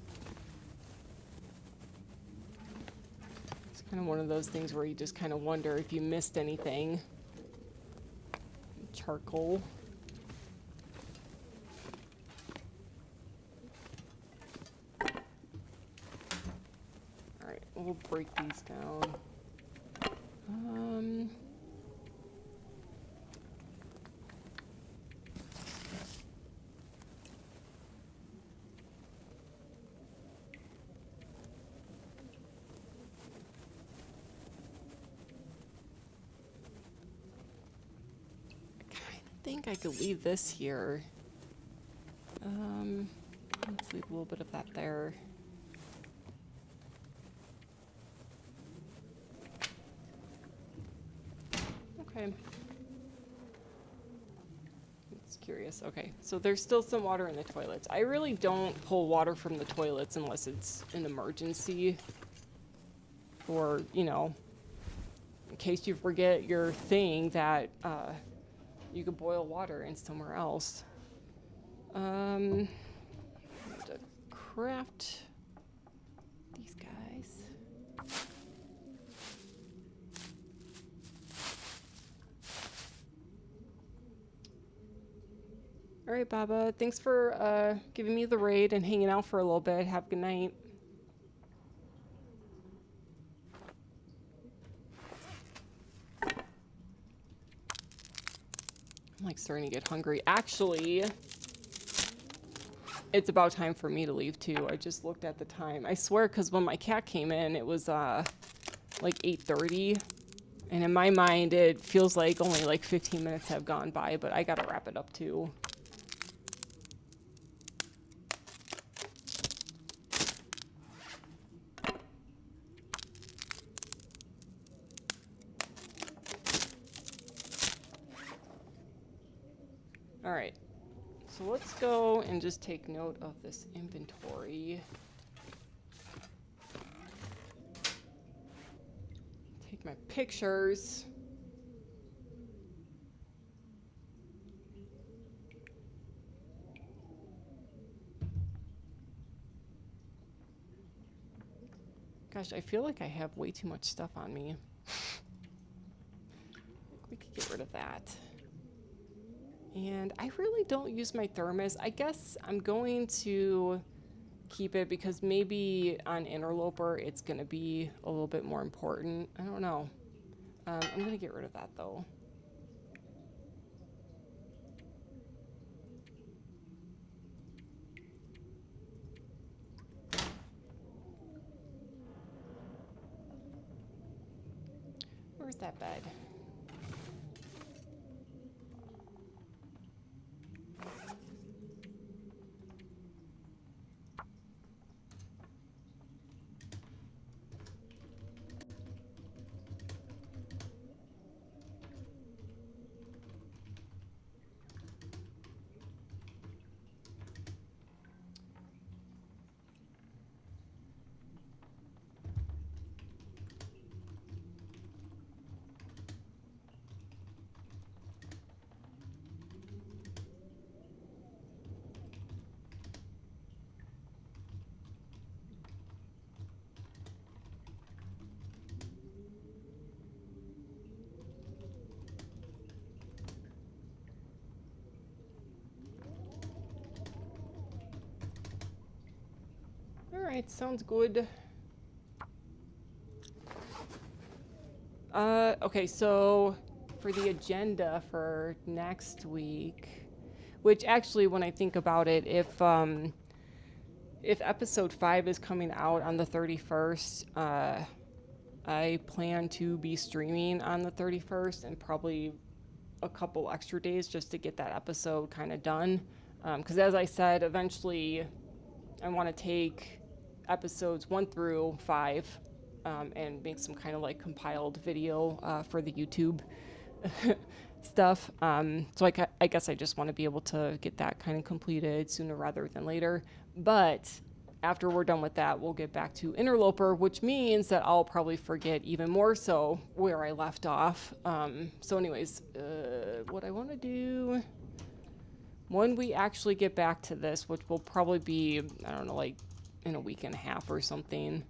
A: It's kind of one of those things where you just kind of wonder if you missed anything. Charcoal. Alright, we'll break these down. I think I could leave this here. Let's leave a little bit of that there. Okay. It's curious. Okay, so there's still some water in the toilets. I really don't pull water from the toilets unless it's an emergency. Or, you know, in case you forget your thing that you could boil water in somewhere else. To craft these guys. All right, Baba. Thanks for giving me the raid and hanging out for a little bit. Have a good night. I'm like starting to get hungry. Actually, it's about time for me to leave too. I just looked at the time. I swear, because when my cat came in, it was like 8:30. And in my mind, it feels like only like 15 minutes have gone by, but I gotta wrap it up too. All right, so let's go and just take note of this inventory. Take my pictures. Gosh, I feel like I have way too much stuff on me. We could get rid of that. And I really don't use my thermos. I guess I'm going to keep it because maybe on Interloper it's going to be a little bit more important. I don't know. I'm going to get rid of that though. Where's that bed? All right, sounds good. Okay, so for the agenda for next week, which actually, when I think about it, if episode 5 is coming out on the 31st, I plan to be streaming on the 31st and probably a couple extra days just to get that episode kind of done. Because as I said, eventually I want to take episodes 1 through 5 and make some kind of like compiled video for the YouTube stuff. So I guess I just want to be able to get that kind of completed sooner rather than later. But after we're done with that, we'll get back to Interloper, which means that I'll probably forget even more so where I left off. So anyways, what I want to do when we actually get back to this, which will probably be, I don't know, like in a week and a half or something,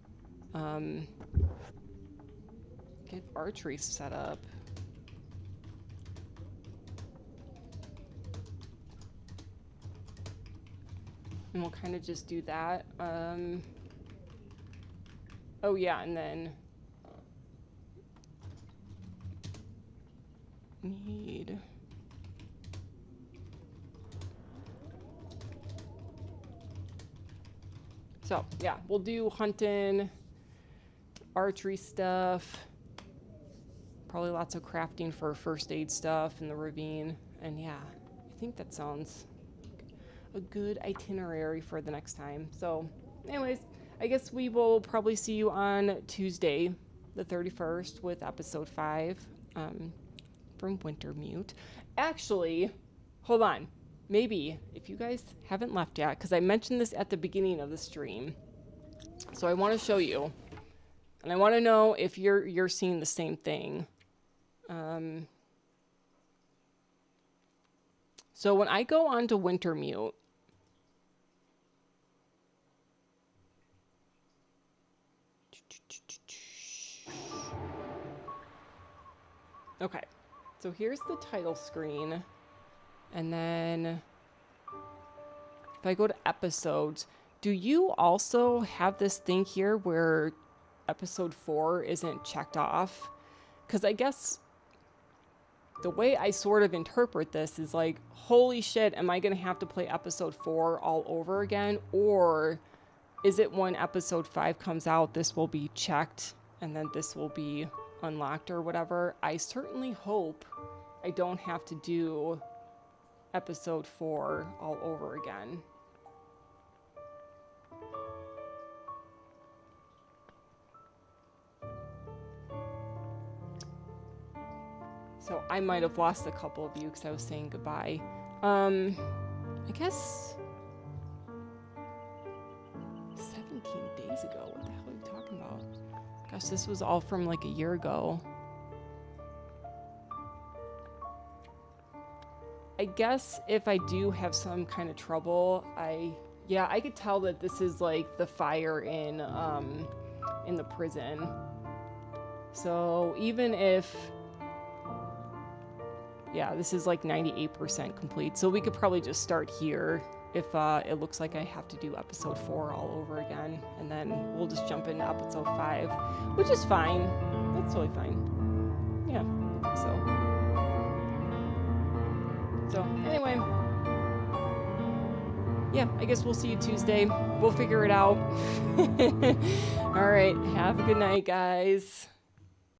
A: get archery set up. And we'll kind of just do that. Oh yeah, and then need so yeah, we'll do hunting, archery stuff, probably lots of crafting for first aid stuff in the ravine, and yeah, I think that sounds a good itinerary for the next time. So anyways, I guess we will probably see you on Tuesday the 31st with episode 5 from Wintermute. Actually, hold on, maybe if you guys haven't left yet, because I mentioned this at the beginning of the stream, so I want to show you and I want to know if you're seeing the same thing. So when I go on to Wintermute, okay, so here's the title screen, and then if I go to episodes, do you also have this thing here where episode 4 isn't checked off? Because I guess the way I sort of interpret this is like, holy shit, am I going to have to play episode 4 all over again? Or is it when episode 5 comes out, this will be checked and then this will be unlocked or whatever? I certainly hope I don't have to do episode 4 all over again. So I might have lost a couple of you because I was saying goodbye. I guess 17 days ago. What the hell are you talking about? Gosh, this was all from like a year ago. I guess if I do have some kind of trouble, I could tell that this is like the fire in the prison. So even if, yeah, this is like 98% complete. So we could probably just start here if it looks like I have to do episode 4 all over again. And then we'll just jump into episode 5, which is fine. That's totally fine. Yeah, I think so. So anyway, yeah, I guess we'll see you Tuesday. We'll figure it out. All right, have a good night, guys.